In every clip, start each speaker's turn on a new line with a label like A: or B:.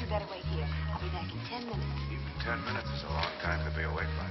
A: better wait here. I'll be back in 10 minutes.
B: Even 10 minutes is a long time to be awake from.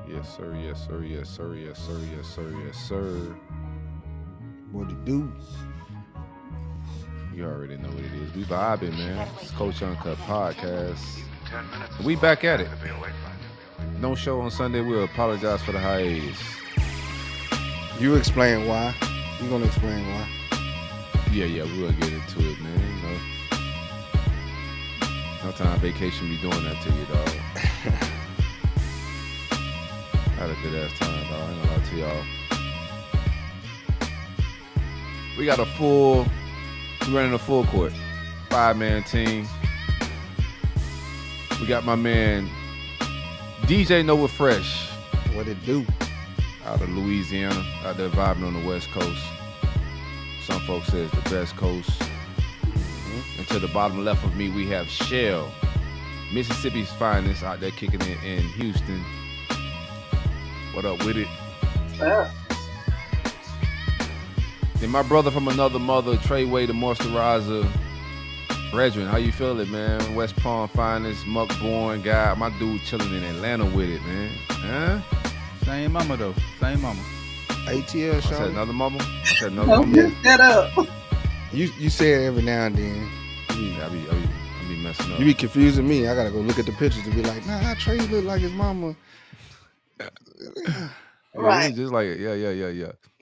C: Yes, sir. Yes, sir. Yes, sir. Yes, sir. Yes, sir. Yes, sir.
D: What it do?
C: You already know what it is. We vibing, man. It's Coach Uncut Podcast.
B: Even 10 minutes is
C: We
B: a
C: back
B: long
C: at
B: time
C: it.
B: to be awake from.
C: No show on Sunday. We'll apologize for the hiatus.
D: You explain why. You gonna explain why?
C: Yeah, we'll get into it, man. You know, sometimes vacation be doing that to you, dog. Had a good ass time, dog. I ain't gonna lie to y'all. We got we running a full court, 5-man team. We got my man DJ Nova Fresh
D: What it do?
C: out of Louisiana, out there vibing on the West Coast. Some folks say it's the best coast. And to the bottom left of me, we have Shell, Mississippi's finest, out there kicking it in Houston. What up with it? Then my brother from another mother, Treyway the Moisturizer. Brethren, how you feeling, man? West Palm finest, Muck born guy. My dude chilling in Atlanta with it, man. Huh?
E: Same mama though. Same mama.
D: ATL
C: I said
D: show.
C: another mama? I said another
F: Don't
C: mama?
F: mess that up.
D: You say it every now and then.
C: I be messing up.
D: You be confusing me. I gotta go look at the pictures and be like, nah, Trey look like his mama.
C: Yeah,
F: Right.
C: it's just like, yeah.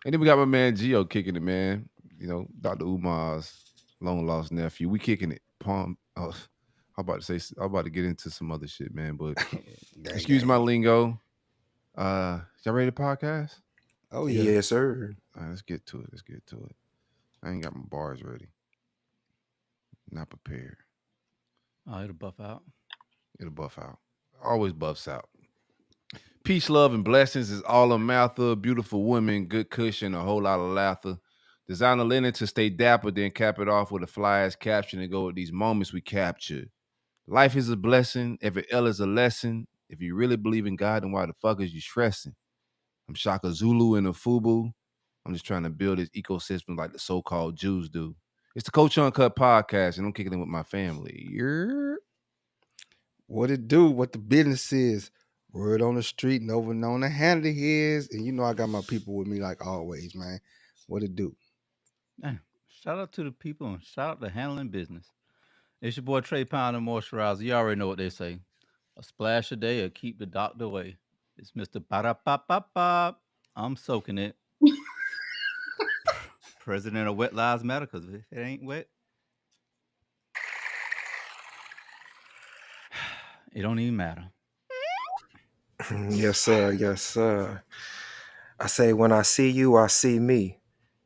C: And then we got my man Gio kicking it, man. You know, Dr. Umar's long lost nephew. We kicking it. I'm about to get into some other shit, man. But excuse my lingo. Y'all ready to podcast?
D: Oh yeah.
G: Yes, sir.
C: All right, let's get to it. I ain't got my bars ready. Not prepared.
E: Oh, it'll buff out.
C: It'll buff out. Always buffs out. Peace, love, and blessings is all a Mather. Beautiful women, good cushion, a whole lot of laughter. Designer linen to stay dapper, then cap it off with a fly-ass caption and go with these moments we capture. Life is a blessing. Every L is a lesson. If you really believe in God, then why the fuck is you stressing? I'm Shaka Zulu and a Fubu. I'm just trying to build this ecosystem like the so-called Jews do. It's the Coach Uncut Podcast, and I'm kicking it with my family.
D: What it do? What the business is? Word on the street, Nova known the handle is, and you know I got my people with me like always, man. What it do?
E: Damn. Shout out to the people and shout out to handling business. It's your boy Trey Pound and Moisturizer. You already know what they say. A splash a day or keep the doctor away. It's Mr. Ba-da-ba-ba-ba. I'm soaking it. President of Wet Lives Matter, because if it ain't wet, it don't even matter.
G: Yes, sir. Yes, sir. I say, when I see you, I see me.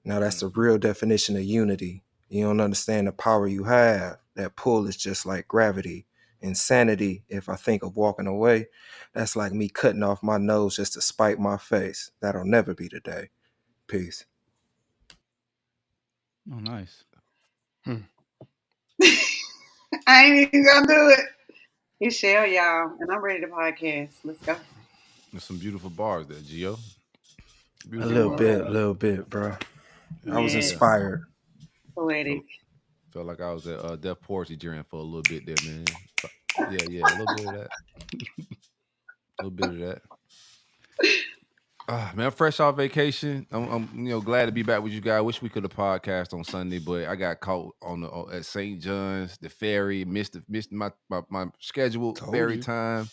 G: Now, that's the real definition of unity. You don't understand the power you have. That pull is just like gravity. Insanity, if I think of walking away, that's like me cutting off my nose just to spite my face. That'll never be the day. Peace.
E: Oh, nice.
F: I ain't even gonna do it. It's Shell, y'all, and I'm ready to podcast. Let's go.
C: There's some beautiful bars there, Gio.
G: A
C: Beautiful
F: Beautiful.
G: little bit, bro. I was
F: Yeah,
C: Yeah.
G: inspired.
C: Felt,
F: poetic.
C: felt like I was at Deaf Poetry Jam for a little bit there, man. Yeah, yeah, a little bit of that. A little bit of that. Man, I'm fresh off vacation. I'm glad to be back with you guys. Wish we could have podcast on Sunday, but I got caught at St. John's, the ferry, missed my scheduled
D: Told
C: ferry
D: you.
C: time.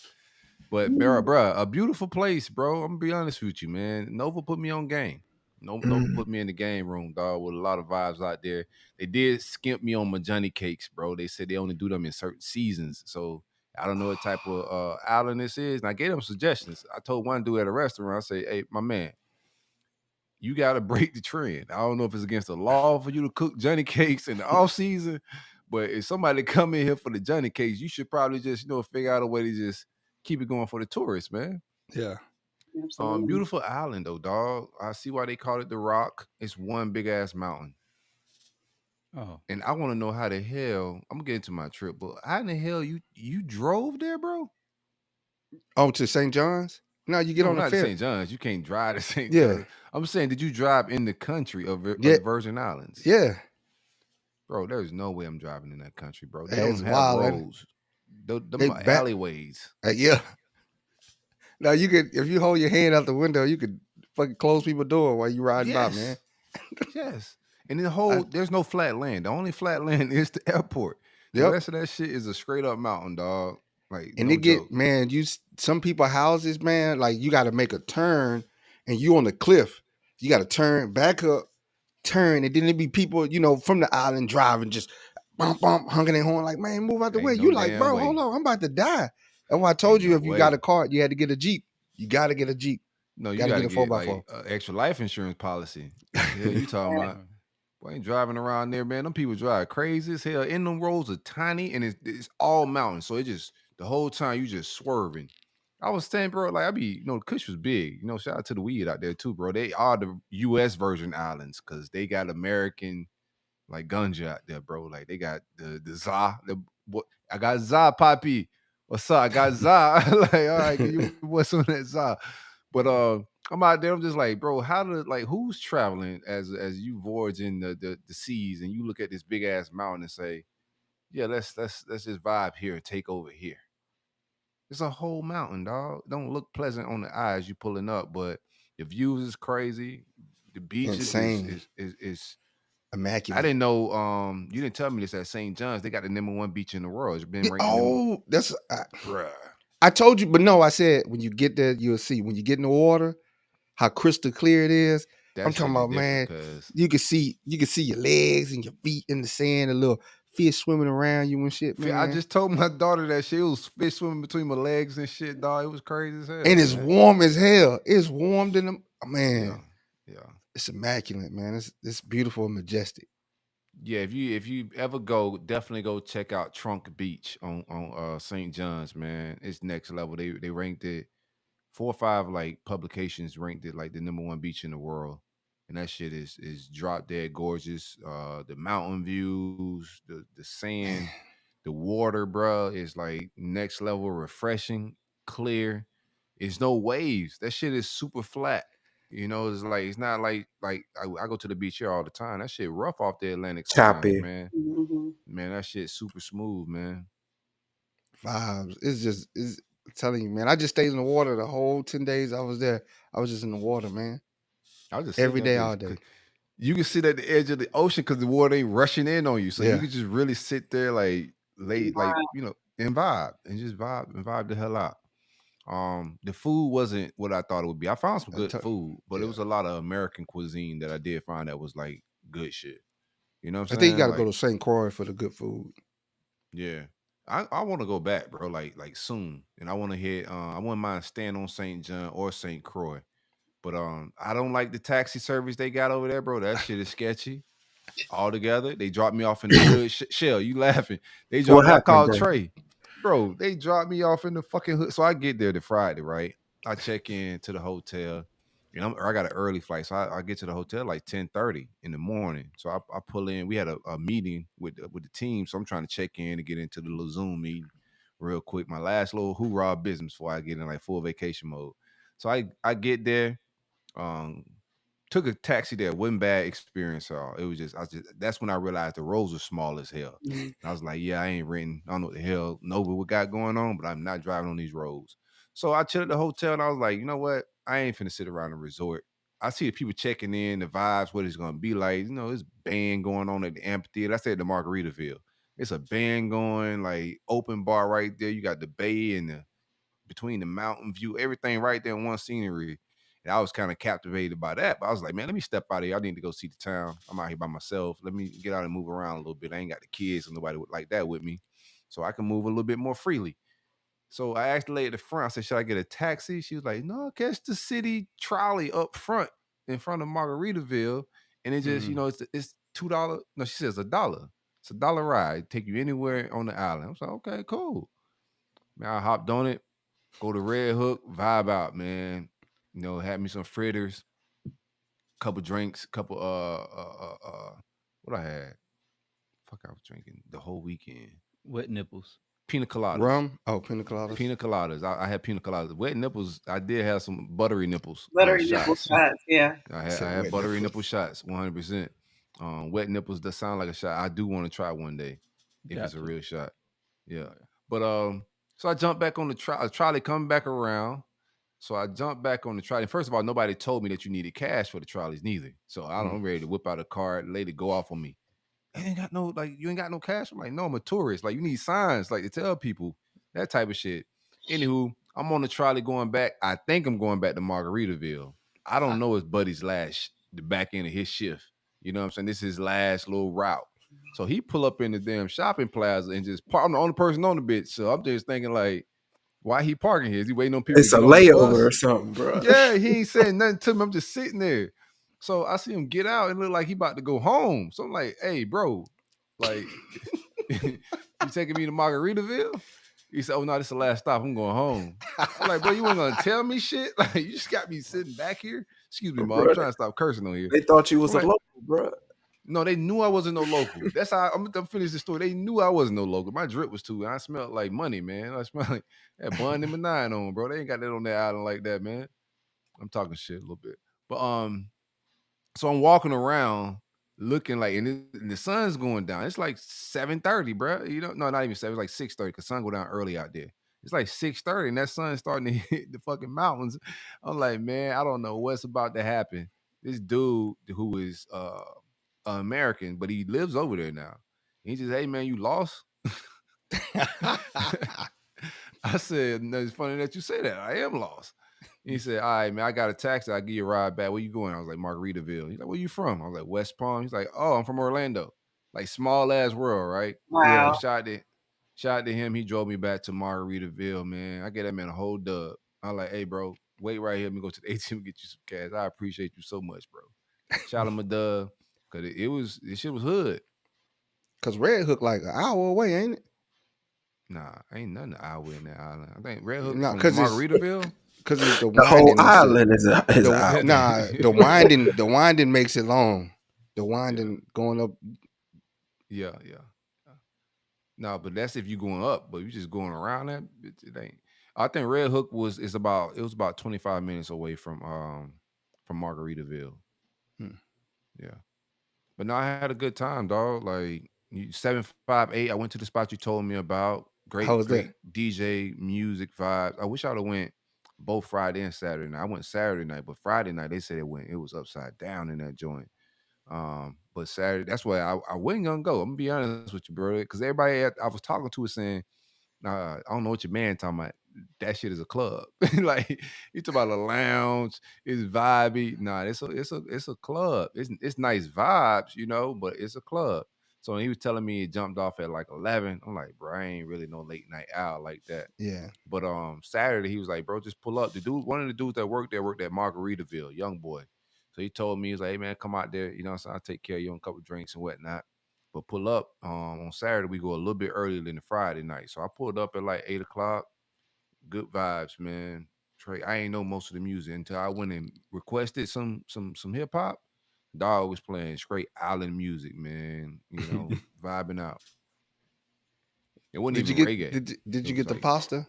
C: But bruh, a beautiful place, bro. I'm gonna be honest with you, man. Nova put me on game. Nova
G: Mm.
C: put me in the game room, dog, with a lot of vibes out there. They did skimp me on my Johnny cakes, bro. They said they only do them in certain seasons. So I don't know what type of island this is. And I gave them suggestions. I told one dude at a restaurant, I say, hey, my man, you gotta break the trend. I don't know if it's against the law for you to cook Johnny cakes in the off season, but if somebody come in here for the Johnny cakes, you should probably just figure out a way to just keep it going for the tourists, man.
D: Yeah.
F: Absolutely.
C: Beautiful island though, dog. I see why they call it the Rock. It's one big ass mountain,
E: Oh,
C: and I want to know how the hell I'm gonna get into my trip, but how in the hell you drove there, bro?
D: Oh, to St. John's? No, you get
C: No,
D: on the
C: not to
D: ferry.
C: St. John's. You can't drive to St.
D: Yeah.
C: John's. I'm saying, did you drive in the country of
D: Yeah.
C: the Virgin Islands?
D: Yeah.
C: Bro, there's no way I'm driving in that country, bro. They
D: Hey,
C: don't
D: it's
C: have
D: wild. Ain't it?
C: roads. Them
D: They
C: are
D: back.
C: alleyways.
D: Yeah. Now you could, if you hold your hand out the window, you could fucking close people's door while you riding by, man.
C: Yes. Yes. And
D: I,
C: there's no flat land. The only flat land is the airport. The
D: yep.
C: rest of that shit is a straight up mountain, dog. Like,
D: And they
C: no
D: get,
C: joke.
D: man, some people houses, man, like you got to make a turn, and you on the cliff. You got to turn back up, turn, and then there be people, from the island driving, just bump bump, honking their horn, like, man, move out the way.
C: Ain't no
D: You like,
C: damn
D: bro, hold
C: way.
D: on, I'm about to die. That's why I told
C: Ain't
D: you
C: no
D: if you got a
C: way.
D: car, you had to get a Jeep. You got to get a Jeep.
C: No, you
D: Got to
C: got
D: get
C: to
D: a four
C: get
D: by
C: like
D: four.
C: extra life insurance policy. Yeah, you talking
F: Yeah.
C: about? Boy, ain't driving around there, man. Them people drive crazy as hell. And them roads are tiny, and it's all mountains. So it just the whole time you just swerving. I was saying, bro, like Kush was big. Shout out to the weed out there too, bro. They are the U.S. Virgin Islands because they got American like ganja out there, bro. Like they got the za. What I got za, Poppy. What's up? I got za. Like, all right, give you what's on that za. But I'm out there. I'm just like, bro, who's traveling as you voyaging the seas and you look at this big ass mountain and say, yeah, let's just vibe here and take over here. It's a whole mountain, dog. Don't look pleasant on the eyes you pulling up, but the views is crazy. The beaches
D: Insane.
C: is I
D: Immaculate.
C: didn't know. You didn't tell me this at St. John's. They got the number one beach in the world. It's been ranked the number.
D: Oh,
C: Bruh.
D: I told you, but no, I said when you get there, you'll see. When you get in the water, how crystal clear it is. I'm
C: That
D: talking
C: shit is
D: about,
C: different,
D: man.
C: cause
D: You can see your legs and your feet in the sand, a little fish swimming around you and shit,
C: I
D: man.
C: just told my daughter that shit was fish swimming between my legs and shit, dog. It was crazy as hell,
D: And it's
C: man.
D: warm as hell. It's warm than the
C: Yeah,
D: man.
C: yeah,
D: It's immaculate, man. It's beautiful and majestic.
C: yeah. If you ever go, definitely go check out Trunk Beach on St. John's, man. It's next level. They ranked it 4 or 5 like publications ranked it like the number one beach in the world. And that shit is drop dead gorgeous. The mountain views, the
D: Man,
C: sand, the water, bro, is like next level refreshing, clear. It's no waves. That shit is super flat. It's like it's not like I go to the beach here all the time. That shit rough off the Atlantic sometimes,
G: Choppy.
C: man.
F: Mm-hmm.
C: Man, that shit super smooth, man.
D: vibes. It's I'm telling you, man. I just stayed in the water the whole 10 days I was there. I was just in the water, man.
C: I was just
D: Every
C: sitting at
D: day,
C: this.
D: all day.
C: You can sit at the edge of the ocean because the water ain't rushing in on you. So you
D: Yeah.
C: can just really sit there like late, like,
F: Wow.
C: and vibe and just vibe the hell out. The food wasn't what I thought it would be. I found some
D: I'm
C: good
D: tell-
C: food, but it
D: yeah.
C: was a lot of American cuisine that I did find that was like good shit. You know what
D: I
C: I'm
D: think you got
C: saying?
D: to go
C: Like,
D: to St. Croix for the good food.
C: yeah. I want to go back, bro, like soon. And I want to hit I wouldn't mind staying on St. John or St. Croix. But I don't like the taxi service they got over there, bro. That shit is sketchy. All together. They dropped me off in the hood. Shell, you laughing? They dropped
G: What
C: me. I
G: happened,
C: called
G: bro?
C: Trey, bro. They dropped me off in the fucking hood. So I get there the Friday, right? I check in to the hotel, and I got an early flight, so I get to the hotel like 10:30 in the morning. So I pull in. We had a meeting with the team, so I'm trying to check in to get into the little Zoom meeting real quick. My last little hoorah business before I get in like full vacation mode. So I get there. took a taxi there. Wasn't bad experience at all. It was just, that's when I realized the roads were small as hell.
F: Mhm.
C: I was like, yeah, I ain't renting. I don't know what the hell Nova what got going on, but I'm not driving on these roads. So I chilled at the hotel and I was like, you know what? I ain't finna sit around the resort. I see the people checking in, the vibes, what it's gonna be like. You know, this band going on at the amphitheater. I said the Margaritaville. It's a band going, like open bar right there. You got the bay and the between the mountain view, everything right there in one scenery. And I was kind of captivated by that. But I was like, man, let me step out of here. I need to go see the town. I'm out here by myself. Let me get out and move around a little bit. I ain't got the kids and nobody like that with me. So I can move a little bit more freely. So I asked the lady at the front, I said, should I get a taxi? She was like, no, catch the city trolley up front in front of Margaritaville. And it just, you know, it's $2. No, she says $1. It's $1 ride. Take you anywhere on the island. I was like, okay, cool. Man, I hopped on it, go to Red Hook, vibe out, man. You know, had me some fritters, couple drinks, couple what I had. Fuck, I was drinking the whole weekend.
E: Wet nipples.
C: Pina coladas.
D: Rum? Oh, pina coladas.
C: Pina coladas. I had pina coladas. Wet nipples. I did have some buttery nipples.
F: Buttery nipple shots, yeah.
C: I
D: Said
C: had
D: wet
C: buttery
D: nipples.
C: nipple shots, 100%. Wet nipples does sound like a shot. I do want to try one day if it's a
E: Gotcha.
C: real shot. Yeah.
E: Right.
C: But so I jumped back on the trolley coming back around. So I jumped back on the trolley. First of all, nobody told me that you needed cash for the trolleys neither. So I'm ready to whip out a card, lady go off on me. I ain't got no, like, you ain't got no cash. I'm like, no, I'm a tourist. Like, you need signs, like, to tell people that type of shit. Anywho, I'm on the trolley going back. I think I'm going back to Margaritaville. I don't know his buddy's the back end of his shift. You know what I'm saying? This is his last little route. So he pull up in the damn shopping plaza and just park. I'm the only person on the bitch. So I'm just thinking, like, why he parking here? Is he waiting on people
G: It's
C: to
G: a
C: get on the bus?
G: layover or something, bro.
C: Yeah, he ain't saying nothing to me. I'm just sitting there. So I see him get out and look like he about to go home. So I'm like, hey, bro, like, you taking me to Margaritaville? He said, oh, no, this is the last stop. I'm going home. I'm like, bro, you ain't going to tell me shit? Like, you just got me sitting back here? Excuse me, Mom. I'm trying to stop cursing on here.
G: They thought you was
C: I'm
G: a
C: like,
G: local, bro.
C: no, they knew I wasn't no local. That's how I'm gonna finish the story. They knew I wasn't no local. My drip was too. I smelled like money, man. I smelled like that bun number 9 on, bro. They ain't got that on that island like that, man. I'm talking shit a little bit. But so I'm walking around looking like, and the sun's going down. It's like 7:30, bro. You know, no, not even 7. It's like 6:30 because sun go down early out there. It's like 6:30, and that sun's starting to hit the fucking mountains. I'm like, man, I don't know what's about to happen. This dude who is American, but he lives over there now. He just, hey man, you lost. I said, no, it's funny that you say that. I am lost. He said, all right, man, I got a taxi. I'll give you a ride back. Where you going? I was like, Margaritaville. He's like, where you from? I was like, West Palm. He's like, oh, I'm from Orlando. Like, small ass world, right?
F: Wow.
C: So shout out to him. He drove me back to Margaritaville, man. I gave that man a whole dub. I was like, hey, bro, wait right here. Let me go to the ATM and get you some cash. I appreciate you so much, bro. Shout him a dub. Cause this shit was hood.
D: Cause Red Hook like an hour away, ain't it?
C: Nah, ain't nothing to hour in that island. I think Red Hook
D: Nah,
C: from
D: cause
C: Margaritaville.
D: Cause it's the
G: The whole
D: winding and shit.
G: island is out.
D: Nah, the winding makes it long. The winding going up.
C: Yeah. No, but that's if you going up, but you just going around that, it ain't. I think Red Hook was about 25 minutes away from Margaritaville. Yeah. But no, I had a good time, dog. Like 758. I went to the spot you told me about.
D: How was
C: Great
D: that?
C: DJ music vibes. I wish I'd have went both Friday and Saturday night. I went Saturday night, but Friday night they said it was upside down in that joint. But Saturday, that's why I wasn't gonna go. I'm gonna be honest with you, bro. Because everybody I was talking to was saying, I don't know what your man talking about. That shit is a club. Like you talk about a lounge, it's vibey. Nah, it's a club. It's nice vibes, you know, but it's a club. So when he was telling me it jumped off at like 11, I'm like, bro, I ain't really no late night owl like that.
D: Yeah.
C: But Saturday he was like, bro, just pull up. One of the dudes that worked at Margaritaville, young boy. So he told me, he was like, hey man, come out there, you know what I'm saying? I'll take care of you on a couple drinks and whatnot. But pull up on Saturday, we go a little bit earlier than the Friday night. So I pulled up at like 8 o'clock. Good vibes, man. Trey, I ain't know most of the music until I went and requested some hip hop. Dog was playing straight island music, man. You know, vibing out. It wasn't
D: Did you
C: even
D: get
C: reggae.
D: did you
C: was
D: get the
C: like,
D: pasta?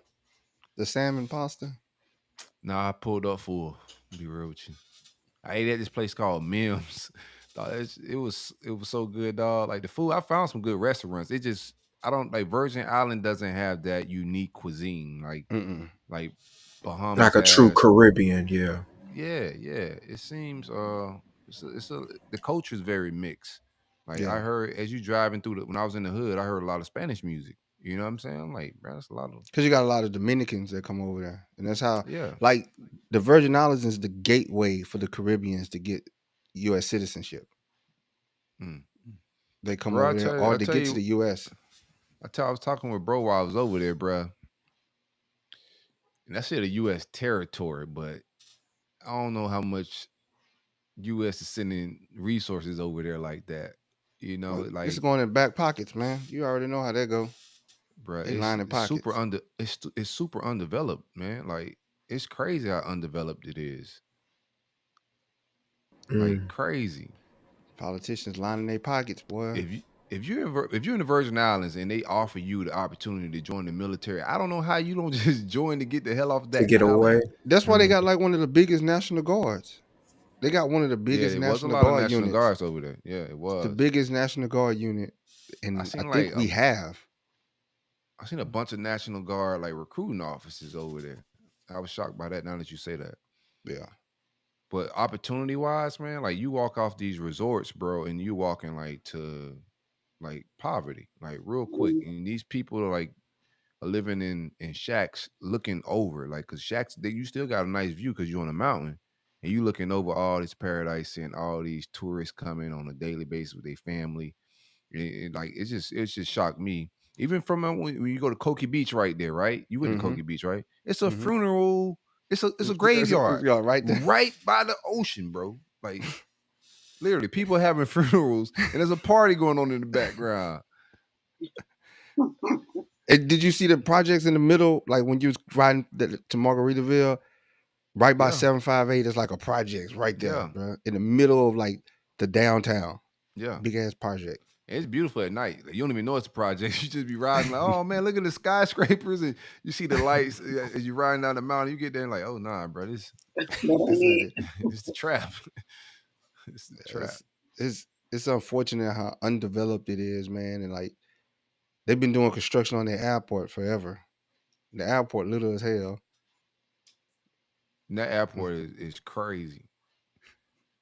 D: The salmon pasta?
C: Nah, I pulled up full. To be real with you. I ate at this place called Mims. Dog, it was so good, dog. Like the food, I found some good restaurants. It just I don't like Virgin Island doesn't have that unique cuisine
D: Mm-mm.
C: like Bahamas
G: Like a true
C: has.
G: Caribbean, yeah.
C: Yeah, yeah. It seems the culture is very mixed. Like I
D: Yeah,
C: heard as you driving through when I was in the hood, I heard a lot of Spanish music. You know what I'm saying? I'm like, bro, that's a lot of
D: because you got a lot of Dominicans that come over there, and that's how
C: yeah.
D: like the Virgin Islands is the gateway for the Caribbeans to get U.S. citizenship.
C: Mm.
D: They come
C: Bro,
D: over there or
C: I
D: to
C: tell
D: get to
C: you,
D: the U.S.
C: I was talking with bro while I was over there, bro. And that's still a U.S. territory, but I don't know how much U.S. is sending resources over there like that. You know,
D: Well, it's
C: like,
D: going in back pockets, man. You already know how that go.
C: bro,
D: They lining pockets.
C: it's super undeveloped, man. Like, it's crazy how undeveloped it is. Like
G: Mm.
C: crazy.
D: Politicians lining their pockets, boy.
C: If you if you're in the Virgin Islands and they offer you the opportunity to join the military, I don't know how you don't just join to get the hell off
G: To
C: that
G: get away.
C: island.
D: That's why they
G: Mm.
D: got like one of the biggest National Guards. They got one of the
C: Yeah,
D: biggest
C: there was a
D: National
C: lot of
D: Guard
C: National
D: units.
C: Guards over there. Yeah, it
D: It's the
C: was.
D: biggest National Guard unit,
C: I
D: and I
C: seen
D: think we have.
C: I seen a bunch of National Guard like recruiting officers over there. I was shocked by that now that you say that.
D: Yeah.
C: But opportunity wise, man, like you walk off these resorts, bro, and you walking like to like poverty, like real quick. And these people are like are living in shacks looking over, like cause shacks you still got a nice view because you're on a mountain and you looking over all this paradise and all these tourists coming on a daily basis with their family. Like it's just shocked me. Even from when you go to Koki Beach right there, right? You went to
D: Mm-hmm.
C: Koki Beach, right? It's a
D: Mm-hmm.
C: funeral. It's a
D: It's a
C: graveyard
D: graveyard right there.
C: right by the ocean, bro. Like literally, people having funerals and there's a party going on in the background.
D: Did you see the projects in the middle? Like when you was riding to Margaritaville, right by
C: Yeah,
D: 758, it's like a project right there,
C: yeah,
D: bro. In the middle of like the downtown.
C: yeah.
D: Big ass project.
C: It's beautiful at night. Like, you don't even know it's a project. You just be riding like, oh man, look at the skyscrapers and you see the lights as you riding down the mountain. You get there and like, oh nah, bro,
F: That
D: This
F: ain't
D: not
F: it.
D: it.
C: it's the trap. It's the trap.
D: It's it's unfortunate how undeveloped it is, man. And like they've been doing construction on the airport forever. The airport little as hell.
C: And that airport is crazy.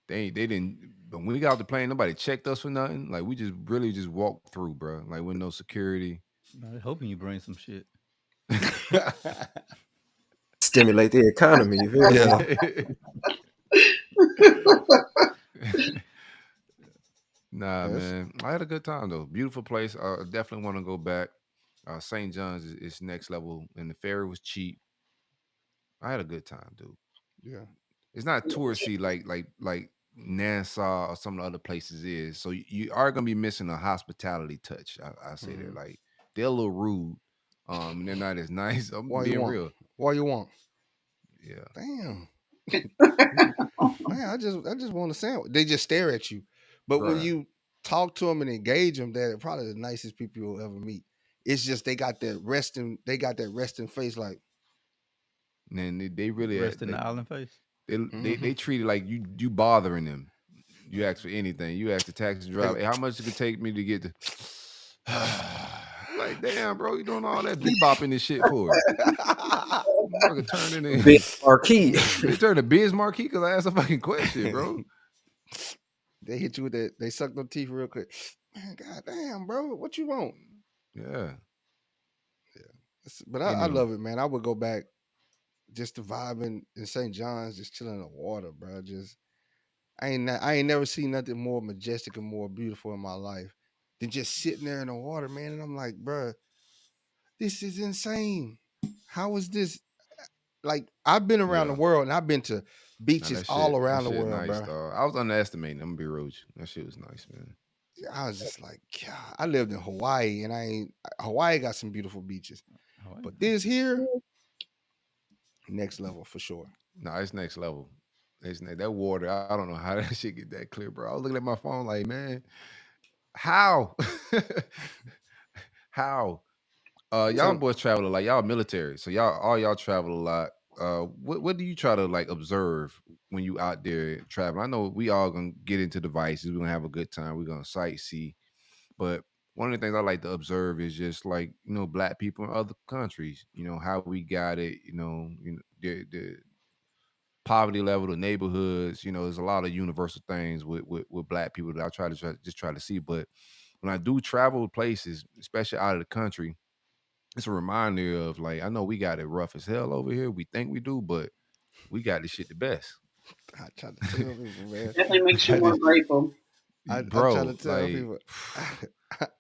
C: They didn't. But when we got off the plane, nobody checked us for nothing. Like we just really just walked through, bro. Like with no security.
E: I'm hoping you bring some shit.
G: Stimulate the economy, you feel me?
D: Yeah.
C: Nah,
D: Yes.
C: man. I had a good time though. Beautiful place. I definitely want to go back. St. John's is next level, and the ferry was cheap. I had a good time, dude.
D: Yeah.
C: It's not touristy like Nassau or some of the other places is. So you are gonna be missing a hospitality touch. I say that
D: Mhm.
C: like they're a little rude, and they're not as nice. I'm
D: Why you
C: being
D: want?
C: real.
D: Why you want?
C: Yeah,
D: Damn. Man, I just want a sandwich. They just stare at you. But when
C: bruh.
D: you talk to them and engage them, they're probably the nicest people you'll ever meet. It's just they got that resting face like,
C: And then they really
E: Rest in
C: like,
E: the island face.
C: they treat it like you bothering them. You ask for anything. You ask the taxi driver, hey, how much it could take me to get to. Like, damn, bro, you doing all that bebopping this shit for? Motherfucker turn it
G: Big
C: in.
G: marquee.
C: They turn the biz marquee because I asked a fucking question, bro.
D: they hit you with that, they suck their teeth real quick. Man, god damn, bro, what you want?
C: Yeah.
D: But I
C: Anyway,
D: love it, man. I would go back just to vibing in St. John's, just chilling in the water, bro. Just I ain't never seen nothing more majestic and more beautiful in my life than just sitting there in the water, man. And I'm like, bro, this is insane. How is this? Like, I've been around the
C: yeah.
D: world and I've been to
C: Now
D: beaches all
C: that
D: around the
C: shit
D: world,
C: nice,
D: bro.
C: dog. I was underestimating. I'm gonna be real with you. That shit was nice, man.
D: I was just like, God, I lived in Hawaii and Hawaii got some beautiful beaches.
E: Oh,
D: But this here, next level for sure.
C: Nah, it's next level. That water. I don't know how that shit get that clear, bro. I was looking at my phone like, man, how? How? Y'all
D: So
C: boys travel a lot. Y'all military, so all y'all travel a lot. what do you try to like observe when you out there traveling? I know we all gonna get into devices. We're gonna have a good time. We're gonna sightsee. But one of the things I like to observe is just like black people in other countries. How we got it. The poverty level, the neighborhoods. There's a lot of universal things with black people that I just try to see. But when I do travel places, especially out of the country, it's a reminder of like I know we got it rough as hell over here. We think we do, but we got this shit the best.
D: I try to tell people, man.
F: Definitely makes you
C: I
F: more
C: just,
F: grateful.
D: I try
C: bro,
D: to tell
C: like
D: people.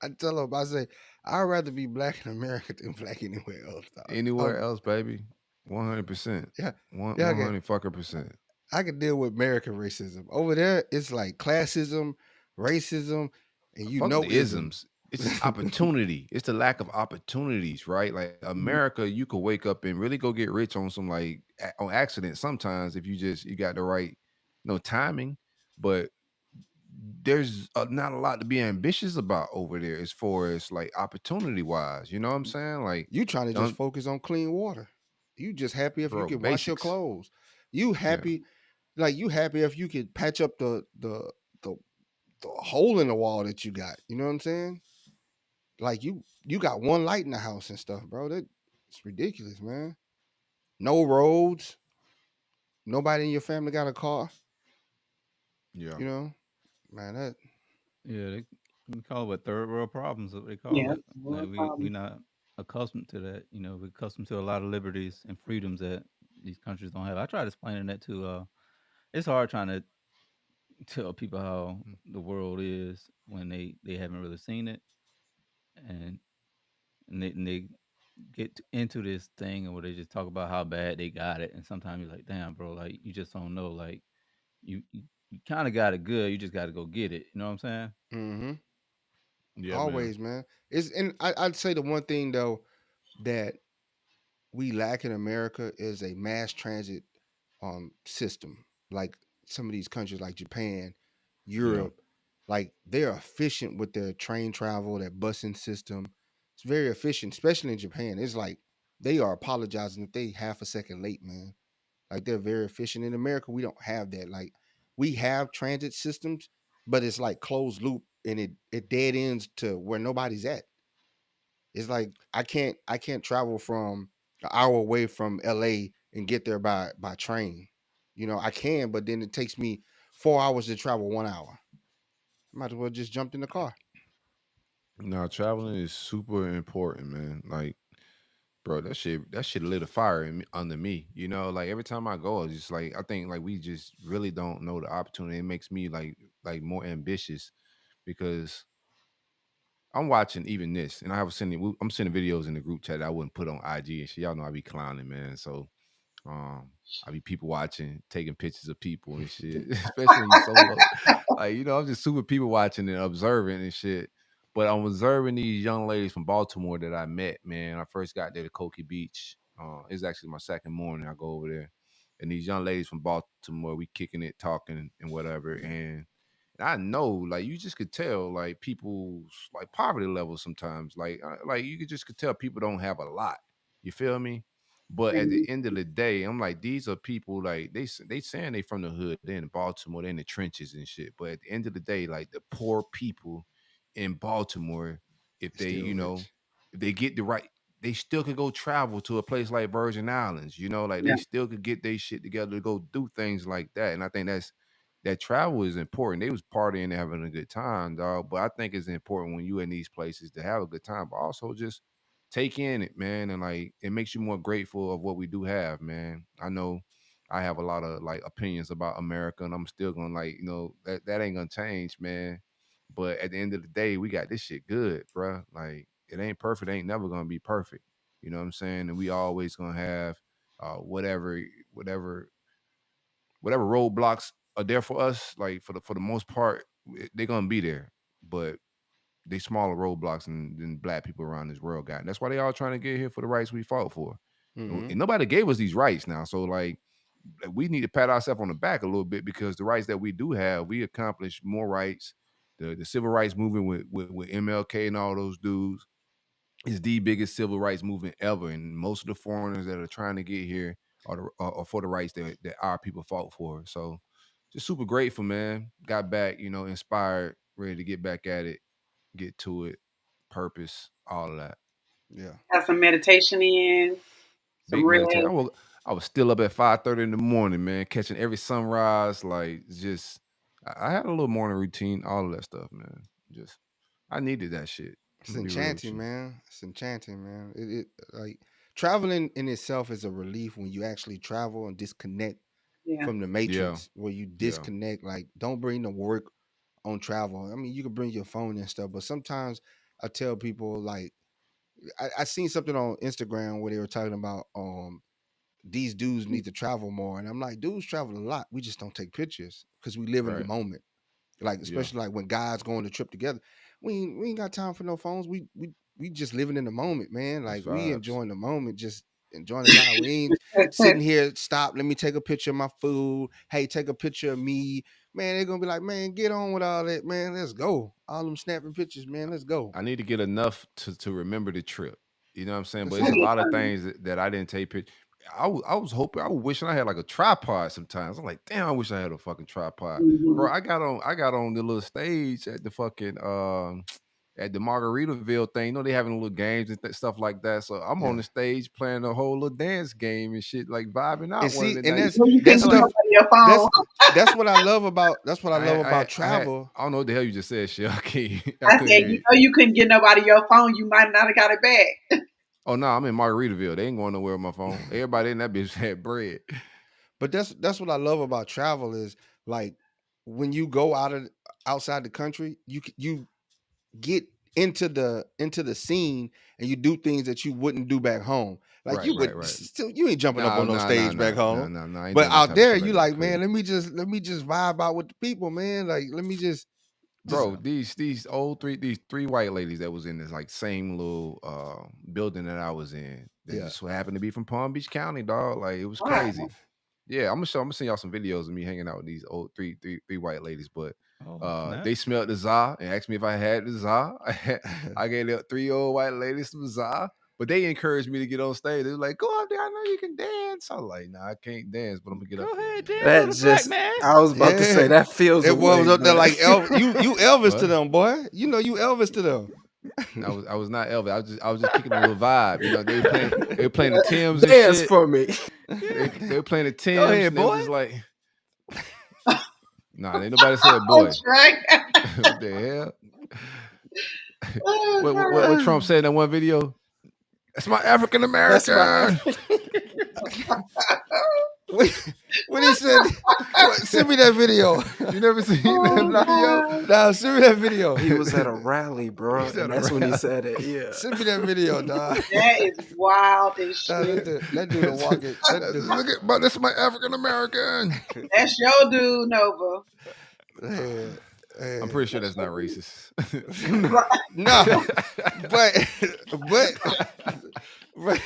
D: I tell them, I say, I'd rather be black in America than black anywhere else, dog.
C: anywhere else, baby, 100%,
D: Yeah,
C: one
D: yeah,
C: one hundred fucking percent.
D: I can deal with American racism. Over there, it's like classism, racism, and
C: Fuck the
D: isms.
C: isms. It's just opportunity. It's the lack of opportunities, right? Like
F: Mhm.
C: America, you could wake up and really go get rich on some like on accident sometimes if you got the right timing, but there's not a lot to be ambitious about over there as far as like opportunity wise. You know what I'm saying? Like,
D: You trying to just
C: don't,
D: focus on clean water. You just happy if you
C: bro,
D: can wash your
C: basics.
D: clothes. You
C: Yeah.
D: happy, like you happy if you could patch up the the hole in the wall that you got. You know what I'm saying? Like you got one light in the house and stuff, bro. That it's ridiculous, man. No roads. Nobody in your family got a car.
C: Yeah.
D: You know, man. That
E: Yeah, we call it what third world problems. What they call
F: Yeah,
E: it.
F: no
E: Like we
F: problem.
E: not accustomed to that. We're accustomed to a lot of liberties and freedoms that these countries don't have. I tried explaining that to. It's hard trying to tell people how the world is when they haven't really seen it, and and they get into this thing and where they just talk about how bad they got it, and sometimes you're like, damn, bro, like you just don't know, like you kind of got it good, you just got to go get it. You know what I'm saying?
D: mm-hmm.
C: Yeah, man.
D: Always, man. It's and I'd say the one thing though that we lack in America is a mass transit system. Like some of these countries like Japan,
C: Yeah.
D: Europe, like they're efficient with their train travel, their busing system. It's very efficient, especially in Japan. It's like they are apologizing if they half a second late, man. Like they're very efficient. In America, we don't have that. Like we have transit systems, but it's like closed loop and it dead ends to where nobody's at. It's like I can't travel from an hour away from LA and get there by train. You know, I can, but then it takes me 4 hours to travel 1 hour. Might as well just jumped in the car.
C: No, traveling is super important, man. Like, bro, that shit lit a fire under me. Like every time I go, it's just like I think like we just really don't know the opportunity. It makes me like more ambitious because I'm watching even this, and I'm sending videos in the group chat that I wouldn't put on IG and shit. Y'all know I be clowning, man. So um, I be people watching, taking pictures of people and shit, especially when you solo. Like, I'm just super people watching and observing and shit. But I'm observing these young ladies from Baltimore that I met, man. I first got there to Koki Beach. It's actually my second morning I go over there. And these young ladies from Baltimore, we kicking it, talking and whatever. And I know, like, you just could tell, like, people's like poverty level sometimes. Like you could tell people don't have a lot. You feel me? But at the
F: Mhm.
C: end of the day, I'm like, these are people like they saying they from the hood, they in Baltimore, they in the trenches and shit. But at the end of the day, like the poor people in Baltimore, if they,
D: Still rich.
C: if they get the right, they still could go travel to a place like Virgin Islands, like
F: Yeah,
C: they still could get their shit together to go do things like that. And I think that travel is important. They was partying and having a good time, dog. But I think it's important when you in these places to have a good time, but also just take in it, man, and like it makes you more grateful of what we do have, man. I know I have a lot of like opinions about America, and I'm still gonna like, that ain't gonna change, man. But at the end of the day, we got this shit good, bruh. Like it ain't perfect, ain't never gonna be perfect. You know what I'm saying? And we always gonna have whatever whatever roadblocks are there for us. Like for the most part, they're gonna be there. But they smaller roadblocks than black people around this world got. And that's why they all trying to get here for the rights we fought for.
D: Mm-hmm.
C: And nobody gave us these rights now. So like, we need to pat ourselves on the back a little bit because the rights that we do have, we accomplished more rights. The civil rights movement with MLK and all those dudes is the biggest civil rights movement ever. And most of the foreigners that are trying to get here or for the rights that our people fought for. So just super grateful, man. Got back, inspired, ready to get back at it, get to it, purpose, all of that.
D: Yeah.
F: Have some meditation in, some
C: Big meditation.
F: real.
C: I was still up at 5:30 in the morning, man, catching every sunrise. Like just, I had a little morning routine, all of that stuff, man. Just, I needed that shit. I'm
D: It's
C: gonna be real with
D: enchanting,
C: you.
D: man. It's enchanting, man. It like traveling in itself is a relief when you actually travel and disconnect
F: Yeah.
D: from the
C: Yeah,
D: matrix, where you
C: yeah,
D: disconnect. Like, don't bring the work on travel. I mean, you can bring your phone and stuff, but sometimes I tell people like I seen something on Instagram where they were talking about these dudes need to travel more, and I'm like, dudes travel a lot. We just don't take pictures because we live in the
C: right.
D: moment. Like
C: Yeah,
D: especially like when guys go on the trip together, we ain't got time for no phones. We just living in the moment, man.
C: that's
D: Like we
C: vibes.
D: enjoying the moment, just enjoying the vibe. We ain't sitting here. Stop. Let me take a picture of my food. Hey, take a picture of me. Man, they're gonna be like, man, get on with all that, man. Let's go. All them snapping pictures, man. Let's go.
C: I need to get enough to remember the trip. You know what I'm saying? But
D: That's
C: it's a
D: it.
C: lot of things that I didn't take pictures. I was hoping, I was wishing I had like a tripod sometimes. I'm like, damn, I wish I had a fucking tripod.
F: Mhm.
C: Bro, I got on the little stage at the fucking at the Margaritaville thing. You know, they having little games and stuff like that. So I'm on
D: Yeah.
C: the stage playing a whole little dance game and shit, like vibing
D: And
C: out one of
D: see,
C: the
D: and
C: nights.
F: So you
D: that
F: couldn't
C: I'm
F: get
C: like,
D: stuff.
F: nobody your phone.
D: That's that's what I love about. That's what I love about travel.
C: I don't know what the hell you just said, shit. I can't. I
F: I
C: couldn't
F: said,
C: hear
F: you
C: you.
F: know, you couldn't get nobody your phone. You might not have got it back.
C: Oh no, I'm in Margaritaville. They ain't going nowhere with my phone. Everybody in that bitch had bread.
D: But that's what I love about travel is like when you go outside the country, you get into the scene and you do things that you wouldn't do back home. Like
C: Right,
D: you
C: right,
D: would
C: right.
D: still you ain't jumping up
C: No,
D: on no
C: no, no,
D: stage back
C: no, no,
D: home.
C: no, no. I ain't
D: But
C: doing that
D: out
C: type of
D: there,
C: shit
D: you
C: like that.
D: like, man,
C: Couldn't.
D: let me just vibe out with the people, man. Like let me just
C: Bro, these these three white ladies that was in this like same little building that I was in. They
D: yeah.
C: just so happened to be from Palm Beach County, dog. Like it was
F: Wow.
C: crazy. Yeah, I'm gonna send y'all some videos of me hanging out with these old three white ladies. But
E: Oh, snap.
C: they smelled the za and asked me if I had the za. I gave the three old white ladies some za. But they encouraged me to get on stage. They were like, "Go up there, I know you can dance." I was like, "Nah, I can't dance, but I'm gonna get
E: Go
C: up there,
E: ahead,
C: man."
E: dance,
G: That
E: little black
G: just,
E: man.
G: I was about to say,
D: Yeah.
G: that feels
D: It was
G: away,
D: up there
G: man.
D: like you Elvis to
C: What?
D: them, boy. You know you Elvis to them.
C: I was not Elvis. I was just kicking a little vibe. You know, they were playing the Tims and
G: Dance
C: shit.
G: for me.
C: They were playing the
E: Go
C: Tims
E: ahead,
C: and they was
E: boy.
C: just like, nah, ain't nobody said
F: Oh,
C: boy.
F: Trey.
C: What the hell?
F: Oh,
C: What
F: God.
C: Trump said in that one video? That's my African
G: That's my
C: American.
D: When he said, send me that video.
C: You never seen that
F: Oh,
C: video?
F: God.
D: Nah, send me that video.
G: He was at a rally, bro,
C: He's at
G: and
C: a
G: that's when he
C: rally.
G: said it. Yeah.
D: Send me that video, dog.
F: That is wild as
D: Nah,
F: shit.
D: that dude will walk it.
C: Look at, but this is my African American.
F: That's your dude, Nova.
C: I'm pretty sure that's not racist.
D: No, but but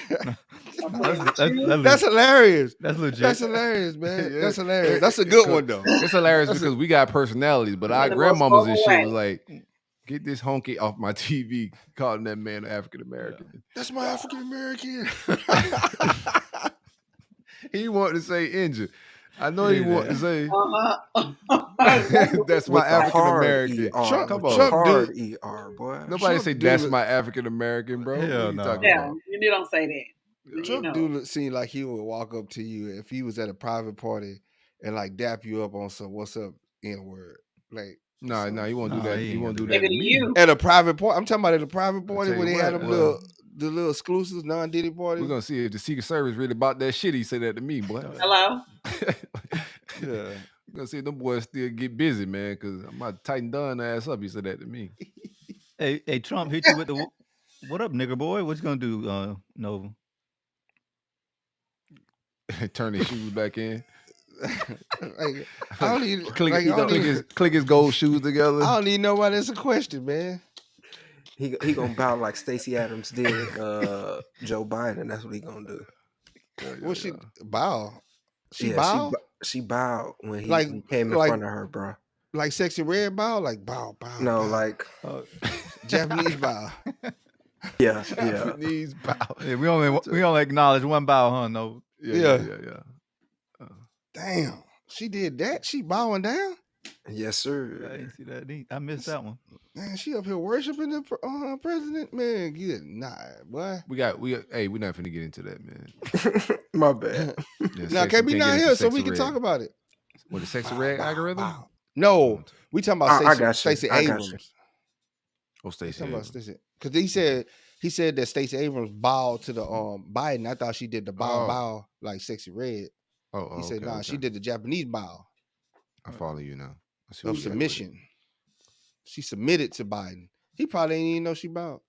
D: that's hilarious.
E: That's legit.
D: That's hilarious, man.
C: Yeah,
D: That's hilarious. That's a good one though.
C: It's hilarious
D: That's
C: because we got personalities, but our
F: In the most
C: grandmamas and
F: vulgar
C: shit
F: way.
C: was like, get this honky off my TV, calling that man African American.
D: That's my African American.
C: He wanted to say injured. I know he wanted to say that's my
G: With the
C: African
G: hard
C: American.
G: ER.
D: Trump-
C: Come
G: With
C: on.
G: the
D: Trump
G: hard ER, boy.
C: Nobody
D: Trump
C: say
D: do
C: that's
D: look-
C: my African American, bro. What
E: Hell
C: are you
E: no.
C: talking
F: Yeah,
C: about?
F: you don't say that. You
D: Trump
F: know.
D: do seem like he would walk up to you if he was at a private party and like dap you up on some what's up N word. Like
C: No, he won't do
E: Nah,
C: that.
E: he
C: He
E: ain't
C: won't do
E: gonna
C: that
F: Maybe
C: to
F: to
C: me.
F: you.
D: at a private party. I'm talking about at a private
C: I
D: party
C: tell
D: where
C: you
D: they had
C: what,
D: them the little exclusives, non-Diddy parties.
C: we're gonna see if the Secret Service really about that shit. He said that to me, boy.
F: Hello?
D: Yeah.
C: We're gonna see if them boys still get busy, man, because I'm about to tighten Dunn ass up. He said that to me.
E: Hey, Trump hit you with the what up, nigger boy? What you gonna do, Nova?
C: Turn his shoes back in.
D: Like, I don't even
C: Click,
D: like, I don't even,
C: click his gold shoes together.
D: I don't even know why that's a question, man.
G: He gonna bow like Stacey Adams did Joe Biden. That's what he gonna do.
D: Well, she bow. She
G: Yeah,
D: bow
G: she bowed when he
D: like
G: came in front of her, bro.
D: like Sexy Red bow, like bow.
G: No,
D: bow.
G: like
D: Japanese bow.
G: yeah.
C: Japanese bow.
E: Yeah, we only acknowledge one bow, huh? Nova.
C: Yeah.
D: Damn, she did that. She bowing down.
G: Yes,
E: I
G: sir.
E: didn't see that. I missed that one.
D: Man, she up here worshiping the president. Man, get boy.
C: Hey, we're not finna get into that, man.
G: My bad.
C: Yeah,
D: Now,
C: we
D: KB
C: can't get
D: not
C: into
D: here, so
C: Sexy
D: we can
C: Red.
D: talk about it.
C: What, the Sexy
D: Bow,
C: Red
D: bow,
C: algorithm?
D: bow. No, we talking about
G: I got you.
D: Stacey
G: I got you.
D: Abrams.
C: Oh,
D: We
C: Stacey
D: talking about
C: Abrams.
D: Stacey because he said that Stacey Abrams bowed to the Biden. I thought she did the bow like Sexy Red. He said,
C: okay,
D: she did the Japanese bow
C: I follow you now. I see
D: of
C: where you at with it.
D: submission. She submitted to Biden. He probably ain't even know she bowed.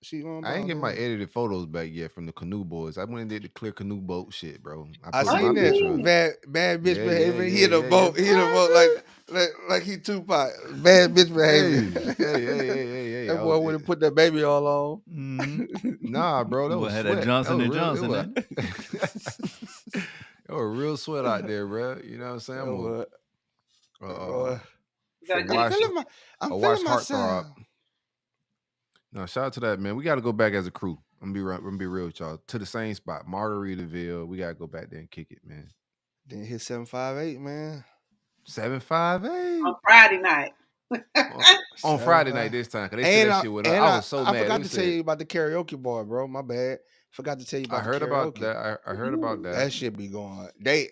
C: I ain't get my edited photos back yet from the canoe boys. I went and did the clear canoe boat shit, bro.
D: I
C: put
D: seen
C: my picture
D: that
C: up.
D: bad bitch
C: Yeah,
D: behavior.
C: yeah,
D: He hit a
C: yeah,
D: boat.
C: yeah.
D: He hit a boat like he Tupac. Bad bitch behavior.
C: Hey.
D: That boy would have put that baby all on.
E: Mm-hmm.
C: Nah, bro, that
E: Boy
C: was
E: had
C: sweat.
E: that Johnson
C: was
E: and
C: real,
E: Johnson,
C: it
E: ain't
C: was, it was real sweat out there, bro. You know what I'm saying?
D: I'm
C: watch
D: feeling myself.
C: Heartthrob. No, shout out to that, man. We got to go back as a crew. I'm gonna be real with y'all. To the same spot, Margaritaville. We gotta go back there and kick it, man.
D: Then hit 758, man.
C: 758
F: On Friday night.
C: on Friday night this time. Cause they said that shit went up. I was so mad.
D: I forgot to tell you about the karaoke bar, bro. My bad. Forgot to tell you about.
C: I heard about that. I heard about that.
D: That shit be going.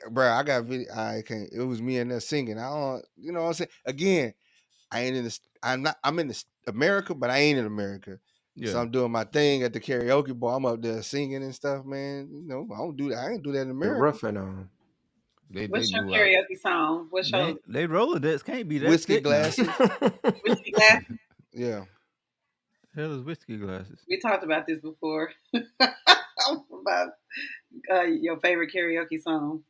D: Bro, I got video. I can't. It was me and there singing. I don't. You know what I'm saying? Again, I ain't in this. I'm not. I'm in this America, but I ain't in America.
C: Yeah.
D: So I'm doing my thing at the karaoke bar. I'm up there singing and stuff, man. You know, I don't do that. I ain't do that in America.
G: You're roughing on.
F: What's your karaoke song? What's your
E: they Rolodex can't be that
D: whiskey
E: thick
D: glasses?
F: Whiskey glasses?
D: Yeah.
E: Hell is whiskey glasses.
F: We talked about this before. About your favorite karaoke song.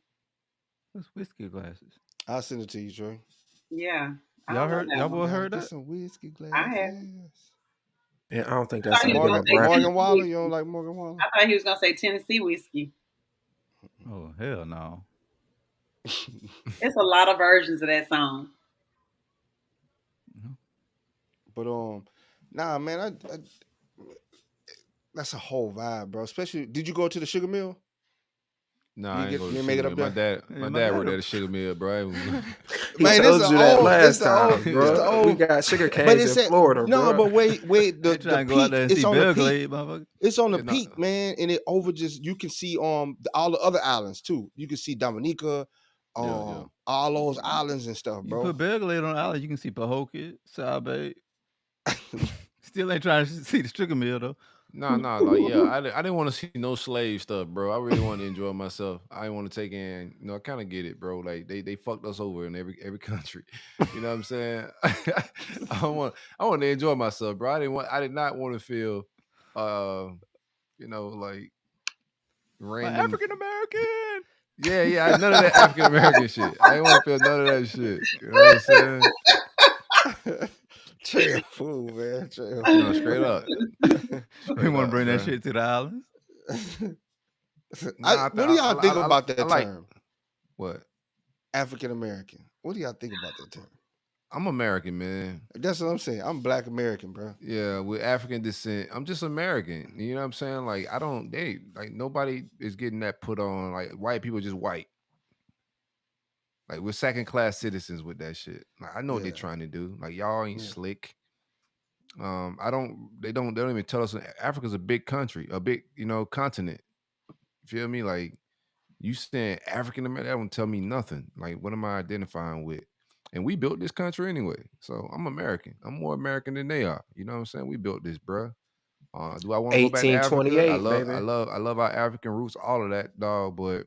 E: What's whiskey glasses?
D: I'll send it to you, Troy.
F: Yeah.
E: Y'all boy heard that?
D: Some whiskey glasses.
F: I have.
G: Yeah, I don't think that's
D: Morgan Wallen. You don't like Morgan Wallen?
F: I thought he was gonna say Tennessee whiskey.
E: Oh hell no.
F: It's a lot of versions of that song.
D: But nah, man, I that's a whole vibe, bro. Especially, did you go to the Sugar Mill?
C: No, I ain't go to
D: you
C: the
D: make it
C: Sugar
D: up
C: Mill.
D: there?
C: My dad worked at the Sugar Mill, bro.
D: Man,
G: told you that last time,
D: bro.
G: bro. We got sugar canes in Florida,
D: no,
G: bro.
D: but wait, the
E: go out there and
D: peak. It's
E: see
D: on the
E: Belgrade,
D: peak.
E: motherfucker.
D: It's on the peak, man, and it over just you can see all the other islands too. You can see Dominica, all those islands and stuff, bro.
E: You put Belgrade on the island, you can see Pahokee, South Bay. Still ain't trying to see the Sugar Mill though.
C: No, like I didn't want to see no slave stuff, bro. I really wanted to enjoy myself. I didn't want to take in, I kind of get it, bro. Like they fucked us over in every country. You know what I'm saying? I want to enjoy myself, bro. I did not want to feel, like random
D: African American.
C: Yeah, none of that African American shit. I didn't want to feel none of that shit. You know what I'm saying?
D: Trey fool, man. Trey
C: no, straight up.
E: We want to bring that shit to the islands.
D: What do y'all think about that term?
C: What?
D: African American. What do y'all think about that term?
C: I'm American, man.
D: That's what I'm saying. I'm Black American, bro.
C: Yeah, with African descent. I'm just American. You know what I'm saying? Like nobody is getting that put on. Like white people just white. Like we're second class citizens with that shit. Like I know what they're trying to do. Like y'all ain't slick. They don't even tell us Africa's a big country, a big, continent. You feel me? Like you saying African American, that don't tell me nothing. Like what am I identifying with? And we built this country anyway. So I'm American. I'm more American than they are. You know what I'm saying? We built this, bruh. Do I want to go back to Africa? I love our African roots, all of that, dog. But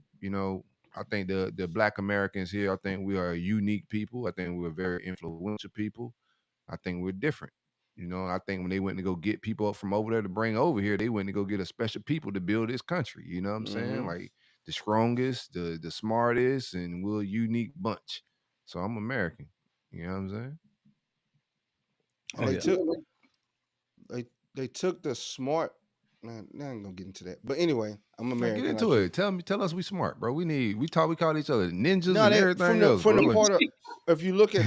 C: I think the Black Americans here, I think we are a unique people. I think we're very influential people. I think we're different. I think when they went to go get people up from over there to bring over here, they went to go get a special people to build this country. You know what I'm saying? Like the strongest, the smartest, and we're a unique bunch. So I'm American. You know what I'm
D: saying? They took the smart. Man, I ain't gonna get into that. But anyway, I'm American.
C: Get into it. Tell us we smart, bro. We call each other ninjas and everything else.
D: From the part of, if you look at,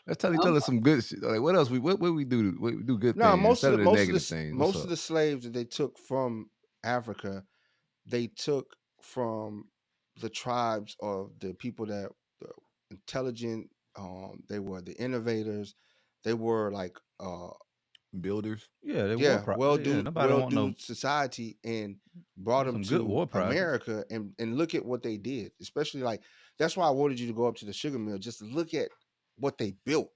C: let's tell us some good shit. Like what else what we do? We do good things.
D: Most of
C: the
D: slaves that they took from Africa, they took from the tribes of the people that the intelligent. They were the innovators. They were like
C: Builders.
E: Yeah, they
D: yeah,
E: Yeah, nobody
D: well
E: want
D: do
E: no
D: society and brought them
E: some good
D: to
E: war projects.
D: America and look at what they did. Especially like that's why I wanted you to go up to the sugar mill just to look at what they built.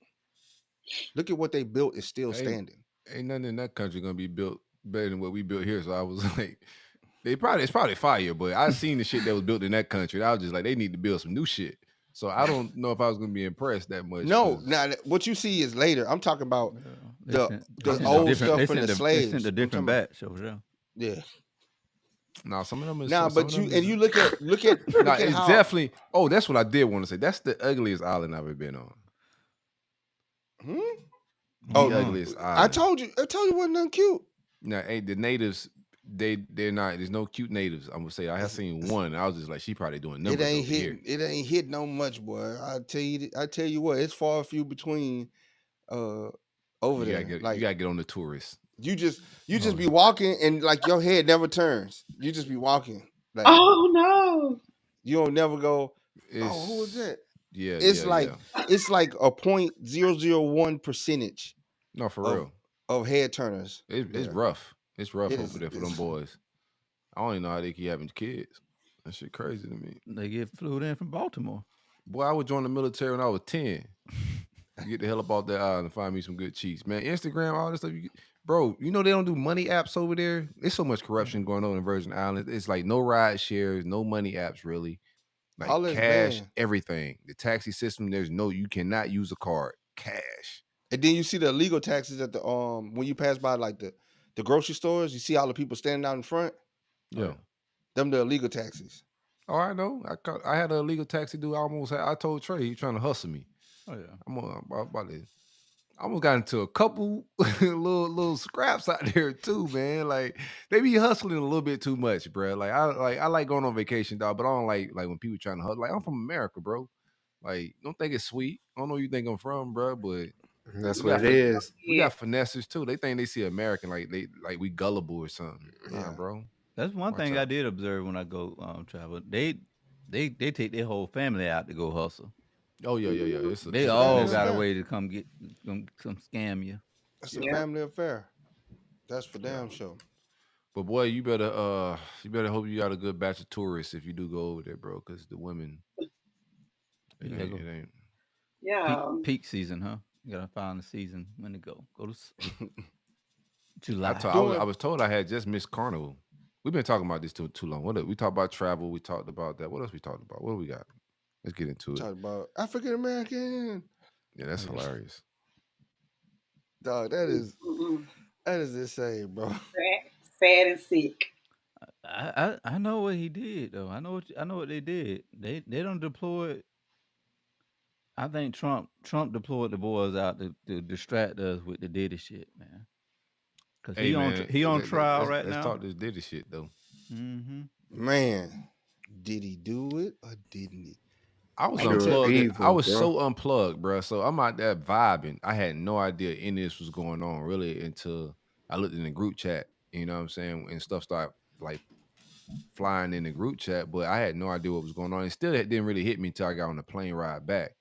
D: Look at what they built is still
C: Ain't
D: standing.
C: ain't nothing in that country gonna be built better than what we built here. So I was like, it's probably fire, but I seen the shit that was built in that country. And I was just like, they need to build some new shit. So I don't know if I was gonna be impressed that much.
D: No,
C: 'Cause
D: now what you see is later. I'm talking about
E: Yeah,
D: the old stuff from the
E: they
D: slaves.
E: sent a
D: I'm
E: different
D: talking about,
E: batch over there.
D: yeah.
C: nah, some of them is
D: Now,
C: some
D: but
C: of them
D: and
C: is
D: you look at
C: nah, it's
D: how
C: definitely. Oh, that's what I did want to say. That's the ugliest island I've ever been on.
D: hmm?
C: The
D: Oh,
C: ugliest
D: I
C: island.
D: told you it wasn't nothing cute.
C: Now, ain't the natives? They're not. There's no cute natives. I'm gonna say I have seen one. And I was just like, she probably doing
D: It
C: numbers
D: ain't
C: over here.
D: hitting. It ain't hitting no much, boy. I tell you what, it's far few between. Over
C: You gotta
D: there,
C: get. You
D: like
C: gotta get on the tourists.
D: you just
E: Oh,
D: be walking and like your head never turns. You just be walking, like
F: Oh no.
D: you don't never go. Oh, who was
C: It's
D: that?
C: yeah,
D: It's
C: yeah,
D: like
C: yeah.
D: it's like a 0.001%
C: No, for
D: of
C: real.
D: head turners
C: It's
D: there.
C: rough. It's rough
D: It
C: over
D: is.
C: there for them boys. I don't even know how they keep having kids. That shit crazy to me.
E: they get flew in from Baltimore.
C: Boy, I would join the military when I was 10. Get the hell up off that island and find me some good cheese. Man, Instagram, all this stuff. Bro, you know they don't do money apps over there? There's so much corruption going on in Virgin Islands. It's like no ride shares, no money apps really. Like
D: All this
C: cash,
D: banned.
C: everything. The taxi system, you cannot use a card. Cash.
D: And then you see the illegal taxes at the when you pass by like the grocery stores, you see all the people standing out in front.
E: Oh,
C: Yeah.
E: yeah.
D: Them the illegal taxes.
C: Oh, I know. I had a illegal taxi dude. I told Trey he trying to hustle me.
E: Oh yeah.
C: I'm about to. I almost got into a couple little scraps out there too, man. Like they be hustling a little bit too much, bro. I like going on vacation, dog, but I don't like when people trying to hustle. Like I'm from America, bro. Like don't think it's sweet. I don't know where you think I'm from, bro, but
G: That's
C: we
G: what
C: got
G: it is.
C: we got finesses too. They think they see American like we gullible or something. Nah,
D: Yeah.
C: bro.
E: That's one
C: Watch
E: thing I
C: out.
E: did observe when I go travel. They take their whole family out to go hustle.
C: Oh yeah.
E: They
C: It's a
E: all
D: Family
C: finesse.
E: got a
D: affair.
E: way to come scam you.
D: That's a
C: Yeah.
F: Yeah.
D: family affair. That's for
C: Yeah.
D: damn sure.
C: But boy, you better hope you got a good batch of tourists if you do go over there, bro. Because the women, it
E: Yeah,
C: ain't,
E: go
C: it ain't.
F: Yeah.
E: peak season, huh? You gotta find the season when to go. Go to
C: I
E: July.
C: told, I was, I
D: Doing
C: was told I had just missed Carnival. We've been talking about this too long. We talked about travel. We talked about that. What else we talked about? What do we got? Let's get into it.
D: talk about African American.
C: Yeah, that's
E: Oh, yeah.
C: hilarious.
D: Dog,
F: Mm-mm.
D: that is insane, bro.
F: Sad and sick.
E: I know what he did though. I know what they did. They don't deploy. I think Trump deployed the boys out to distract us with the Diddy shit, man. Cause
C: Hey man,
E: he on trial right
C: let's
E: now.
C: talk this Diddy shit though.
E: Mm-hmm.
D: Man, did he do it or didn't he?
C: I was
D: I'm gonna tell
G: Pure
D: you.
C: unplugged. I
G: evil,
C: was
G: bro.
C: so unplugged, bro. So I'm out there vibing. I had no idea any of this was going on really until I looked in the group chat. You know what I'm saying? And stuff started like flying in the group chat, but I had no idea what was going on. And still, it didn't really hit me until I got on the plane ride back.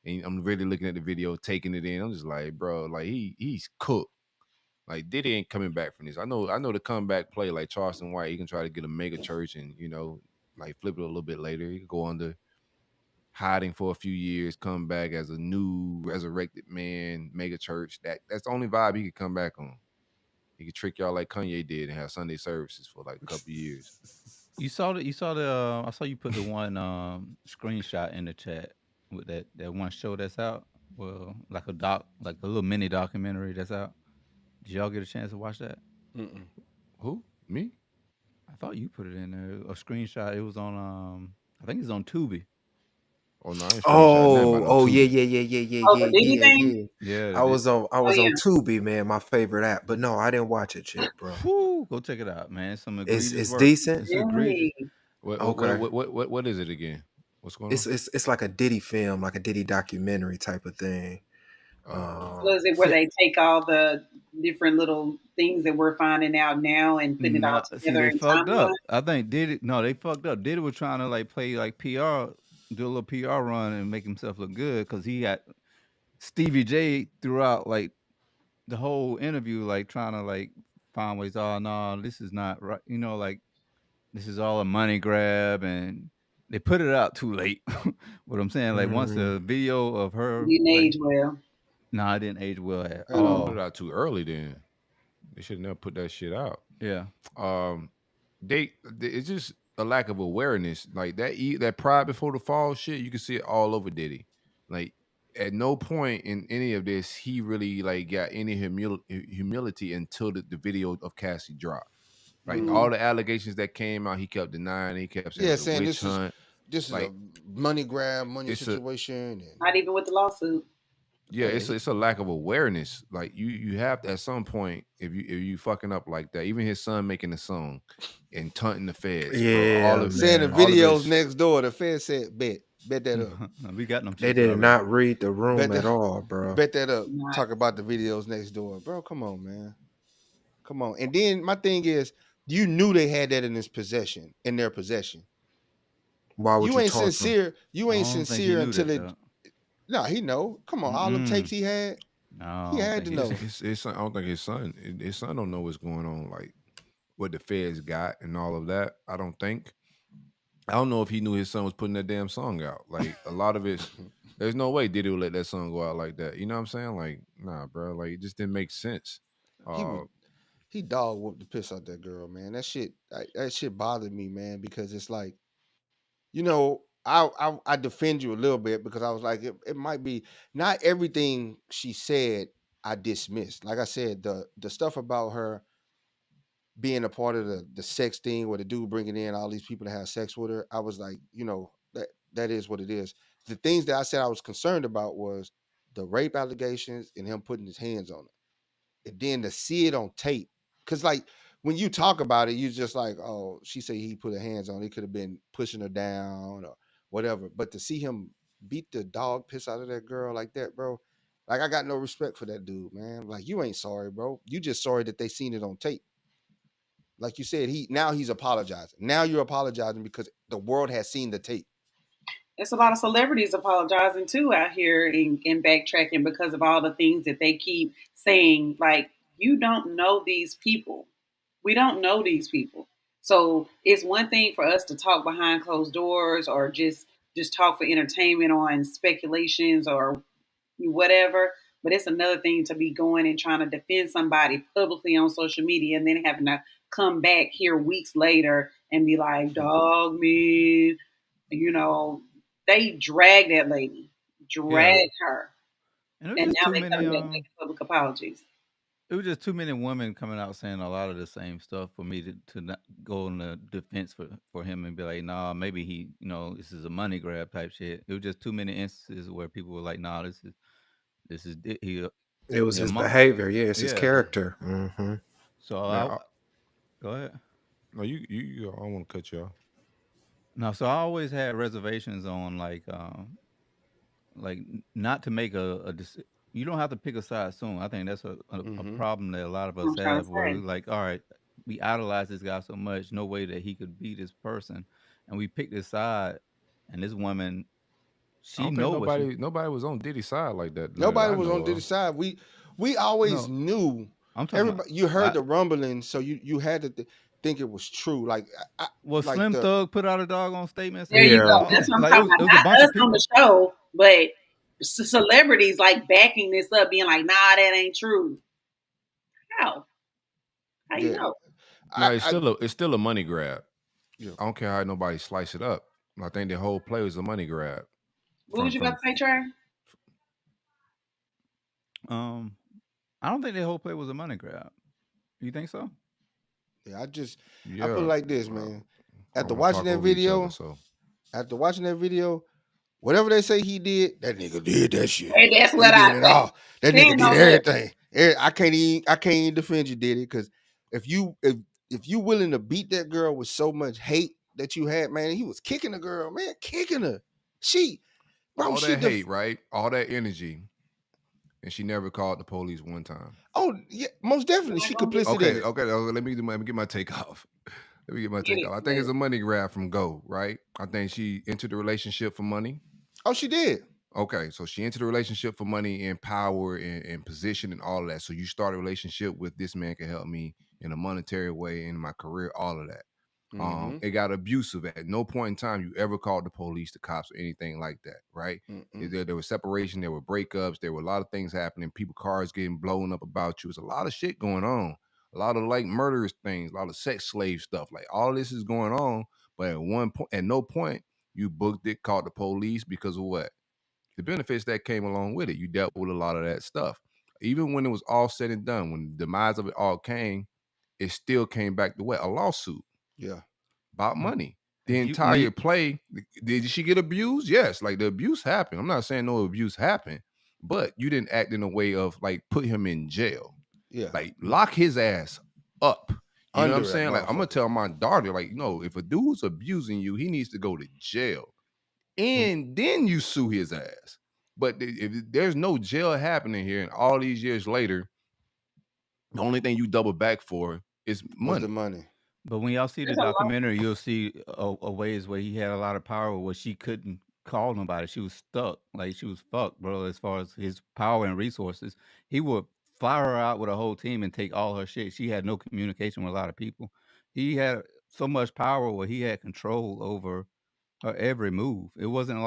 C: And I'm really looking at the video, taking it in. I'm just like, bro, like he's cooked. Like Diddy ain't coming back from this. I know the comeback play like Charleston White. He can try to get a mega church and like flip it a little bit later. He could go under hiding for a few years, come back as a new resurrected man, mega church. That's the only vibe he could come back on. He could trick y'all like Kanye did and have Sunday services for like a couple years.
E: You saw the I saw you put the one screenshot in the chat with that one show that's out. Well, like a little mini documentary that's out. Did y'all get a chance to watch that?
D: Mm-mm.
C: Who? Me?
E: I thought you put it in there. A screenshot. It was on I think it's on Tubi.
C: Oh no, I ain't screenshot nothing about no
G: Oh,
C: Tubi.
F: Oh, the Diddy thing?
G: yeah.
E: Yeah,
G: I was on
F: Oh yeah.
G: Tubi, man, my favorite app. But no, I didn't watch it yet, bro.
E: Whew, go check it out, man. It's some egregious
G: It's
E: work.
G: decent.
E: It's egregious.
F: Really?
G: Okay.
C: What is it again? What's going on?
G: It's like a Diddy film, like a Diddy documentary type of thing.
F: Was it where they take all the different little things that we're finding out now and putting it all
E: Nah, see,
F: together
E: they
F: in
E: fucked
F: timeline?
E: up. I think Diddy. No, they fucked up. Diddy was trying to like play like PR, do a little PR run and make himself look good because he got Stevie J throughout like the whole interview, like trying to like find ways. Oh no, this is not right. Like this is all a money grab, and they put it out too late. What I'm saying, like once the video of her,
F: Didn't
E: like,
F: age well.
E: no, it didn't age well at
D: At all.
C: Put it
E: all.
C: out too early. Then they should never put that shit out.
E: Yeah.
C: Um, it's just a lack of awareness. Like that pride before the fall shit. You can see it all over Diddy. Like at no point in any of this he really like got any humility until the video of Cassie dropped. Right, all the allegations that came out, he kept denying. He kept saying it
D: Yeah,
C: was a
D: saying
C: witch hunt.
D: this is a
C: Like
D: money grab, money
C: it's a
D: situation. And
F: Not even with the lawsuit.
C: yeah, it's a lack of awareness. Like you have to at some point if you fucking up like that. Even his son making a song and taunting the feds, bro. All
G: Yeah,
C: of
D: saying the
G: man.
C: all of
D: videos
C: his
D: next door, the Fed said bet that up.
E: We got them
G: They
E: shits
G: did
E: already.
G: not read the room
D: Bet
G: at
D: that
G: all, bro.
D: bet that up.
F: Not.
D: Talk about the videos next door, bro. Come on, man. Come on. And then my thing is, you knew they had that in their possession.
G: Why would
D: You
G: you
D: ain't
G: talk to him?
D: sincere. You
E: I
D: ain't
E: don't think he
D: sincere
E: knew
D: until
E: that
D: it.
E: though.
D: No, he know. Come on, all them tapes he had,
E: No, I
D: he
E: don't
D: had
E: think
D: to
E: he
D: know.
E: did.
C: his son. I don't think his son don't know what's going on. Like what the feds got and all of that. I don't think. I don't know if he knew his son was putting that damn song out. Like a lot of it, there's no way Diddy would let that song go out like that. You know what I'm saying? Like, nah, bro. Like it just didn't make sense.
D: He would. He dog whooped the piss out that girl, man. That shit bothered me, man, because it's like, I defend you a little bit because I was like, it might be not everything she said I dismissed. Like I said, the stuff about her being a part of the sex thing where the dude bringing in all these people to have sex with her, I was like, that is what it is. The things that I said I was concerned about was the rape allegations and him putting his hands on her. And then to see it on tape. Cause like when you talk about it, you just like, oh, she said he put her hands on. He could have been pushing her down or whatever. But to see him beat the dog piss out of that girl like that, bro, like I got no respect for that dude, man. Like you ain't sorry, bro. You just sorry that they seen it on tape. Like you said, he's apologizing. Now you're apologizing because the world has seen the tape.
F: It's a lot of celebrities apologizing too out here and backtracking because of all the things that they keep saying. Like, you don't know these people. We don't know these people. So it's one thing for us to talk behind closed doors or just talk for entertainment on speculations or whatever. But it's another thing to be going and trying to defend somebody publicly on social media and then having to come back here weeks later and be like, dog, man, you know, they dragged that lady,
C: Yeah,
F: dragged her,
E: And it was
F: and
E: just
F: now
E: too
F: they
E: many.
F: come back making public apologies.
E: It was just too many women coming out saying a lot of the same stuff for me to not go on the defense for him and be like, nah, maybe he, this is a money grab type shit. It was just too many instances where people were like, nah,
G: It was
E: he a
G: his
E: monk.
G: behavior. Yeah, it's his
E: Yeah.
G: character. Mm-hmm.
E: So
C: man.
E: go ahead.
C: No, you. I don't want to cut you off.
E: No, so I always had reservations on not to make you don't have to pick a side soon. I think that's a problem that a lot of us
F: I'm trying to
E: have where we
F: say.
E: like, all right, we idolize this guy so much, no way that he could be this person. And we pick this side and this woman,
C: I
E: she
C: don't think
E: know what she
C: nobody was on Diddy's side like that. That
D: Nobody
C: I
D: was
C: know
D: on
C: of.
D: Diddy's side. We always
E: no,
D: knew.
E: I'm talking about
D: Everybody, you heard the rumbling, so you had to think it was true. Like,
E: was
D: like
E: Slim
D: the
E: Thug put out a doggone statement
F: There
E: saying
F: you
E: that
F: go.
G: Yeah.
F: That's what I'm
E: like it
F: talking
E: was,
F: about.
E: it was a bunch
F: Not us
E: of
F: on the
E: people.
F: show, but celebrities like backing this up, being like, "Nah, that ain't true." How? How you
D: yeah,
F: know?
C: No,
D: I, I
C: it's still a money grab.
D: yeah.
C: I don't care how nobody slice it up. I think the whole play was a money grab.
F: What was you about to say, Trey?
E: Um, I don't think the whole play was a money grab. You think so?
D: Yeah, I put it
C: Yeah,
D: like this,
C: well,
D: man.
C: I
D: After
C: don't want to
D: watching
C: talk
D: that
C: over each other.
D: video,
C: So
D: whatever they say he did, that nigga did that shit.
F: Hey, that's
D: He
F: what
D: did
F: I
D: it
F: say.
D: all. That nigga
F: Stand
D: did
F: on that.
D: everything. I can't even defend you, Diddy, because if you willing to beat that girl with so much hate that you had, man, he was kicking the girl, man, kicking her. She
C: all
D: she
C: that hate, right? All that energy, and she never called the police one time.
D: Oh yeah, most definitely. She complicit in
C: Okay,
D: it.
C: okay. Let me get my take off. Let me get my
F: Get
C: take
F: it,
C: off. I think
F: get
C: it's
F: it.
C: a money grab from Go, right? I think she entered the relationship for money.
D: Oh, she did.
C: Okay, so she entered the relationship for money and power and position and all of that. So you start a relationship with this man can help me in a monetary way in my career, all of that.
D: Mm-hmm.
C: It got abusive. At no point in time you ever called the police, the cops, or anything like that, right? There was separation, there were breakups, there were a lot of things happening, people, cars getting blown up about you. There's a lot of shit going on, a lot of like murderous things, a lot of sex slave stuff. Like all this is going on, but at no point you booked it, called the police because of what? The benefits that came along with it. You dealt with a lot of that stuff. Even when it was all said and done, when the demise of it all came, it still came back to what? A lawsuit
D: Yeah.
C: about money. The
E: If you when
C: entire
E: you
C: play, did she get abused? Yes, like the abuse happened. I'm not saying no abuse happened, but you didn't act in a way of like put him in jail,
D: Yeah.
C: like lock his ass up. You know what I'm
D: Under that
C: saying? Like I'm gonna
D: motherfucker.
C: tell my daughter, like, no, if a dude's abusing you, he needs to go to jail, and then you sue his ass. But if there's no jail happening here, and all these years later, the only thing you double back for is
D: Was the
C: money.
D: money.
E: But when y'all see the
F: There's a lot.
E: documentary, you'll see a ways where he had a lot of power where she couldn't call nobody. She was stuck. Like she was fucked, bro, as far as his power and resources. He would fly her out with a whole team and take all her shit. She had no communication with a lot of people. He had so much power where he had control over her every move. It wasn't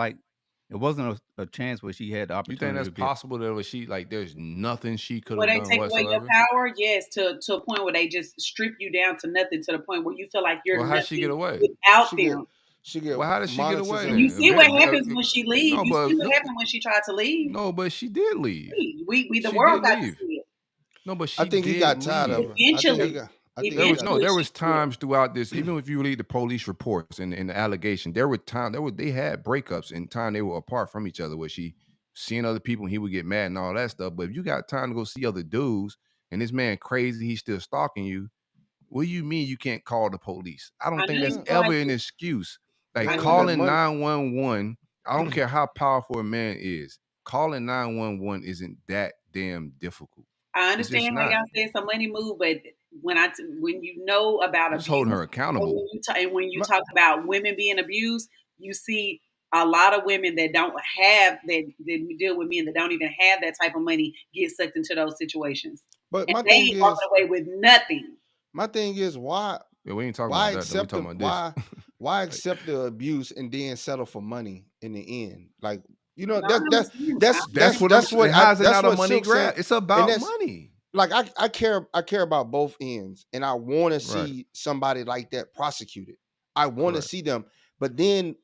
E: a chance where she had the
C: You think
E: opportunity
C: that's
E: to be
C: possible that was she like there's nothing she could
F: Where
C: have
F: they
C: done
F: take away your
C: whatsoever?
F: power, yes, to a point where they just strip you down to nothing, to the point where you feel like you're
C: Well, how'd she get
F: nothing
C: away?
F: without
D: She
F: them.
D: get
C: Well, how did she get away
F: And you
C: then?
D: monetization.
F: see what happens when she leaves.
C: No,
F: You see
C: but
F: what happened when she tried to leave.
C: no, but she did leave.
F: We the
C: She
F: world
C: did
F: got to
C: leave.
F: see it.
C: No, but
D: I
C: she
D: think he
C: did
D: got tired of
C: leave.
D: her.
F: Eventually,
D: I think
C: There
D: he
C: was
D: got
C: no.
F: eventually
C: There
F: she
C: was
F: did.
C: times throughout this. Even if you read the police reports and the allegation, there were times they had breakups and time they were apart from each other. Where she seeing other people and he would get mad and all that stuff. But if you got time to go see other dudes and this man crazy, he's still stalking you. What do you mean you can't call the police? I don't
F: I
C: think
F: know
C: that's
F: you feel
C: ever
F: like
C: an excuse. Like
F: I
D: That
F: know.
D: that
C: calling
D: money.
C: 911. I don't care how powerful a man is. Calling 911 isn't that damn difficult.
F: I
C: It's just
F: understand how
C: not.
F: y'all say it's a money move, but when you know about
C: You're just
F: abuse
C: holding her
F: and
C: accountable.
F: when you
D: My-
F: talk about women being abused, you see a lot of women that don't have that deal with men that don't even have that type of money get sucked into those situations,
D: But
F: and
D: my
F: they
D: thing
F: ain't walking
D: is,
F: away with nothing.
D: why
C: Yeah, we ain't talking
D: why
C: about that. Though. We
D: accept the
C: talking about this.
D: why
C: Like,
D: accept the abuse and then settle for money in the end? Like
F: No, I understand.
C: that's what I'm saying. How's it
D: that's
C: not a
D: what
C: money
D: Silk saying,
C: grab? It's
D: and
C: about
D: that's
C: money.
D: like I care about both ends, and I want to
C: Right.
D: see somebody like that prosecuted. I want to
C: Correct.
D: see them, but then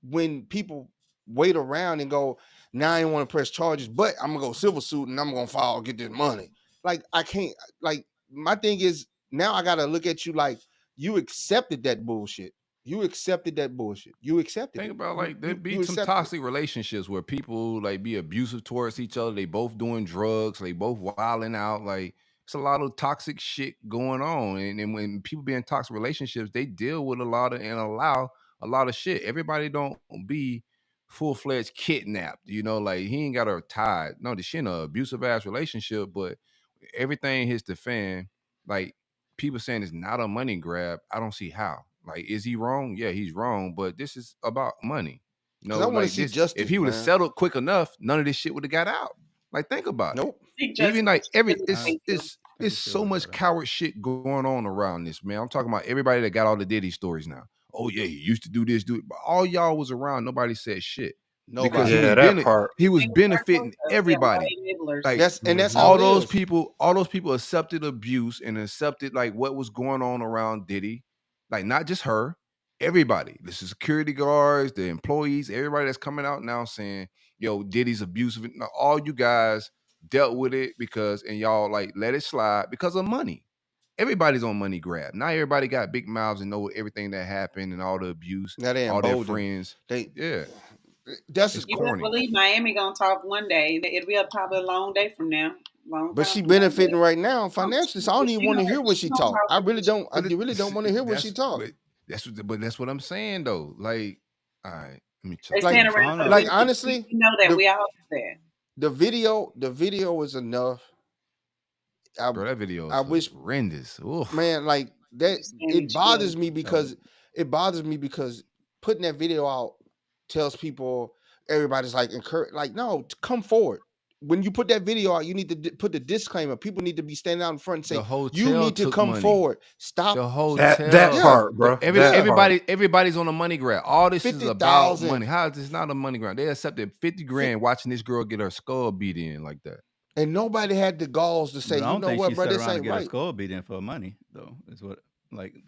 D: when people wait around and go, now I ain't want to press charges, but I'm gonna go civil suit and I'm gonna file get this money. Like I can't. Like my thing is now I gotta look at you like you accepted that bullshit. You accepted that bullshit. You accepted
C: Think
D: it.
C: about like there be
D: You
C: some
D: accepted it.
C: toxic relationships where people like be abusive towards each other. They both doing drugs. They both wilding out. Like it's a lot of toxic shit going on. And when people be in toxic relationships, they deal with a lot of and allow a lot of shit. Everybody don't be full-fledged kidnapped. You know, like he ain't got her tied. No, she in an abusive ass relationship, but everything hits the fan. Like people saying it's not a money grab. I don't see how. Like, is he wrong? Yeah, he's wrong. But this is about money. You
D: Because
C: know,
D: I want to
C: like
D: see
C: this. If
D: justice,
C: he would have
D: man.
C: settled quick enough, none of this shit would have got out. Like, think about it.
D: Nope.
F: Seek justice,
C: Even like
F: but she doesn't
E: I
F: take you.
E: think
C: it's
E: it still
C: so
E: would have
C: much
E: got out.
C: coward shit going on around this, man. I'm talking about everybody that got all the Diddy stories now. Oh yeah, he used to do this, do it. But all y'all was around, nobody said shit. Because
D: Nobody.
G: Yeah, that part.
C: he was
F: They were
C: benefiting
F: yeah, a lot of
C: everybody.
F: enablers.
C: Like
D: That's how
C: all
D: it
C: those
D: is.
C: people accepted abuse and accepted like what was going on around Diddy. Like not just her, everybody. The security guards, the employees, everybody that's coming out now saying, yo, Diddy's abusive. Now, all you guys dealt with it because and y'all like let it slide because of money. Everybody's on money grab. Not everybody got big mouths and know everything that happened and all the abuse,
D: Now they
C: all their
D: emboldened.
C: friends.
D: They
C: Yeah,
D: that's
C: it's
F: You better
C: corny.
F: believe Miami gonna talk one day. It'll be probably a long day from now. Long
D: but
F: time
D: she
F: from now.
D: benefiting right now financially. So I don't even want to hear what she
F: She gonna
D: talk.
F: talk
D: I
F: some
D: really
F: shit.
D: don't. I really don't want to hear what she talk.
C: But that's what I'm saying though. Like, all right, let me
F: They
C: check.
D: Like
F: stand
C: Let me
F: around
E: I don't
C: check.
F: for the
E: know.
D: like
F: weekend.
D: honestly,
F: We know that.
D: the
F: We all know that.
D: The video is enough. I
C: Bro, that video
D: I
C: is
D: wish,
C: horrendous. Oof.
D: man, like
F: You
D: that.
F: just gave me
D: It
F: chills.
D: bothers me because putting that video out tells people, everybody's like encourage, like, no, come forward. When you put that video out, you need to put the disclaimer. People need to be standing out in front and
C: The
D: say, you
C: hotel
D: need to
C: took
D: come
C: money.
D: forward. Stop.
C: The
G: That
C: hotel,
D: Yeah,
G: part, bro. That
D: yeah.
G: part.
C: everybody's on a money grab. All this is about
D: 50,000,
C: money. How is this not a money grab? They accepted 50
D: fi-
C: grand watching this girl get her skull beat in like that.
D: and nobody had the galls to say,
E: But I
D: you
E: don't
D: know
E: think
D: what,
E: she
D: bro,
E: sat
D: this
E: around to
D: ain't
E: get her
D: right.
E: skull beat in for money, though. Is what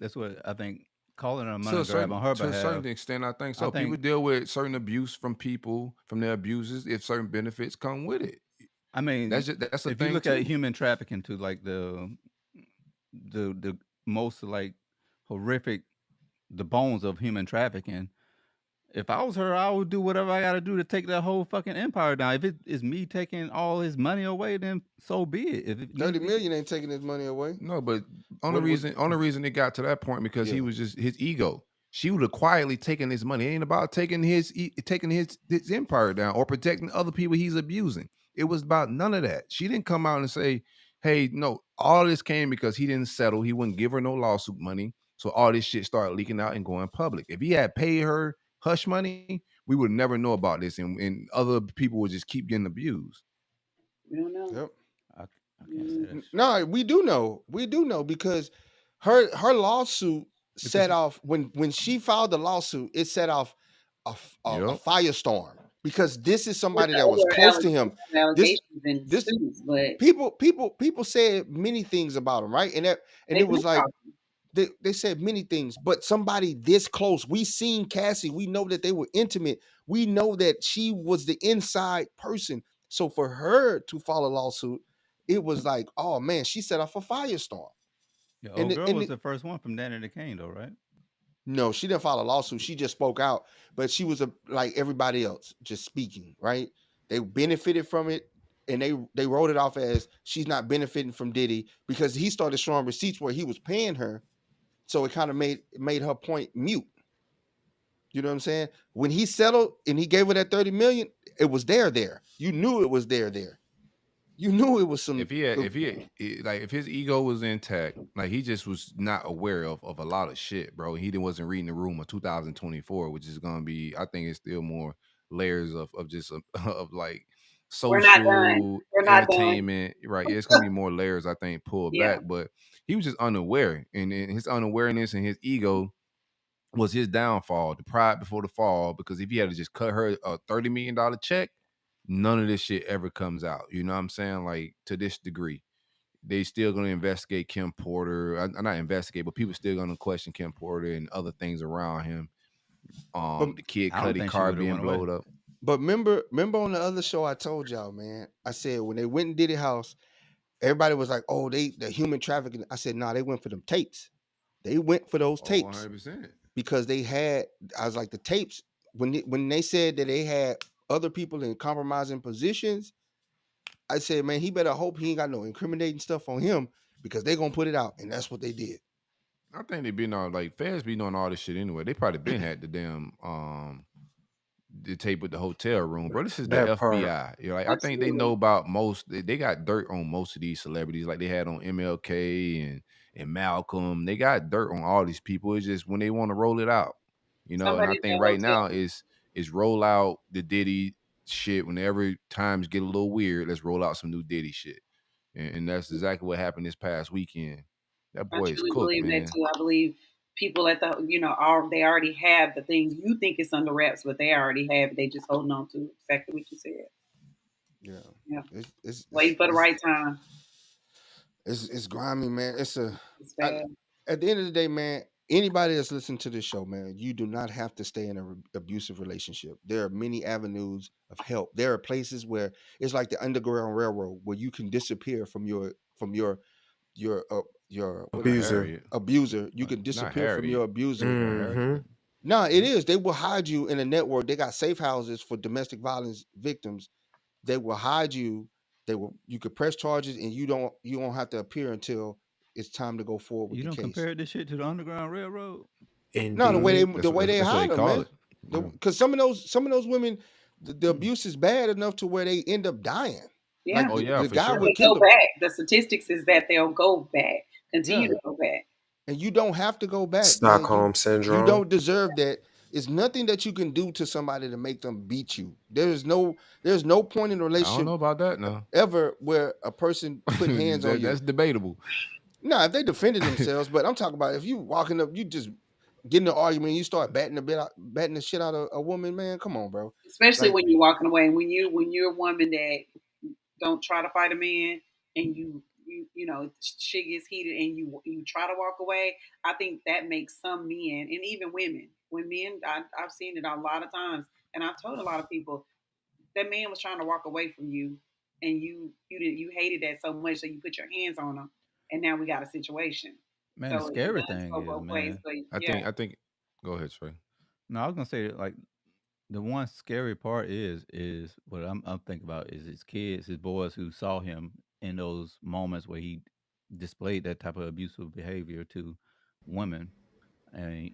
E: that's what I think. Calling her a
C: To
E: money
C: a
E: grab
C: certain
E: on her
C: to a certain
E: behalf.
C: extent, I think
E: I
C: so. People
E: think.
C: deal with certain abuse from people from their abuses if certain benefits come with it.
E: I mean,
C: That's a
E: if you
C: thing
E: look at
C: too.
E: human trafficking to like the most like horrific the bones of human trafficking. If I was her, I would do whatever I got to do to take that whole fucking empire down. If it is me taking all his money away, then so be it. If it,
D: 30 million ain't taking his money away.
C: No, but
D: What
C: only reason it got to that point because he
D: Yeah.
C: was just his ego. She would have quietly taken his money. It ain't about taking his empire down or protecting other people he's abusing. It was about none of that. She didn't come out and say, "Hey, no, all this came because he didn't settle. He wouldn't give her no lawsuit money." So all this shit started leaking out and going public. If he had paid her hush money, we would never know about this, and other people would just keep getting abused.
F: We don't know.
D: Yep.
E: I can't say that.
D: No, we do know. We do know because her lawsuit
E: Because
D: set off, when she filed the lawsuit, it set off a
C: Yep.
D: firestorm because this is
F: With
D: somebody
F: the
D: that was
F: other
D: close to him. This
F: allegations and
D: this
F: suits, but
D: people said many things about him, right? And
F: they've
D: it
F: been
D: was like
F: talking.
D: they said many things, but somebody this close. We seen Cassie. We know that they were intimate. We know that she was the inside person. So for her to file a lawsuit, it was like, oh man, she set off a firestorm.
E: your
D: And
E: old
D: it,
E: girl
D: and
E: was
D: it,
E: the first one from Danny the Kane, though, right?
D: no, she didn't file a lawsuit. She just spoke out, but she was like everybody else, just speaking. Right? They benefited from it, and they wrote it off as she's not benefiting from Diddy because he started showing receipts where he was paying her. So it kind of made her point mute. You know what I'm saying? When he settled and he gave her that 30 million, it was there. You knew it was there. You knew it was some.
C: If his ego was intact, like he just was not aware of a lot of shit, bro. He wasn't reading the room of 2024, which is gonna be, I think it's still more layers of just of like
F: We're not done.
C: social
F: We're not done.
C: entertainment, right? Yeah, it's gonna be more layers, I think, pulled
F: Yeah.
C: back, but he was just unaware, and his unawareness and his ego was his downfall, the pride before the fall. Because if he had to just cut her a $30 million check, none of this shit ever comes out. You know what I'm saying? Like to this degree, they still gonna investigate Kim Porter. Not investigate, but people still gonna question Kim Porter and other things around him.
D: But
C: The Kid
E: I don't
C: Cudi
E: think she
C: car
E: would have
C: being
E: went away.
C: blowed up.
D: remember on the other show I told y'all, man. I said when they went and did it house, everybody was like, "Oh, the human trafficking." I said, "Nah, they went for them tapes. They went for those
C: Oh,
D: tapes
C: 100%.
D: because they had." I was like, the tapes when they said that they had other people in compromising positions. I said, man, he better hope he ain't got no incriminating stuff on him because they gonna put it out, and that's what they did.
C: I think they been on like feds be doing all this shit anyway. They probably been had the damn the tape with the hotel room, bro. This is the
G: That part.
C: FBI. You know, like I think they know
F: Absolutely.
C: about most. They got dirt on most of these celebrities, like they had on MLK and Malcolm. They got dirt on all these people. It's just when they want to roll it out, you know. And I
F: Somebody
C: think
F: said
C: right now
F: hotel.
C: is roll out the Diddy shit. Whenever times get a little weird, let's roll out some new Diddy shit, and that's exactly what happened this past weekend. That
F: I
C: boy is
F: truly
C: cooked,
F: believe that
C: man.
F: too. I believe people at the they already have the things you think it's under wraps, but they already have it. They just holding on to exactly what you said.
D: Yeah,
F: Yeah.
D: it's it's
F: Waiting
D: it's
F: for the
D: it's,
F: right time.
D: it's grimy, man.
F: It's
D: I,
F: bad.
D: at the end of the day, man. Anybody that's listening to this show, man, you do not have to stay in an abusive relationship. There are many avenues of help. There are places where it's like the Underground Railroad, where you can disappear from your what is
C: Not
D: it?
G: Abuser.
C: Harriet,
D: Abuser. You can
C: not
D: disappear from your
C: Harriet.
D: abuser.
C: Yeah,
G: Mm-hmm.
C: Harriet.
D: No, it is. They will hide you in a network. They got safe houses for domestic violence victims. They will hide you. You could press charges and you don't have to appear until it's time to go forward with
E: You
D: the
E: don't
D: case.
E: compare this shit to the Underground Railroad.
D: No, the way
G: Indeed.
D: they the way they
C: That's what they
D: hide them,
C: call
D: man.
C: it. Yeah.
D: Because some of those women the abuse is bad enough to where they end up dying.
F: Yeah.
D: Like
C: Oh yeah,
D: the
C: for
D: guy
C: sure.
D: would
F: They
D: kill
F: go
D: him.
F: back. The statistics is that they'll go back, continue
D: Yeah.
F: to go back.
D: And you don't have to go back, man.
G: Stockholm
D: You
G: syndrome.
D: don't deserve that. It's nothing that you can do to somebody to make them beat you. There's no point in a
C: I don't know
D: relationship
C: about that now.
D: ever where a person put hands on you.
C: That's debatable.
D: Nah, if they defended themselves, but I'm talking about if you walking up, you just get in an argument, you start batting the shit out of a woman, man. Come on, bro.
F: Especially
D: Like,
F: when you're walking away. When you're a woman that don't try to fight a man and you shit gets heated and you try to walk away. I think that makes some men and even women. When men, I've seen it a lot of times, and I've told a lot of people that man was trying to walk away from you, and you hated that so much that you put your hands on him, and now we got a situation.
E: Man, the
F: So it
E: scary
F: does
E: thing
F: go
E: is,
F: both ways,
E: man.
F: but
C: I
F: yeah,
C: think. I think. Go ahead, Trey.
E: No, I was gonna say like the one scary part is what I'm thinking about is his kids, his boys who saw him in those moments where he displayed that type of abusive behavior to women, and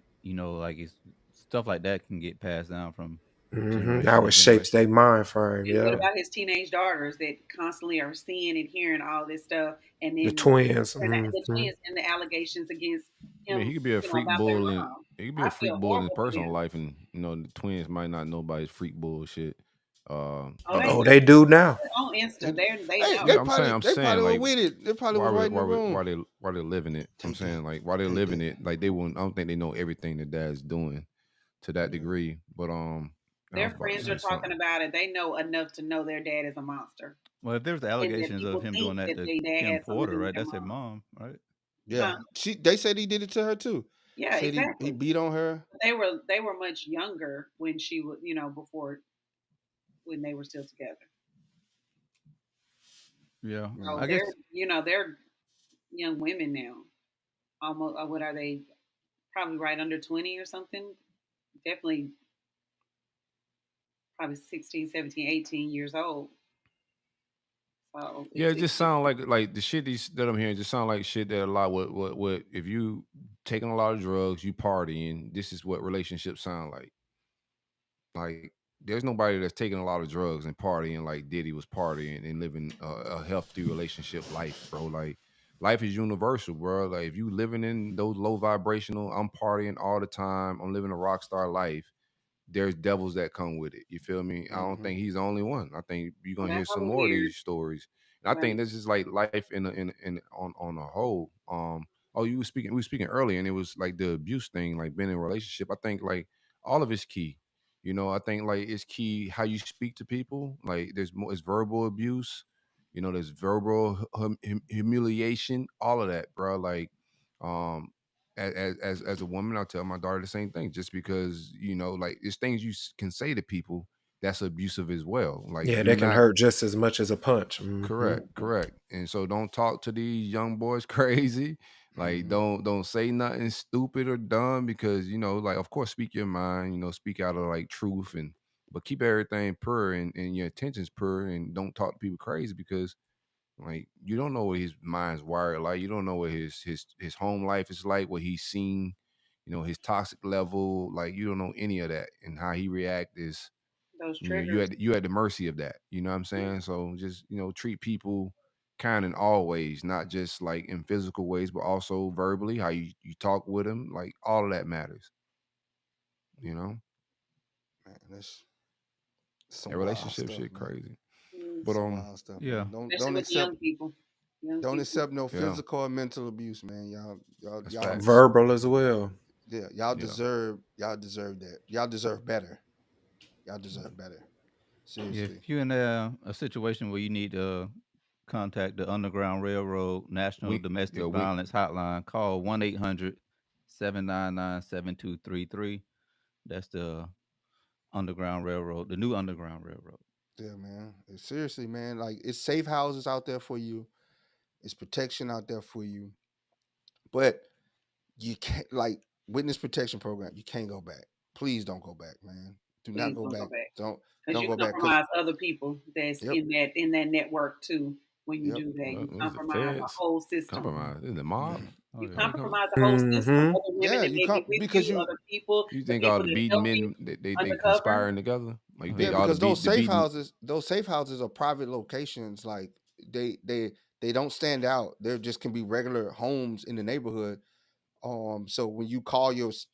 E: like it's stuff like that can get passed down from
G: How
E: generation
G: it
E: to
G: shapes
E: generation.
G: their mind frame.
F: and what
G: Yeah.
F: about his teenage daughters that constantly are seeing and hearing all this stuff, and
G: The
F: then
G: twins.
F: the twins and the allegations against
C: I mean,
F: him,
C: he could be a freak
F: about their
C: bull and
F: mom?
C: he could be a
F: I
C: freak
F: feel
C: bull in his
F: horrible for
C: personal
F: them.
C: life, and the twins might not know about his freak bullshit.
F: Oh, they
G: Oh,
F: do
G: they do now.
F: on Insta.
D: and
F: They
D: hey,
F: know.
C: Yeah, I'm saying,
D: they probably were
C: like,
D: with it. They probably was right in the room.
C: why they living it. I'm
D: Take that.
C: saying, like, why they
D: Take
C: living
D: that.
C: it. Like, they won't. I don't think they know everything that dad's doing to that
D: Yeah.
C: degree. But I
F: Their
C: was about to
F: friends are
C: say
F: talking
C: something.
F: about it. They know enough to know their dad is a monster,
E: Well, if there's
F: and that
E: allegations of
F: people
E: him doing
F: think
E: that
F: that
E: to
F: their dad
E: Kim
F: had something to
E: Porter,
F: do with
E: right?
F: their
E: That's their
F: mom.
E: mom, right?
D: Yeah.
F: Huh?
D: They said he did it to her too.
F: Yeah,
D: Said he
F: exactly.
D: beat on her.
F: They were much younger when she was, before when they were still together.
E: Yeah,
D: Man.
F: So
E: I
F: they're,
E: guess.
F: they're young women now. Almost, what are they? Probably right under 20 or something. Definitely, probably 16, 17, 18 years old. So
C: Yeah, it
F: it's
C: just sound like the shit that I'm hearing just sound like shit that a lot what if you taking a lot of drugs, you partying. This is what relationships sound like. Like, there's nobody that's taking a lot of drugs and partying like Diddy was partying and living a healthy relationship life, bro. Like, life is universal, bro. Like, if you living in those low vibrational, I'm partying all the time, I'm living a rock star life, there's devils that come with it. You feel me? I don't
D: Mm-hmm.
C: think he's the only one. I think you're
F: well,
C: gonna hear
F: that's
C: some
F: over
C: more of
F: weird.
C: these stories. And I think
F: Right.
C: this is like life in on a whole. Oh, we were speaking earlier, and it was like the abuse thing, like being in a relationship. I think like all of it's key. I think like it's key how you speak to people. Like, there's more, it's verbal abuse. There's verbal humiliation, all of that, bro. Like, um, as a woman, I'll tell my daughter the same thing. Just because like, it's things you can say to people that's abusive as well. Like,
G: Yeah,
C: do
G: they can
C: not.
G: hurt just as much as a punch.
C: Correct, correct. And so don't talk to these young boys crazy. Like,
D: Mm-hmm.
C: don't say nothing stupid or dumb, because like, of course, speak your mind. Speak out of like truth, but keep everything pure, and your intentions pure, and don't talk to people crazy, because like, you don't know what his mind's wired like. You don't know what his home life is like, what he's seen, his toxic level. Like, you don't know any of that, and how he react is,
F: Those
C: you
F: triggers.
C: at the mercy of that. You know what I'm saying? So just, treat people kind in all ways, not just like in physical ways, but also verbally, how you talk with them. Like, all of that matters. You know,
D: Man, that's some
C: that
D: wild
C: relationship
D: stuff,
C: shit
D: man.
C: crazy. But
D: Some wild stuff,
E: Yeah,
D: man. Don't
F: Especially
D: don't
F: with the
D: accept
F: young people. Young
D: don't
F: people.
D: accept no
C: yeah,
D: physical or mental abuse, man.
C: that's
D: Y'all
C: facts.
G: Verbal as well.
D: yeah,
C: Yeah.
D: y'all deserve that. Y'all deserve better. Y'all deserve better.
E: yeah.
D: Seriously.
E: If you're in a situation where you need to contact the Underground Railroad National
C: We
E: Domestic
C: yeah we
E: Violence Hotline, call 1-800-799-7233. That's the Underground Railroad, the new Underground Railroad.
D: Yeah, man. Seriously, man. Like, it's safe houses out there for you. It's protection out there for you. But you can't, like, witness protection program. You can't go back. Please don't go back, man. Do not
F: Please
D: go
F: don't go
D: back.
F: back. Because
D: Don't
F: you
D: go back. Cause
F: compromise other people that's
D: yep,
F: in that network too. When you
D: yep.
F: do that,
C: well,
F: you
C: it was the
F: compromise a
C: feds
F: whole system.
C: compromise. Is the mob?
E: Oh
F: You
E: yeah.
C: How they come?
F: compromise the whole system.
G: Mm-hmm.
F: Other women
D: Yeah,
F: that
D: you
F: may be
D: come
F: with
D: because
F: you, other
C: You
F: the
C: think all
F: people
C: the
F: that
C: beating
F: help you
C: men they
F: undercover.
C: conspiring together? Like you
F: Mhm.
C: think
D: yeah,
C: all
D: because those
C: the
D: safe
C: beating?
D: houses are private locations. Like they they they don't stand out. There just can be regular homes in the neighborhood. So when you call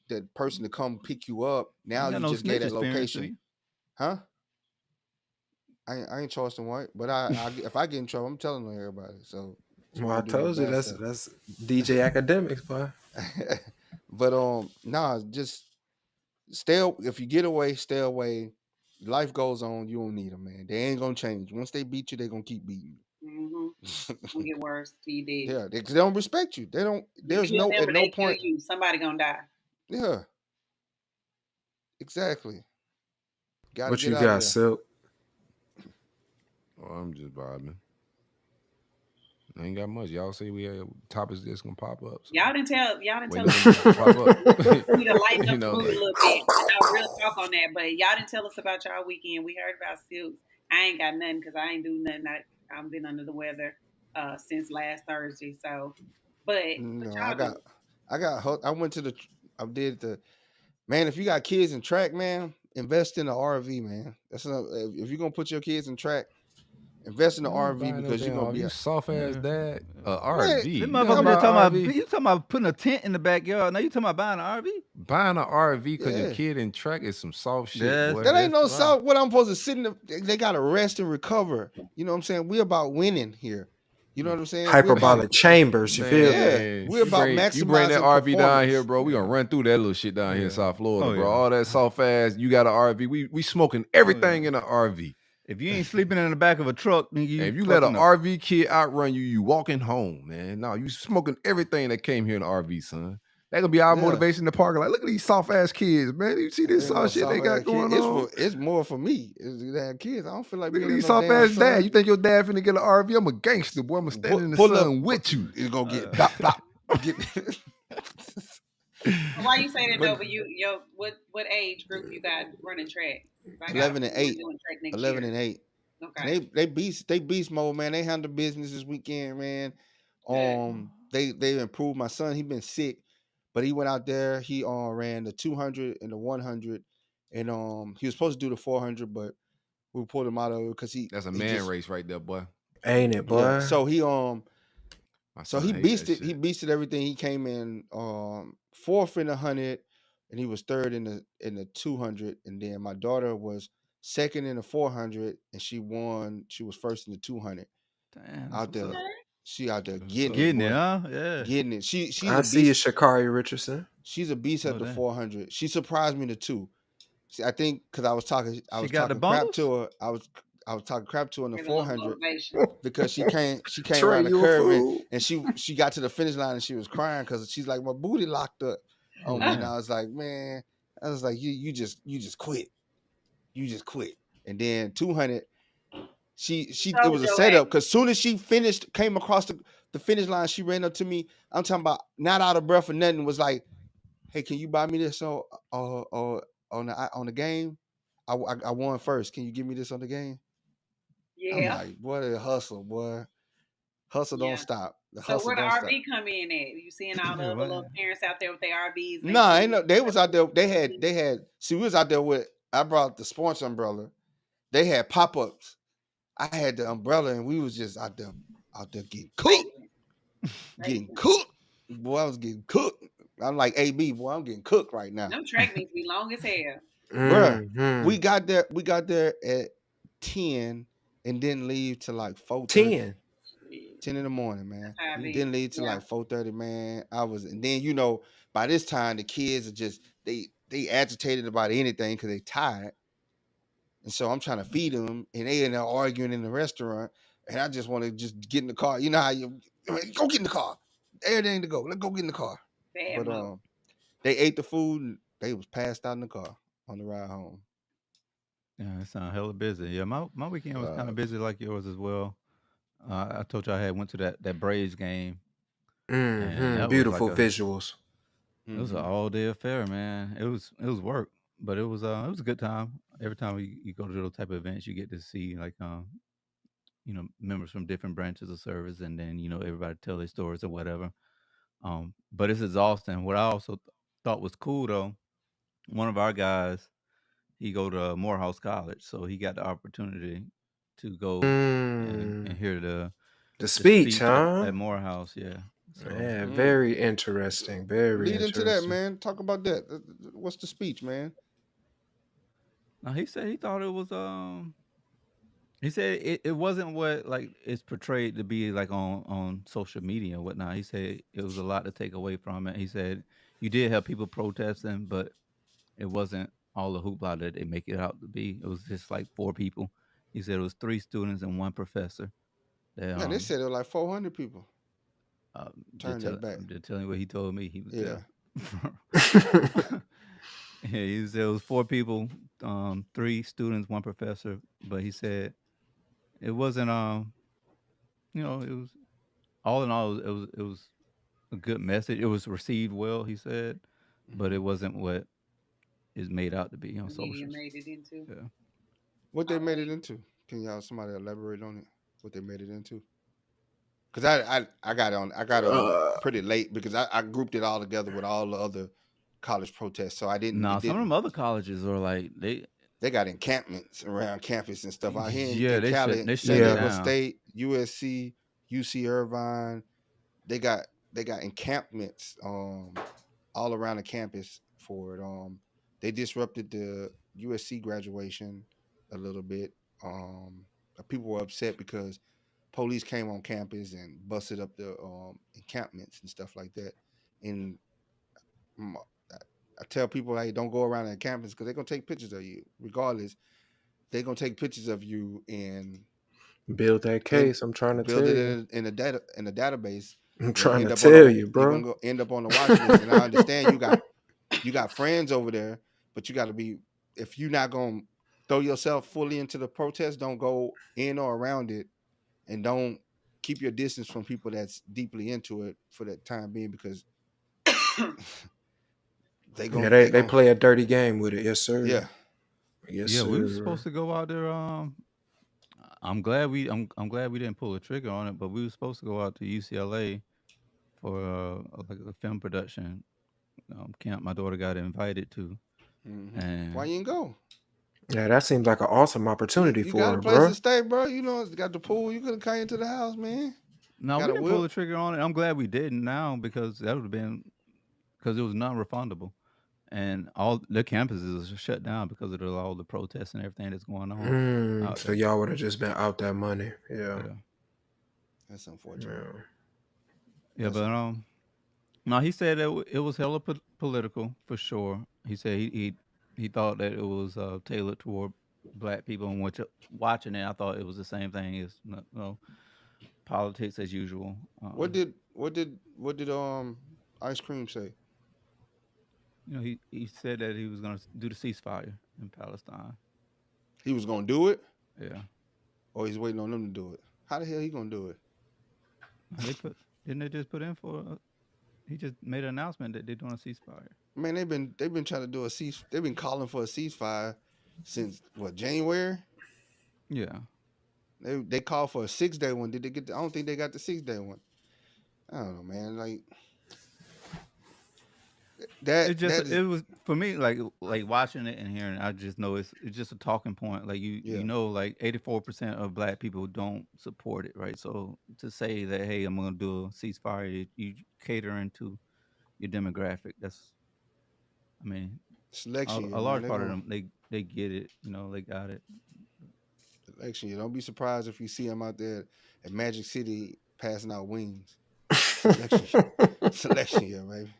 D: that person to come pick you up,
E: You
D: now
E: ain't got
D: you
E: no
D: just gave
E: snitch
D: that
E: experience, do
D: location,
E: you?
D: huh? I ain't Charleston White, but if I get in trouble, I'm telling on everybody. So
G: Well, I
D: don't do no
G: told you
D: bad stuff.
G: that's DJ academics, boy.
D: But nah, just if you get away, stay away. Life goes on. You don't need them, man. They ain't gonna change. Once they beat you, they gonna keep beating
F: Mhm.
D: you.
F: Gonna get worse till you dead.
D: Yeah, they don't respect you. They don't.
F: You
D: There's
F: kill
D: no
F: them
D: at
F: or
D: no
F: they kill
D: point.
F: you. Somebody gonna die.
D: Yeah, exactly. Got to
G: What
D: get
G: you
D: out of
G: got,
D: there.
G: Silk?
C: Oh, I'm just vibing. I ain't got much. Y'all say we have topics that's gonna pop up. So
F: Y'all didn't tell
C: waiting
F: us
C: for them to pop up.
F: we need to lighten
C: You
F: up the
C: know,
F: mood a
C: like
F: little bit. Now, real talk on that, but y'all didn't tell us about y'all weekend. We heard about Silks. I ain't got nothing because I ain't do nothing. I've been under the weather since last Thursday. So, but what
D: No,
F: y'all do?
D: I went to I did the man. If you got kids in track, man, invest in the RV, man. If you're gonna put your kids in track, invest in the
C: I ain't
D: RV
C: buying no
D: because you're
C: damn
D: gonna
C: RV.
D: be
C: You soft ass
E: Yeah.
C: dad.
D: man.
C: RV.
E: Them
C: You know how to
E: motherfuckers
C: buy
E: just
C: an
E: talking about
C: RV?
E: you talking about putting a tent in the backyard. Now you talking about buying an RV?
C: Buying an RV because your
D: Yeah,
C: kid in track is some soft shit,
E: Yes,
C: boy.
D: that ain't
E: that's
D: no
E: why.
D: what I'm supposed to sit in. They got to rest and recover. You know what I'm saying? We about winning here. You know what I'm saying? We about
G: Hyperbolic chambers, you feel me?
D: yeah.
C: Man,
D: We about
C: you bring that
D: maximizing
C: RV down here,
D: performance.
C: bro. We gonna run through that little shit down here in
E: Yeah.
C: South Florida,
E: Oh
C: bro.
E: yeah.
C: All that soft ass. You got an RV. We smoking everything in an RV.
E: If you ain't sleeping in the back of a truck, then
C: And
E: you
C: if you let an
E: fucking up.
C: RV kid outrun you, you walking home, man. No, you smoking everything that came here in the RV, son. That gonna be our
D: Yeah.
C: motivation in the park. Like, look at these soft ass kids, man. You see this
D: Ain't no
C: soft shit they
D: soft
C: got
D: ass kid.
C: going on?
D: It's more for me. It's the damn kids. I don't feel like
C: Look at
D: being in
C: these
D: no
C: soft
D: damn
C: ass dad.
D: sun.
C: You think your dad finna get an RV? I'm a gangster, boy. I'm gonna stand in the sun with you.
D: It's gonna get blop blop. Get
F: Why you say that
D: but
F: though? But what age group you got running track? 'Cause I got
D: 11 and
F: one
D: 8.
F: doing track next
D: 11
F: year.
D: and 8. And
F: Okay,
D: they beast mode, man. They handle business this weekend, man.
F: good.
D: They improved my son. He been sick, but he went out there. He ran the 200 and the 100, and he was supposed to do the 400, but we pulled him out of it because
C: That's a
D: he
C: man
D: just
C: race right there, boy.
G: Ain't it,
D: yeah.
G: boy?
C: My
D: So
C: son
D: he
C: hate that
D: beasted. He
C: shit.
D: beasted everything. He came in fourth in the 100, and he was third in the 200. And then my daughter was second in the 400, and she won. She was first in the 200.
E: Damn, that's
D: Out
E: what's
D: there,
E: up.
D: she out there
C: That's what's
D: getting
C: up.
D: it,
E: Getting it,
D: boy,
E: huh? Yeah.
D: getting it. She's
G: I
D: a
G: see you,
D: beast.
G: Shakari Richardson.
D: She's a beast
E: Oh
D: at the
E: damn.
D: 400. She surprised me to two. See, I think because I
E: She
D: was
E: got the
D: talking crap
E: bundles?
D: to her. I was talking crap to her in the
F: Give a little
D: 400
F: motivation.
D: because she came
G: Trey,
D: around the
G: you a
D: curve
G: fool.
D: and she got to the finish line and she was crying because she's like, my booty locked up
E: Oh
D: on me. And
E: damn.
D: I was like, man, I was like, you just quit. You just quit. And then 200, it
F: Told
D: was a
F: your
D: setup
F: ass.
D: because soon as she came across the finish line, she ran up to me. I'm talking about not out of breath or nothing. Was like, hey, can you buy me this on the game? I won first. Can you give me this on the game? I'm
F: Yeah,
D: like, boy, the hustle, boy. Hustle don't
F: yeah.
D: stop. The
F: So
D: hustle
F: where the
D: don't stop.
F: RV come in at? You seeing all the
E: Yeah,
F: other
E: what?
F: little parents out there with their RVs and they
D: Nah, ain't
F: chilling.
D: no. They was out there. They had. See, we was out there with. I brought the sports umbrella. They had pop ups. I had the umbrella, and we was just out there getting cooked,
F: Racing,
D: getting
F: racing.
D: cooked. Boy, I was getting cooked. I'm like AB, boy, I'm getting cooked right now,
F: Them track needs to be long as hell.
D: bruh.
G: Mm-hmm.
D: We got there. We got there at 10 and didn't leave till like 4:30.
G: 10.
D: 10 in the morning, man.
F: That's how I be.
D: Didn't leave till
F: Yeah.
D: like 4:30, man. And then by this time the kids are just they agitated about anything because they tired. And so I'm trying to feed them and they in there arguing in the restaurant. And I just want to just get in the car. You know how go get in the car. Everything to go. Let's go get in the car.
F: Bad
D: But
F: mode.
D: they ate the food and they was passed out in the car on the ride home.
E: Yeah, it sounds hella busy. Yeah, my weekend was kind of
C: Vibes.
E: busy like yours as well. I told you I had went to that Braves game, and
G: Mm-hmm.
E: that was like
G: Beautiful visuals.
E: it was an
D: Mm-hmm.
E: all day affair, man. It was work, but it was a good time. Every time you go to those type of events, you get to see like members from different branches of service, and then everybody tell their stories or whatever. But it's exhausting. What I also thought was cool though, one of our guys, he go to Morehouse College, so he got the opportunity to go and
G: Mm,
E: hear
G: the
E: the
G: speech,
E: speech
G: huh?
E: at Morehouse. Yeah. So
G: Yeah,
D: Mm.
G: very interesting. Very
D: Lead into that,
G: interesting.
D: man. Talk about that. What's the speech, man?
E: now he said he thought it was he said it wasn't what like it's portrayed to be like on social media and whatnot. He said it was a lot to take away from it. He said you did have people protesting, but it wasn't all the hoopla that they make it out to be. It was just like four people. He said it was three students and one professor. That
D: Man, they said there were like 400 people. Turn their back.
E: I'm just telling you what he told me. He was
D: Yeah.
E: there. Yeah, he said it was four people, three students, one professor. But he said it wasn't it was all in all it was a good message. It was received well, he said, but it
D: Hmm.
E: wasn't what is made out to be on
F: The media
E: socials.
F: made it into.
E: Yeah.
D: What they
F: All
D: made it
F: right.
D: into? Can y'all somebody elaborate on it? What they made it into? Because I got on
G: uh,
D: pretty late because I grouped it all together with all the other college protests. So I didn't
E: Now
D: it
E: some of them
D: didn't
E: other colleges are like
D: they got encampments around campus and stuff out here
E: yeah,
D: in Cali,
E: they
D: San
E: shut it
G: yeah.
D: Diego
E: down.
D: State, USC, UC Irvine. They got they got encampments all around the campus for it. They disrupted the USC graduation a little bit. People were upset because police came on campus and busted up the encampments and stuff like that. And mm, I tell people, hey, don't go around the campus because they're gonna take pictures of you. Regardless, they're gonna take pictures of you
G: Build that
D: and
G: case. I'm trying to
D: build
G: tell
D: it
G: you.
D: in a database.
G: I'm
D: You're gonna
G: trying
D: end
G: to
D: up on a
G: tell you,
D: you're
G: bro.
D: gonna go end up on the watch list. And I understand you got friends over there, but you got to be if you're not gonna throw yourself fully into the protest, don't go in or around it, and don't keep your distance from people that's deeply into it for that time being because they
G: Yeah,
D: gon'
G: they,
D: they
G: they
D: gon'
G: play a dirty game with it. Yes, sir.
D: yeah.
G: Yes,
E: Yeah, we were supposed
G: sir.
E: to go out there. I'm glad we didn't pull a trigger on it, but we were supposed to go out to UCLA for like a film production camp. My daughter got invited to,
D: Why
E: and
D: you didn't go?
G: Yeah, that seems like an awesome
D: You,
G: opportunity
D: you got
G: for
D: a
G: her,
D: place to
G: bro.
D: stay, bro. You know, it's got the pool. You could have come into the house, man.
E: no, we
D: Got a
E: didn't pull
D: whip.
E: the trigger on it. I'm glad we didn't now because that would have been because it was non-refundable, and all the campuses are shut down because of all the protests and everything that's going on out
G: So
E: there.
G: y'all would have just been out that money. Yeah.
E: Yeah,
D: That's unfortunate.
G: Yeah.
E: yeah,
D: That's
E: but
D: unfortunate.
E: no, he said it was hella political for sure. He said he thought that it was tailored toward black people, and watching it, I thought it was the same thing as politics as usual.
D: What did ice cream say?
E: He said that he was going to do the ceasefire in Palestine.
D: He was gonna do it,
E: Yeah,
D: or he's waiting on them to do it. How the hell he gonna do it?
E: and they put didn't they just put in for? He just made an announcement that they're doing a ceasefire.
D: Man, they've been trying to do a cease. They've been calling for a ceasefire since what January.
E: Yeah,
D: They called for a 6 day one. Did they get? I don't think they got the 6 day one. I don't know, man. Like that. That is
E: it was for me like watching it and hearing it. I just know it's just a talking point. Like you
D: yeah.
E: know like 84% of black people don't support it, right? So to say that hey I'm gonna do a ceasefire, you catering to your demographic. That's I mean
D: Selection
E: a
D: year, man.
E: large
D: They're
E: part of
D: gonna
E: them they get it. They got it.
D: election year. Don't be surprised if you see them out there at Magic City passing out wings. Selection year. Selection year, baby.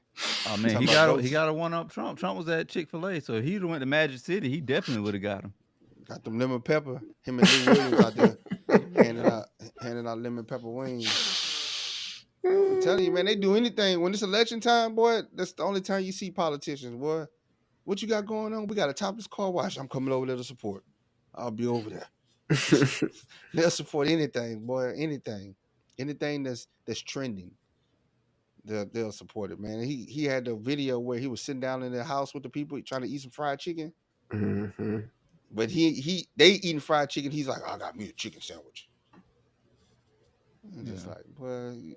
E: Oh
D: You
E: man,
D: talking about
E: he
D: ghosts?
E: got a one up Trump. Trump was at Chick-fil-A, so if he'd have went to Magic City, he definitely would have got him.
D: Got them lemon pepper. Him and Lou Williams out there handing out handing out lemon pepper wings. I'm telling you, man, they do anything when it's election time, boy. That's the only time you see politicians, boy. What you got going on? We got a topless car wash. I'm coming over there to support. I'll be over there. They'll support anything, boy. Anything that's trending. They'll support it, man. He had the video where he was sitting down in the house with the people trying to eat some fried chicken.
G: hmm
D: But they eating fried chicken. He's like, I got me a chicken sandwich. I'm just
E: Yeah.
D: like, boy, you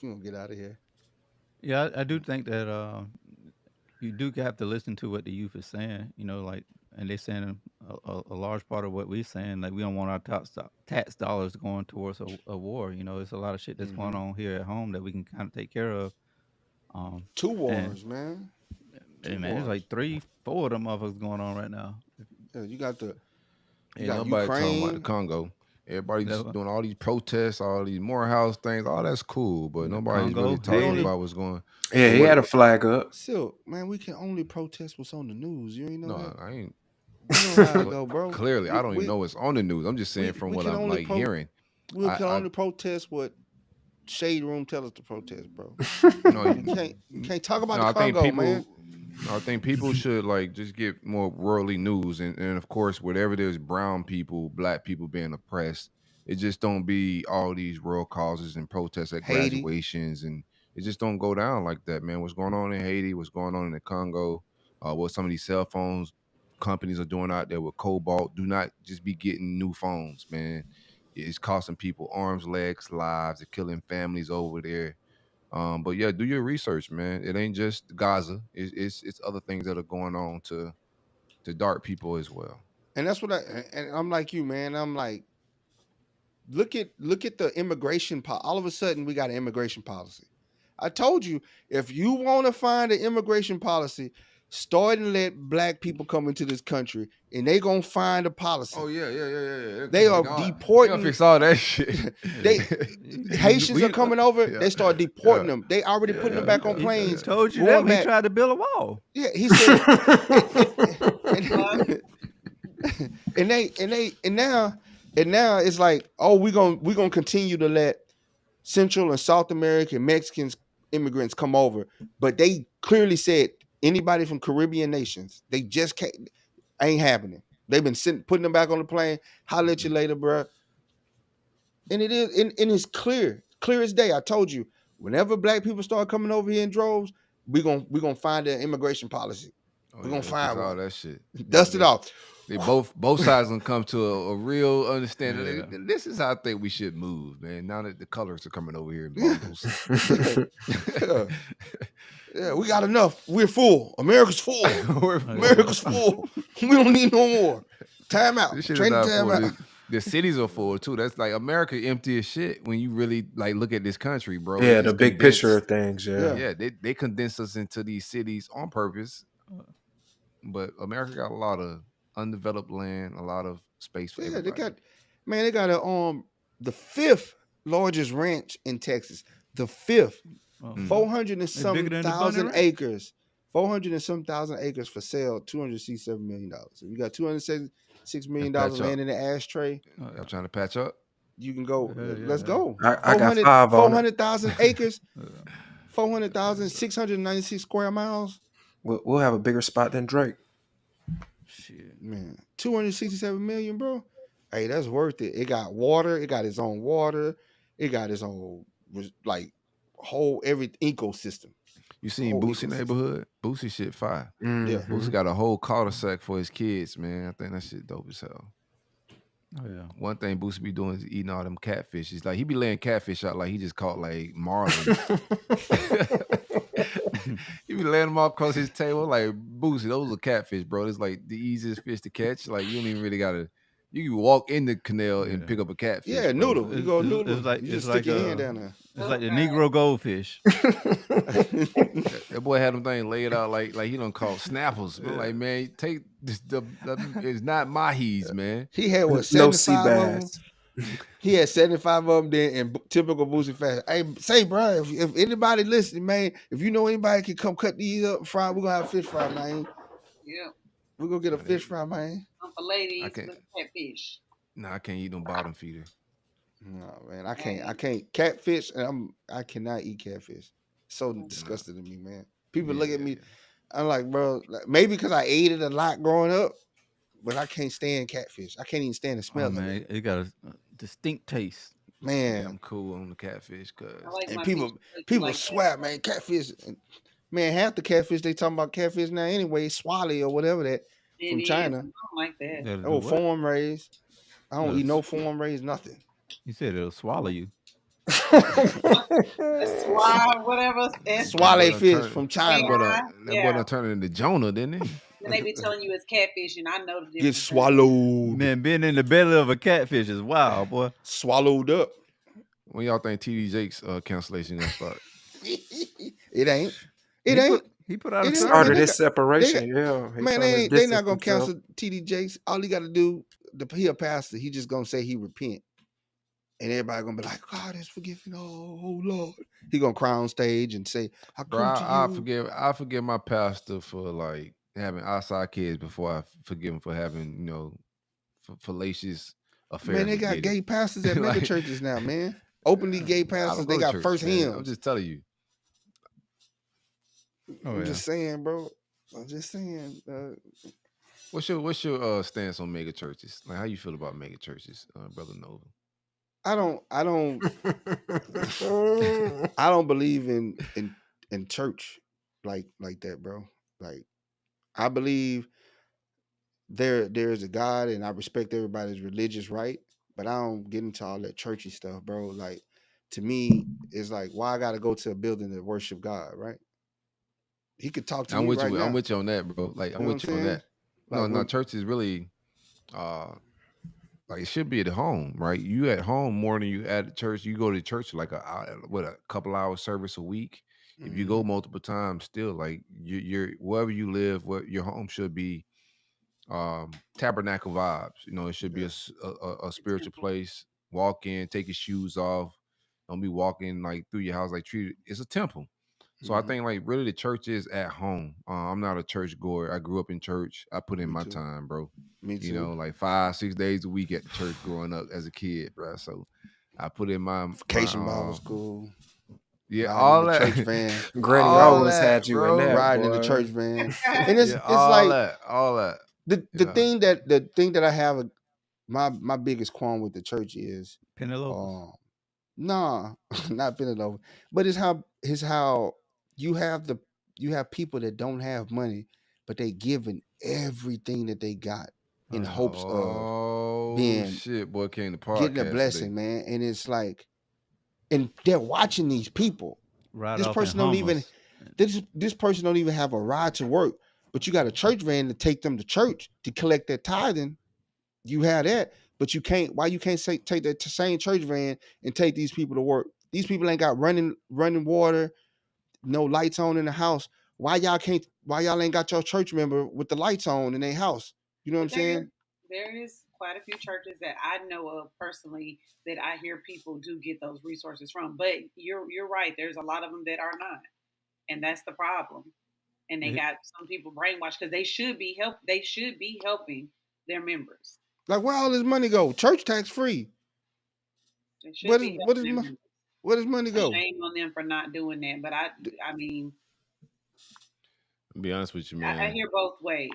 D: gonna get out of here.
E: Yeah, I do think that you do have to listen to what the youth is saying. Like, and they're saying a large part of what we're saying. Like, we don't want our tax dollars going towards a war. There's a lot of shit that's going on here at home that we can kind of take care of. Um,
D: 2
E: and,
D: wars, man. 2
E: and man, there's
D: wars.
E: like 3, 4 of them motherfuckers going on right now.
D: Yeah, you got
C: Ain't nobody talking about the
D: Ukraine.
C: Congo. Everybody
E: That,
C: just doing all these protests, all these Morehouse things. All that's cool, but
E: the
C: nobody's really
E: Congo,
C: talking
E: Haiti.
C: about what's going.
G: Yeah,
C: So
G: he had a
C: what?
G: flag up.
D: Still, man, we can only protest what's on the news. You ain't know
C: No,
D: that?
C: I ain't.
D: You know how it
C: But
D: go, bro.
C: clearly, I don't even
D: We
C: know what's on the news. I'm just saying from
D: we
C: what
D: can
C: I'm
D: only
C: like hearing.
D: we can
C: I
D: only protest what Shade Room tell us to protest, bro.
C: no,
D: You can't talk about
C: no.
D: the
C: I think
D: Congo, man.
C: people. I think people should like just get more worldly news, and of course, whatever there's brown people, black people being oppressed, it just don't be all these world causes and protests at
D: Haiti.
C: graduations, and it just don't go down like that, man. What's going on in Haiti? What's going on in the Congo? What some of these cell phones companies are doing out there with cobalt? Do not just be getting new phones, man. It's costing people arms, legs, lives. It's killing families over there. But yeah, do your research, man. It ain't just Gaza. It's other things that are going on to dark people as well.
D: And that's what I'm like you, man. I'm like, look at the immigration all of a sudden we got an immigration policy. I told you, if you want to find an immigration policy, start and let black people come into this country and they gonna find a policy.
C: Oh yeah.
D: They are
C: They
D: deporting.
C: gonna fix all that shit.
D: They Haitians are coming over.
C: Yeah.
D: They start deporting
C: Yeah.
D: them. They already putting them back on
E: He
D: planes.
E: told you
D: going
E: that when he
D: back.
E: tried to build a wall.
D: Yeah, he said. And now it's like, oh, we're gonna continue to let Central and South American Mexicans immigrants come over, but they clearly said anybody from Caribbean nations, they just can't, ain't happening. They've been putting them back on the plane. Holler at you later, bro. And it is, and it's clear as day. I told you, whenever black people start coming over here in droves, we're gonna find an immigration policy.
C: Oh,
D: We're gonna find
C: all
D: one.
C: that shit.
D: Dust it off.
C: They both sides gonna come to a real understanding.
E: Yeah.
C: This is how I think we should move, man. Now that the colors are coming over here in bundles.
D: Yeah, we got enough. We're full. America's full. America's full. We don't need no more. Time out.
C: This shit is
D: Training
C: not
D: time
C: full.
D: out.
C: The cities are full too. That's like America empty as shit when you really like look at this country, bro.
G: Yeah,
C: They
G: the
C: just
G: big picture of
C: condensed-
G: things. Yeah.
C: Yeah, they condense us into these cities on purpose. But America got a lot of undeveloped land, a lot of space for
D: Yeah,
C: everybody.
D: they got the 5th largest ranch in Texas. The 5th. 400 and
E: They
D: some
E: bigger than the Bunny
D: thousand
E: Ranch?
D: acres. 400 and some thousand acres for sale. $267 million. If you got $276 million
C: Let's patch up.
D: land in the ashtray,
C: Y'all trying to patch up?
D: you can go.
E: Yeah,
D: Let's
E: yeah.
D: go.
G: I got 5 on it.
D: 400,000 acres. 400,000, 696 square miles.
G: We'll have a bigger spot than Drake.
E: Shit.
D: Man, 267 million, bro. Hey, that's worth it. It got water. It got its own water. It got its own like whole every ecosystem.
C: You seen
D: Whole
C: Boosie
D: ecosystem.
C: neighborhood? Boosie shit fire.
D: Yeah.
G: Mhm.
C: Boosie got a whole cul-de-sac for his kids, man. I think that shit dope as hell.
E: Oh yeah.
C: One thing Boosie be doing is eating all them catfish. He's like he be laying catfish out like he just caught like marlin. He be laying them off across his table like Boosie. Those are catfish, bro. It's like the easiest fish to catch. Like you don't even really gotta. You can walk in the canal and
E: Yeah.
C: pick up a catfish.
D: Yeah,
C: bro.
D: noodle. You go noodle.
E: It's like
D: you just
E: it's
D: stick
E: like
D: your hand down there.
E: It's like the Negro goldfish.
C: That boy had them thing laid out like he done caught snappers. But like man, take this. It's not mahis, man.
D: He had what,
G: No sea
D: 75 of them?
G: bass.
D: He had 75 of them then in typical Boosie fashion. Hey, say, bro, if anybody listening, man, if you know anybody can come cut these up and fry, we're gonna have a fish fry, man.
F: Yeah.
D: We're gonna get a fish fry, man.
F: For ladies,
C: I can't-
F: with catfish.
C: Nah, I can't eat no bottom feeder.
D: No, man, I can't catfish, and I cannot eat catfish. So disgusting to me, man. People look at me, I'm like, bro, maybe because I ate it a lot growing up, but I can't stand catfish. I can't even stand the smell
E: Oh
D: of
E: man,
D: it.
E: it got a distinct taste.
C: Yeah,
D: Man,
C: I'm cool on the catfish, cause
F: I like
D: and
F: my
D: people
F: fish like that.
D: swear, man, catfish. Man, half the catfish they talking about catfish now anyway, swally or whatever that
F: It
D: from
F: is.
D: China.
F: I don't like that.
E: That'll do
D: Oh,
E: what?
D: farm raised. I don't
E: Yeah.
D: eat no farm raised nothing.
E: You said it'll swallow you.
F: Whatever.
D: Swale fish from
C: That
D: China.
C: boy
F: Yeah.
C: done turned into Jonah, didn't he?
F: Then they be telling you it's catfish, and I know the difference.
D: Get swallowed.
E: Man, being in the belly of a catfish is wild, boy.
D: Swallowed up.
C: When y'all think TD Jake's cancellation gonna start?
D: It ain't. It ain't.
E: He put out a
D: It ain't.
E: sermon.
G: Started
D: Man,
G: this separation, yeah. He
D: Man,
G: trying to
D: they
G: distance
D: not gonna
G: himself.
D: cancel TD Jakes. All he got to do, he a pastor. He just gonna say he repent, and everybody gonna be like, God is forgiving. Oh Lord, he gonna cry on stage and say, I
C: Bro,
D: come to you.
C: I forgive my pastor for like having outside kids before I forgive him for having fallacious affairs.
D: Man, they
C: with
D: got
C: Diddy.
D: gay pastors at mega churches now, man. Openly gay
C: I
D: pastors.
C: don't go
D: They
C: to
D: got
C: church,
D: first
C: man.
D: hymns.
C: I'm just telling you.
D: I'm just saying, bro. I'm just saying.
C: What's your stance on mega churches? Like, how you feel about mega churches, Brother Nova?
D: I don't believe in church like that, bro. Like, I believe there's a God, and I respect everybody's religious right, but I don't get into all that churchy stuff, bro. Like, to me, it's like, why I gotta go to a building to worship God, right? He could talk to
C: I'm
D: me
C: with
D: right
C: you.
D: now.
C: I'm with you on that, bro. Like, I'm
D: You know
C: with
D: what I'm
C: you on
D: saying?
C: that.
D: Like,
C: No, church is really like it should be at home, right? You at home more than you at church. You go to church like a couple hour service a week. If you go multiple times, still like you're wherever you live, what your home should be tabernacle vibes. It should be a spiritual place. Walk in, take your shoes off. Don't be walking like through your house like treat it. It's a temple. So I think like really the church is at home. I'm not a church goer. I grew up in church. I put in
D: Me
C: my
D: too.
C: time, bro.
D: Me too.
C: Like 5-6 days a week at the church growing up as a kid, bro. So I put in my
D: Vacation Bible school.
C: yeah,
D: Riding
C: all
D: in the
C: that
D: church van.
G: Granny
C: all
G: always
C: that,
G: had you in
C: bro.
G: that,
D: Riding in the
G: boy.
D: church van. And it's
C: all
D: like
C: that, all that.
D: the
C: Yeah.
D: thing that I have my biggest qualm with the church is
E: Penelope.
D: nah, not Penelope, but it's how you have people that don't have money, but they giving everything that they got in hopes of
C: Oh
D: being
C: shit, boy, came the
D: getting a
C: podcast today.
D: blessing, man. And it's like, and they're watching these people.
E: Right
D: This
E: off in
D: person don't even
E: Hummers.
D: this person don't even have a ride to work, but you got a church van to take them to church to collect their tithing. You have that, but you can't. Why you can't take that same church van and take these people to work? These people ain't got running water, no lights on in the house. Why y'all can't? Why y'all ain't got your church member with the lights on in their house? You know what I'm saying?
F: There is quite a few churches that I know of personally that I hear people do get those resources from. But you're right. There's a lot of them that are not, and that's the problem. And they got some people brainwashed because they should be helping their members.
D: Like, where all this money go? Church tax free.
F: They should be helping their members.
D: Where does money go?
F: Shame on them for not doing that. But I mean,
C: I'll be honest with you, man.
F: I hear both ways.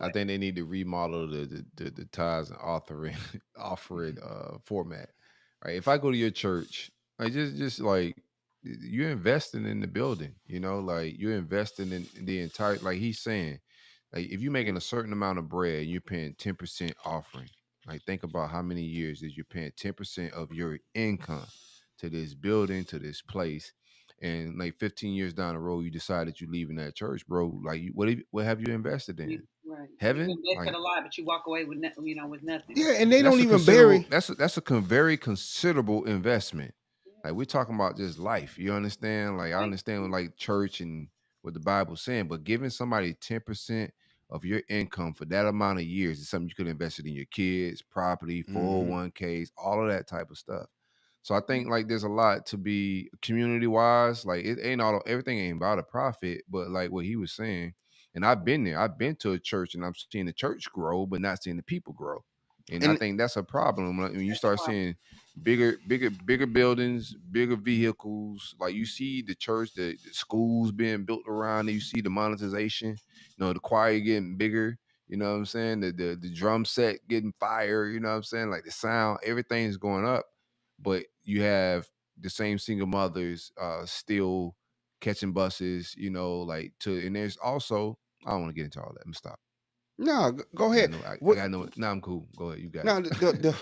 C: I think they need to remodel the tithes and offering format. Right. If I go to your church, like just like you're investing in the building, like you're investing in the entire, like he's saying, like if you're making a certain amount of bread and you're paying 10% offering, like think about how many years that you're paying 10% of your income to this building, to this place. And like 15 years down the road, you decide that you're leaving that church, bro. Like, what have you invested in?
F: Right.
C: Heaven?
F: You invested
C: Like,
F: a lot, but you walk away with with nothing.
D: Yeah, and they
C: that's
D: don't
C: a
D: even
C: considerable.
D: bury.
C: That's a very considerable investment. Like we're talking about just life. You understand? Like I understand like church and what the Bible's saying, but giving somebody 10% of your income for that amount of years is something you could invest it in your kids, property, 401ks, all of that type of stuff. So I think like there's a lot to be community wise. Like it ain't everything ain't about a profit, but like what he was saying, and I've been there. I've been to a church and I'm seeing the church grow, but not seeing the people grow. And I
D: And
C: think that's a problem when you start seeing bigger buildings, bigger vehicles. Like you see the church, the schools being built around it. You see the monetization, the choir getting bigger. You know what I'm saying? The drum set getting fire. You know what I'm saying? Like the sound, everything's going up, but you have the same single mothers still catching buses. And there's also I don't want to get into all that. I'm stop.
D: no, go ahead.
C: I got no. Now I'm cool. Go ahead. You got
D: Now
C: it.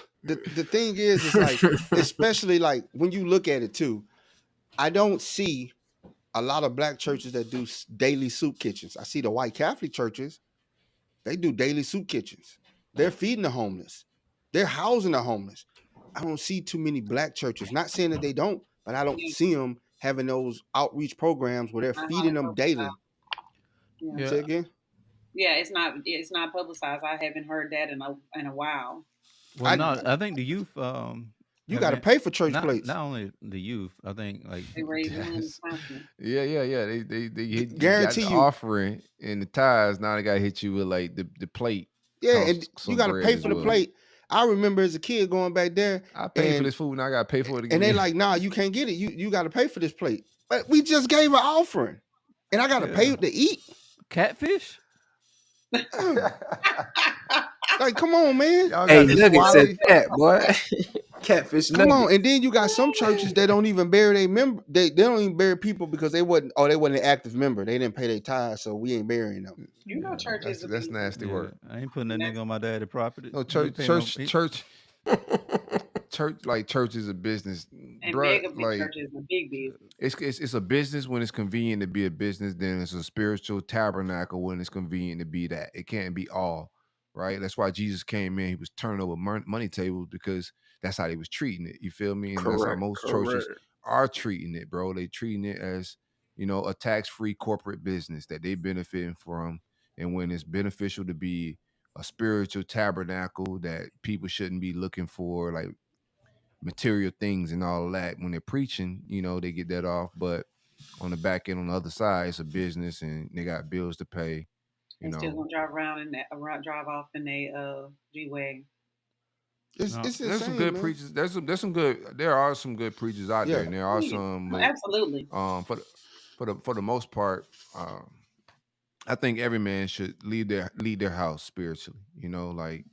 D: the thing is, it's like, especially like when you look at it too, I don't see a lot of black churches that do daily soup kitchens. I see the white Catholic churches, they do daily soup kitchens. They're feeding the homeless. They're housing the homeless. I don't see too many black churches. Not saying that they don't, but I don't
F: Yeah,
D: see them having those outreach programs where they're
F: not how
D: feeding
F: they
D: them daily.
F: publicize. Yeah,
E: Yeah.
D: Say again?
F: yeah, it's not publicized. I haven't heard that in a while.
E: Well,
D: I
E: no, I think the youth
D: You
E: have
D: got to
E: been
D: pay for church
E: not
D: plates.
E: only the youth. I think like
F: They raise money
C: That's,
F: constantly.
C: yeah. They hit, you got
D: Guarantee
C: the
D: you,
C: offering and the tithes. Now they got to hit you with like the plate
D: yeah, and
C: costs
D: you
C: some
D: got to
C: bread
D: pay
C: as
D: for the
C: well.
D: plate. I remember as a kid going back there,
C: I paid for
D: and
C: this food, and I got to pay for it
D: and they
C: again.
D: like, nah, you can't get it. You got to pay for this plate. But we just gave an offering, and I got to
E: yeah,
D: pay to eat.
E: catfish.
D: Like, come on, man.
C: Y'all
G: Hey,
C: got to
G: Nugget
C: swallow.
G: said that, boy. Catfish
D: Come on.
G: Nugget.
D: And then you got some churches that don't even bury their member. They don't even bury people because they wasn't an active member. They didn't pay their tithes, so we ain't burying them.
F: You know,
E: Yeah,
F: church is
C: That's
F: abusive.
C: nasty
E: yeah.
C: work.
E: I ain't putting that
F: And
E: nigga on my daddy property.
C: No,
E: He pay no.
C: church is a business, bruh.
F: mega big
C: Like
F: churches are big business.
C: it's a business when it's convenient to be a business. Then it's a spiritual tabernacle when it's convenient to be that. It can't be all, right? That's why Jesus came in. He was turning over money tables because that's how they was treating it. You feel me? And that's how
G: Correct,
C: most churches
G: correct.
C: are treating it, bro. They treating it as a tax-free corporate business that they benefiting from. And when it's beneficial to be a spiritual tabernacle that people shouldn't be looking for, like material things and all of that. When they're preaching, they get that off. But on the back end, on the other side, it's a business and they got bills to pay. You
F: They still
C: know,
F: gonna drive around and drive off in a G wagon.
E: No.
D: It's
C: there's some
D: insane,
C: good
D: man.
C: preachers. There are some good preachers out there,
D: Yeah.
C: and there are some. But
F: Absolutely.
C: for the most part, I think every man should lead their house spiritually. Like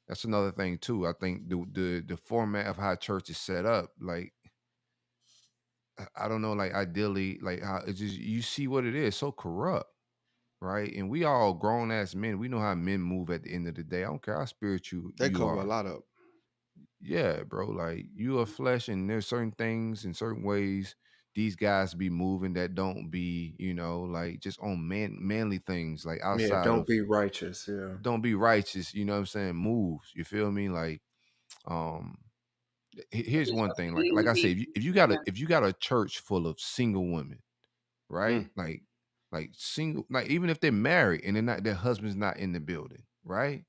C: that's another thing too. I think the format of how church is set up, like I don't know, like ideally, like how it's just you see what it is, so corrupt, right? And we all grown ass men. We know how men move at the end of the day. I don't care how spiritual
D: They
C: you
D: cover a
C: are.
D: lot of.
C: Yeah, bro. Like you are flesh, and there's certain things in certain ways these guys be moving that don't be, like just on manly things, like
G: Yeah,
C: outside
G: don't
C: of
G: be righteous. Yeah.
C: don't be righteous. You know what I'm saying? Moves. You feel me? Like, um, here's
F: Just
C: one
F: supposed to
C: thing.
F: be
C: Like
F: leading
C: I say, if
F: people.
C: you, if you got a
F: Yeah.
C: if you got a church full of single women, right?
D: Mm.
C: Like single, like even if they're married and their husband's not in the building, right?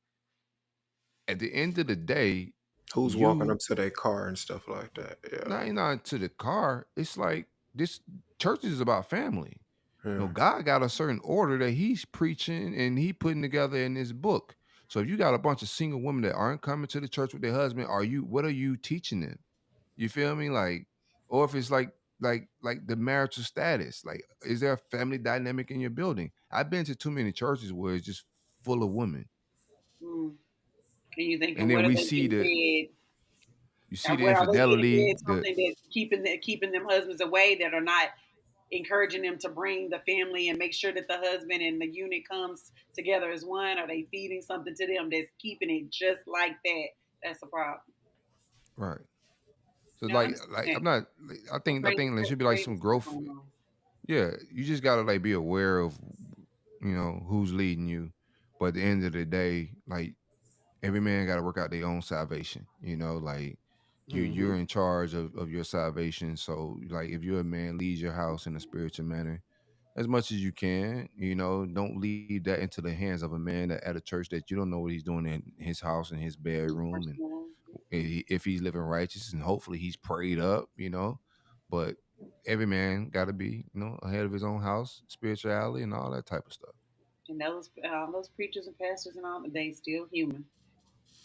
C: At the end of the day,
G: Who's walking
C: you
G: up to their car and stuff like that? Yeah.
C: not to the car. It's like this church is about family.
G: Yeah.
C: God got a certain order that He's preaching and He putting together in His book. So if you got a bunch of single women that aren't coming to the church with their husband, what are you teaching them? You feel me? Like, or if it's like the marital status, like, is there a family dynamic in your building? I've been to too many churches where it's just full of women,
F: Mm. And you thinking,
C: and then
F: what are
C: we
F: they
C: see
F: getting
C: the
F: fed?
C: you see the
F: What are they getting
C: infidelity,
F: fed? Something that's keeping them husbands away, that are not encouraging them to bring the family and make sure that the husband and the unit comes together as one. Are they feeding something to them that's keeping it just like that? That's a problem.
C: right? So
F: Now I
C: like I'm
F: understand.
C: not. I think there should be like
F: Crazy
C: some
F: stuff
C: growth.
F: going on.
C: Yeah, you just gotta like be aware of who's leading you. But at the end of the day, like every man got to work out their own salvation. Like
D: Mm-hmm.
C: you're in charge of your salvation. So like if you're a man, lead your house in a spiritual manner as much as you can. Don't leave that into the hands of a man at a church that you don't know what he's doing in his house, in his bedroom, and
F: Personal.
C: if he's living righteous, and hopefully he's prayed up. But every man got to be ahead of his own house, spirituality, and all that type of stuff.
F: And those preachers and pastors and all, they still human.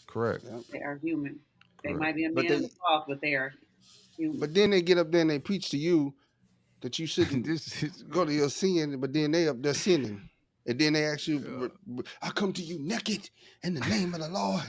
C: Correct.
D: Yeah.
F: They are human. They
C: Correct.
F: might be a
D: But
F: man of the
D: they
F: cloth, but they are human.
D: but then they get up there and they preach to you that you shouldn't
C: this is
D: go to your sin, but then they up there sinning. And then they ask
C: yeah.
D: you, I come to you naked in the name of the Lord.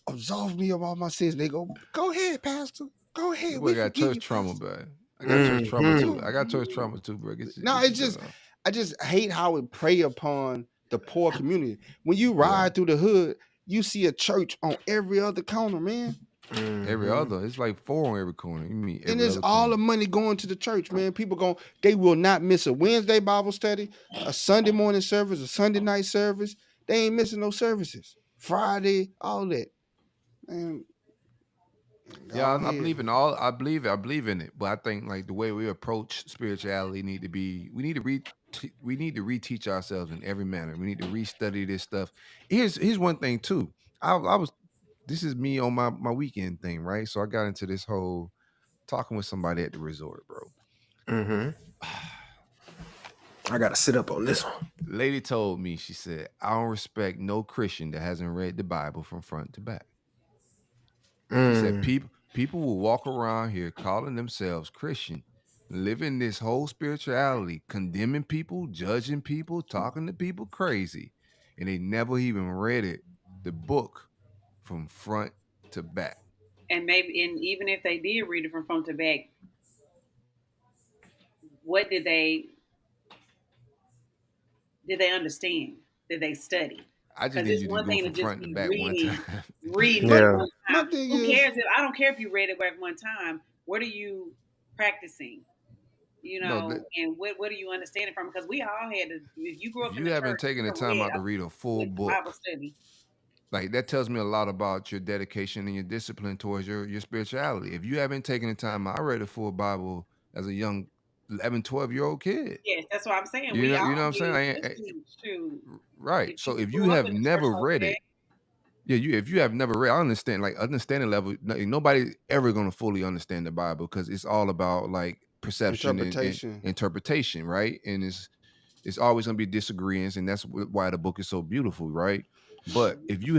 D: Absolve me of all my sins. They go ahead, Pastor. Go
C: This
D: ahead.
C: boy
D: We
C: got
D: forgive
C: church
D: you,
C: trauma,
D: Pastor.
C: bro. I got church trauma
G: Hmm.
C: too. I got church trauma too, bro.
D: No,
C: Get
D: it's
C: your
D: just
C: shit off.
D: I just hate how it prey upon the poor community. When you
C: Yeah.
D: ride through the hood, you see a church on every other corner, man.
C: Every other, it's like 4 on every corner. You mean
D: And
C: every
D: it's
C: other
D: all the
C: corner?
D: money going to the church, man. People they will not miss a Wednesday Bible study, a Sunday morning service, a Sunday night service. They ain't missing no services. Friday, all that. Man,
C: Yeah,
D: go
C: I
D: ahead,
C: believe in
D: man.
C: all. I believe in it, but I think like the way we approach spirituality need to be. We need to reteach ourselves in every manner. We need to restudy this stuff. Here's one thing too. I was This is me on my weekend thing, right? So I got into this whole talking with somebody at the resort, bro.
G: Mm-hmm. I gotta sit up on this one.
C: Lady told me, she said, I don't respect no Christian that hasn't read the Bible from front to back. She said,
G: Mm.
C: people will walk around here calling themselves Christian, living this whole spirituality, condemning people, judging people, talking to people crazy, and they never even read the book from front to back.
F: And maybe, and even if they did read it from front to back, what did they understand? Did they study?
C: I just
F: Because
C: need
F: it's
C: you to
F: one
C: go
F: thing to
C: from
F: just
C: front to
F: be
C: back one time.
F: reading
D: But
F: it
G: Yeah.
F: one
D: my
F: time.
D: thing
F: Who
D: is,
F: cares if I don't care if you read it back one time? What are you practicing?
C: No,
F: And what are you understanding from? Because we all had to. If you grew
C: if
F: up in
C: you
F: the
C: haven't
F: church, you
C: taken the
F: never
C: time
F: read.
C: out to read a full
F: Went to Bible
C: book,
F: study.
C: like that tells me a lot about your dedication and your discipline towards your spirituality. If you haven't taken the time, I read a full Bible as a young 11, 12-year-old kid.
F: Yes, that's what I'm saying.
C: You
F: We
C: know,
F: all
C: you know what I'm saying?
F: need to teach to.
C: Right.
F: If
C: So
F: you
C: if you
F: grew up
C: have
F: in the church
C: never
F: like
C: read
F: that,
C: it, yeah, if you have never read, I understand, like understanding level, nobody ever gonna fully understand the Bible because it's all about like perception and
D: interpretation.
C: interpretation, right? And it's always gonna be disagreements, and that's why the book is so beautiful, right? But if you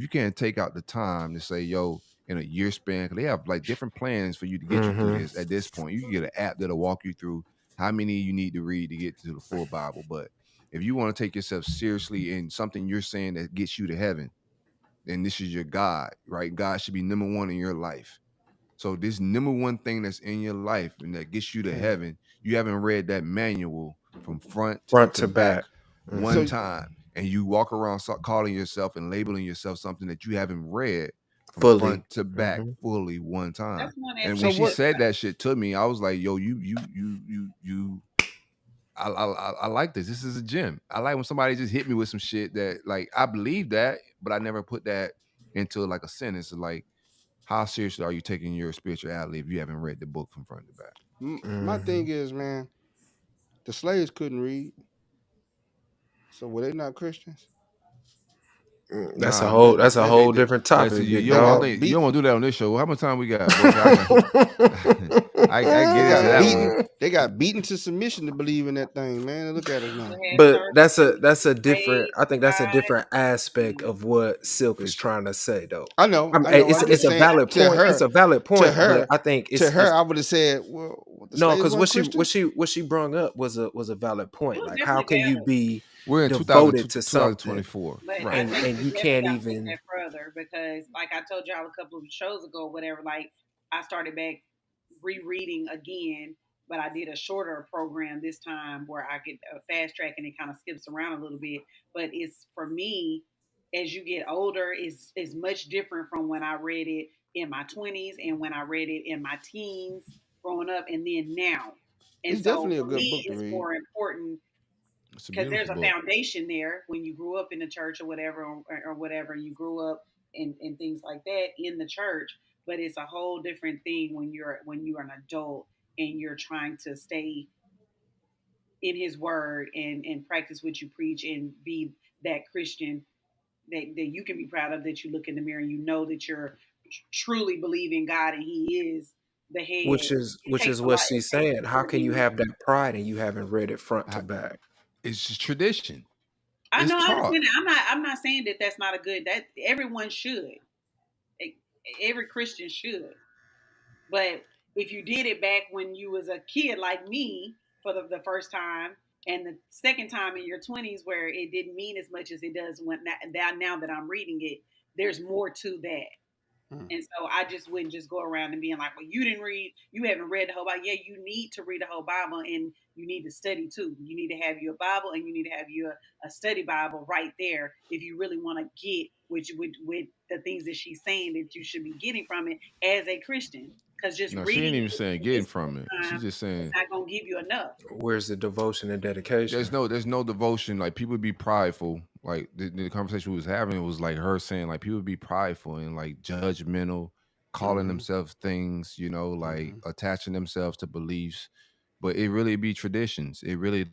C: can't take out the time to say, yo, in a year span, 'cause they have like different plans for you to get you through
G: Mm-hmm.
C: this. At this point, you can get an app that'll walk you through how many you need to read to get to the full Bible. But if you want to take yourself seriously in something you're saying that gets you to heaven, then this is your God, right? God should be number one in your life. So this number one thing that's in your life and that gets you to
D: Okay.
C: heaven, you haven't read that manual from front
G: Front
C: to
G: to
C: back
G: back.
C: one
D: So
C: time, and you walk around calling yourself and labeling yourself something that you haven't read from
G: Fully.
C: front to back
G: Mm-hmm.
C: fully one time.
F: that's one
C: And when
D: so
F: aspect
C: she
F: of
D: what?
C: said that shit to me, I was like, "Yo, you." I like this. This is a gem. I like when somebody just hit me with some shit that like I believe that, but I never put that into like a sentence. Like, how seriously are you taking your spirituality if you haven't read the book from front to back?
D: My
G: Mm-hmm.
D: thing is, man, the slaves couldn't read, so were they not Christians?
G: That's a
C: Nah,
G: whole that's a whole
D: They
G: different
C: that's
G: topic,
C: you.
G: big
C: You don't want
G: dog.
C: to. You
D: beat.
C: don't want to do that on this show. How much time we got, bro? I can. I
D: They
C: get into
D: got
C: that
D: beaten.
C: one.
D: They got beaten to submission to believe in that thing, man. Look at us
F: they
D: now.
F: had
G: But
F: servants,
G: that's a different.
F: slaves,
G: I think that's a
F: scribes.
G: different aspect
F: And
G: of what Silk is
C: It's
G: trying to say, though.
D: I know,
G: I mean,
D: I know. I'm
F: I'm
G: it's
D: just
G: a
F: just
D: saying
G: valid
D: to
G: point. It's
D: her,
G: a valid
D: to
G: point, but
D: her,
G: I think
D: to her,
G: it's
D: I would have said, well, the
G: no,
D: slaves
G: because
D: weren't Christians.
G: what she brung up was a valid
F: it
G: point.
F: was
G: Like, how
F: definitely
G: can you
F: valid.
G: be
C: we're in 2000,
G: devoted to something
C: 2024,
F: But I
C: right?
F: think
G: and
F: we
G: you
F: definitely
G: can't
F: got to take
G: even?
F: that further because, like I told y'all a couple of shows ago, whatever. Like I started back rereading again, but I did a shorter program this time where I get a fast track and it kind of skips around a little bit. But it's for me, as you get older, is much different from when I read it in my 20s and when I read it in my teens growing up, and then now. And
D: It's
F: so
D: definitely a
F: for
D: good
F: me,
D: book to
F: it's
D: read.
F: more important
C: It's a
F: because there's
C: beautiful
F: a
C: book.
F: foundation there when you grew up in the church or whatever or whatever you grew up and things like that in the church, but it's a whole different thing when you're an adult and you're trying to stay in his word and practice what you preach and be that Christian that you can be proud of, that you look in the mirror and you know that you're truly believing God and he is the head. It
G: Which
F: takes
G: is
F: a lot,
G: what
F: it
G: she's
F: takes
G: saying. How
F: more
G: can you
F: than
G: have that pride and you haven't read it front to
C: I,
G: back?
C: it's just tradition.
F: I
C: It's
F: know. I
C: taught.
F: understand that. I'm not saying that that's not a good. That everyone should. E- Every Christian should. But if you did it back when you was a kid like me for the first time, and the second time in your 20s where it didn't mean as much as it does when now that I'm reading it, there's more to that. And so I just wouldn't just go around and being like, well, you haven't read the whole Bible. Yeah, you need to read the whole Bible, and you need to study too. You need to have your Bible, and you need to have your a study Bible right there if you really want to get with the things that she's saying that you should be getting from it as a Christian. Because just
C: No, she ain't
F: reading
C: even
F: it
C: saying
F: in
C: getting
F: this
C: from it.
F: time
C: She's just
F: is
C: saying
F: not gonna give you enough.
G: Where's the devotion and dedication?
C: there's no devotion. Like people be prideful. Like the conversation we was having was like her saying like people be prideful and like judgmental, calling themselves things, like attaching themselves to beliefs. But it really be traditions. It really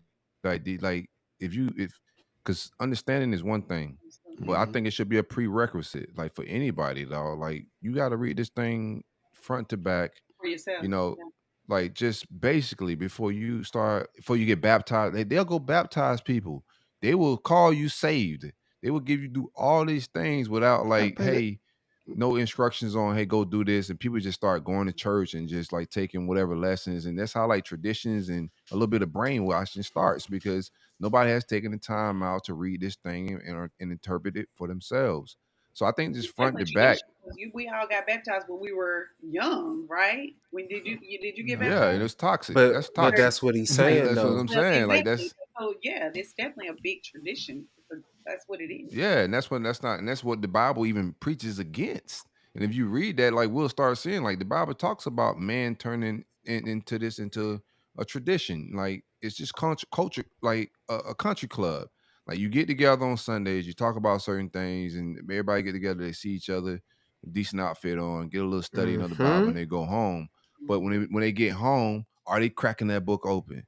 C: like if because understanding is one thing, but I think it should be a prerequisite, like for anybody though. Like you got to read this thing front to back,
F: For yourself.
C: you know,
F: Yeah.
C: like just basically before you get baptized, they'll go baptize people. They will call you saved. They will give you do all these things without
D: Yeah,
C: like, hey, no instructions on, hey, go do this. And people just start going to church and just like taking whatever lessons. And that's how like traditions and a little bit of brainwashing starts because nobody has taken the time out to read this thing and interpret it for themselves. So I think just
F: It's
C: front
F: definitely
C: to back.
F: tradition. We all got baptized when we were young, right? When did you get
C: Yeah,
G: No.
C: and
F: baptized?
C: it's toxic. That's
G: But
C: toxic.
G: that's what he's
F: Right.
G: saying
C: That's what
G: though.
C: I'm
F: Well,
C: saying. Like
F: exactly.
C: that's
F: So yeah, it's definitely a big tradition. That's what it is.
C: yeah, and that's what the Bible even preaches against. And if you read that, like we'll start seeing, like the Bible talks about man turning into a tradition. Like it's just culture, like a country club. Like you get together on Sundays, you talk about certain things, and everybody get together. They see each other, decent outfit on, get a little studying of the Bible, and they go home. But when they get home, are they cracking that book open?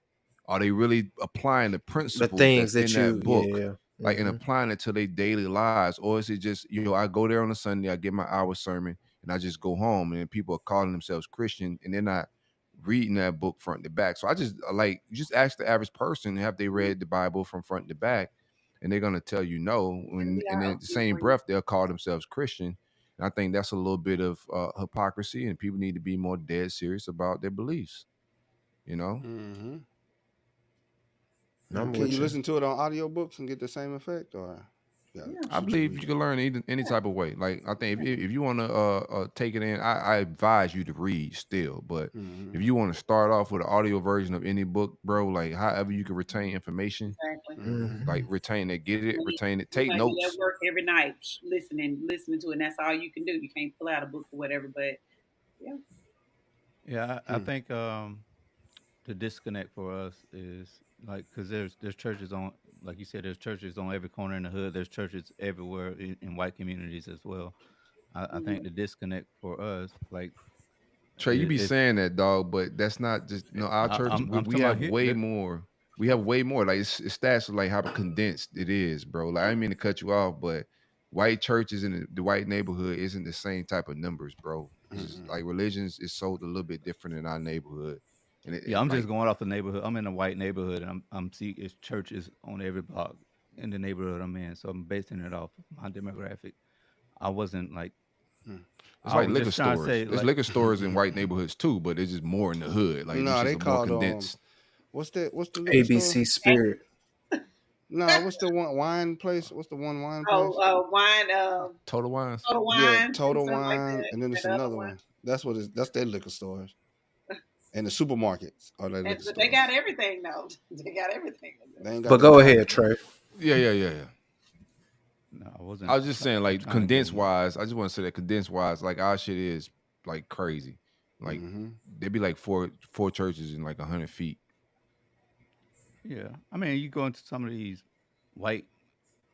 C: Are they really applying the
G: The
C: principles
G: things
C: that's in
G: that
C: that
G: you,
C: book?
G: yeah.
C: Like and applying it to their daily lives, or is it just I go there on a Sunday, I get my hour sermon, and I just go home, and then people are calling themselves Christian, and they're not reading that book front to back. So I just like just ask the average person, have they read the Bible from front to back, and they're gonna tell you no.
F: And
C: When
F: we
C: and
F: are
C: then
F: a
C: at the
F: few
C: same
F: for you.
C: breath, they'll call themselves Christian. And I think that's a little bit of hypocrisy, and people need to be more dead serious about their beliefs. You know,
D: Mm-hmm.
G: I'm
D: Can you
G: with you.
D: listen to it on audiobooks and get the same effect, or you gotta
F: Yeah.
C: I
D: sit you
C: believe
D: read
C: you
D: it?
C: can learn any
F: Yeah.
C: type of way. Like I think
F: Yeah.
C: if you want to take it in, I advise you to read still. But
D: Mm-hmm.
C: if you want to start off with an audio version of any book, bro, like however you can retain information,
F: Exactly.
D: Mm-hmm.
C: like
G: Mhm.
C: retain it, get it,
F: When
C: retain it,
F: you
C: take
F: might be at
C: notes.
F: work every night listening to it, and that's all you can do. You can't pull out a book or whatever. But yeah.
E: Yeah, I
D: Hmm.
E: think the disconnect for us is like because there's churches on, like you said, there's churches on every corner in the hood. There's churches everywhere in white communities as well. I think
F: Mhm.
E: the disconnect for us, like,
C: Trey, you be
E: is
C: saying that, dog, but that's not just our church.
E: I'm
C: We
E: talking about
C: have
E: here.
C: way more. We have way more. Like it's stats of like how condensed it is, bro. Like I didn't mean to cut you off, but white churches in the white neighborhood isn't the same type of numbers, bro. It's just
D: Mm-mm.
C: like religions is sold a little bit different in our neighborhood, and
E: Yeah, I'm
C: like
E: just going off the neighborhood. I'm in a white neighborhood, and I'm see it's churches on every block in the neighborhood I'm in. So I'm basing it off of my demographic. I wasn't like
C: it's
E: I
C: like
E: was
C: liquor
E: just trying to
C: stores.
E: say
C: There's
E: like
C: liquor stores in white neighborhoods too, but it's just more in the hood. Like it's
D: No, they
C: just a more
D: called
C: condensed.
D: what's the liquor store?
G: ABC Spirit.
D: No, what's the one wine place? What's the one wine place?
F: Wine,
C: Total wines.
F: soda
D: Yeah,
F: wines and
D: Total
F: stuff like
D: Wine,
F: that.
D: and then
F: And
D: it's
F: the other
D: another
F: one.
D: one. That's their liquor stores, and the supermarkets are their liquor
F: But they got
D: stores.
F: everything though. They got everything.
D: They ain't got
G: But
D: the
G: go
D: wine.
G: ahead, Trey.
C: Yeah.
E: no, I
C: I
E: wasn't
C: was just saying, like
E: trying to get
C: condensed
E: in.
C: wise. I just want to say that condensed wise, like our shit is like crazy. Like
D: Mm-hmm.
C: there'd be like four churches in like 100 feet.
E: Yeah, I mean, you go into some of these white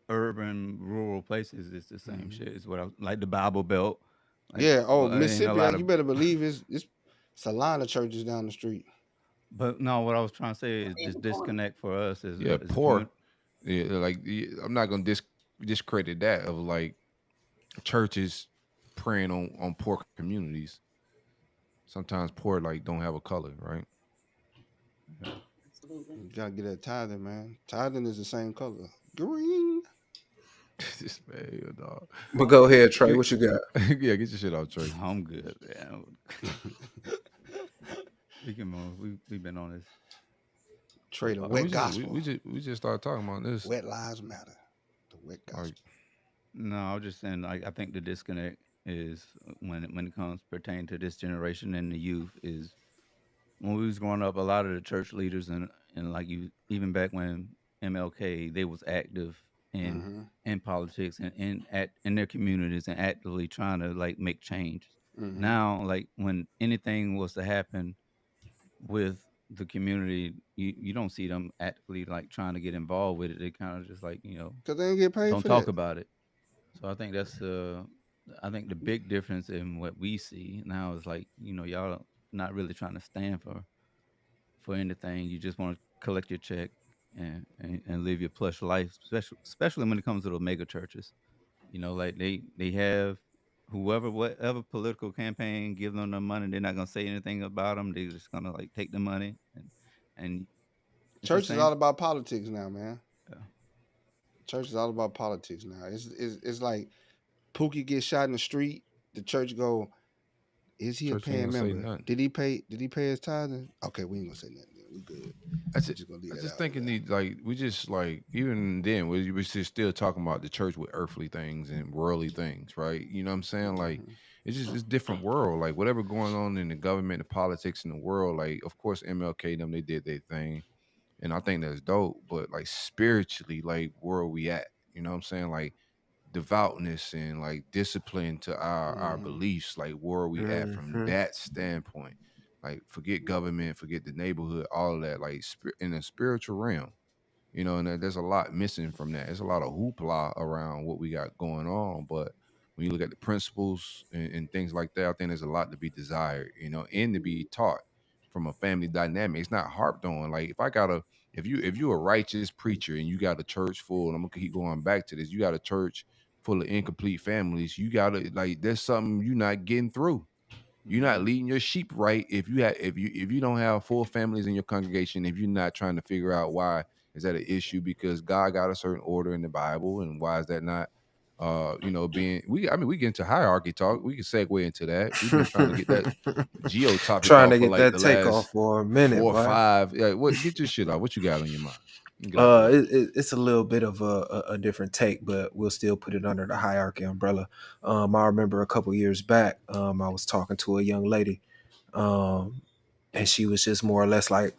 E: urban rural places, it's the same
D: Mm-hmm.
E: shit. It's what I like the Bible Belt. Like,
D: Yeah. Oh,
E: ain't a
D: Mississippi,
E: lot
D: you
E: of.
D: better believe it's a lot of churches down the street.
E: But no, what I was trying to say is this
F: Every corner.
E: disconnect for us
C: Yeah,
E: as a
C: poor.
E: community.
C: Yeah, like I'm not gonna discredit that of like churches preying on poor communities. Sometimes poor like don't have a color, right?
F: Absolutely.
D: You gotta get that tithing, man. Tithing is the same color, green.
C: This man, dog.
G: But go ahead, Trey.
C: Get,
G: What you got?
C: yeah, get your shit out, Trey.
E: I'm good, man. We can move. We've been on this for
D: Trade a
E: about
C: No,
D: wet gospel.
C: we just started talking about this.
D: Wet lives matter. The wet
C: Like
D: gospel.
E: No, I was just saying, like, I think the disconnect. is when it comes pertaining to this generation and the youth is when we was growing up, a lot of the church leaders and like you even back when MLK they was active
D: Mm-hmm.
E: in politics and in their communities and actively trying to like make change.
D: Mm-hmm.
E: Now, like when anything was to happen with the community, you don't see them actively like trying to get involved with it. They kind of just like
D: Cause they ain't get paid
E: don't
D: for
E: talk
D: that.
E: about it. So I think that's I think the big difference in what we see now is like y'all not really trying to stand for anything. You just want to collect your check and live your plush life, especially when it comes to the mega churches. Like they have whatever political campaign give them the money. They're not gonna say anything about them. They're just gonna like take the money and it's the
D: Church is
E: same.
D: all about politics now, man.
E: Yeah.
D: Church is all about politics now. It's like Pookie gets shot in the street. The church go, is he a
C: Church ain't
D: paying
C: gonna say
D: member?
C: nothing.
D: Did he pay his tithing? Okay, we ain't gonna say nothing. Then. We good.
C: I
D: We
C: just,
D: just gonna leave
C: I
D: that
C: just
D: out
C: think it
D: there.
C: need like we just like even then we just still talking about the church with earthly things and worldly things, right? You know what I'm saying? Like
D: Mm-hmm.
C: it's different world. Like whatever going on in the government, the politics in the world. Like of course MLK them they did their thing, and I think that's dope. But like spiritually, like where are we at? You know what I'm saying? Like devoutness and like discipline to our
D: Mm-hmm.
C: beliefs. Like where are we at from
G: Hmm.
C: that standpoint? Like forget government, forget the neighborhood, all of that. Like in the spiritual realm, and there's a lot missing from that. There's a lot of hoopla around what we got going on, but when you look at the principles and things like that, I think there's a lot to be desired, and to be taught from a family dynamic. It's not harped on. Like if you're a righteous preacher and you got a church full, and I'm gonna keep going back to this, you got a church full of incomplete families, you gotta like there's something you're not getting through. You're not
D: Mm-hmm.
C: leading your sheep right if you don't have full families in your congregation. If you're not trying to figure out why is that an issue, because God got a certain order in the Bible, and why is that not? Being we get into hierarchy talk. We can segue into that. We've been trying to get that geo topic
G: Trying
C: off
G: to
C: for
G: get
C: like
G: that
C: the
G: take off
C: last
G: for a minute,
C: four or
G: boy.
C: five. Yeah, get your shit off. What you got on your mind? Get out the way.
G: It's a little bit of a different take, but we'll still put it under the hierarchy umbrella. I remember a couple years back, I was talking to a young lady, um, and she was just more or less like,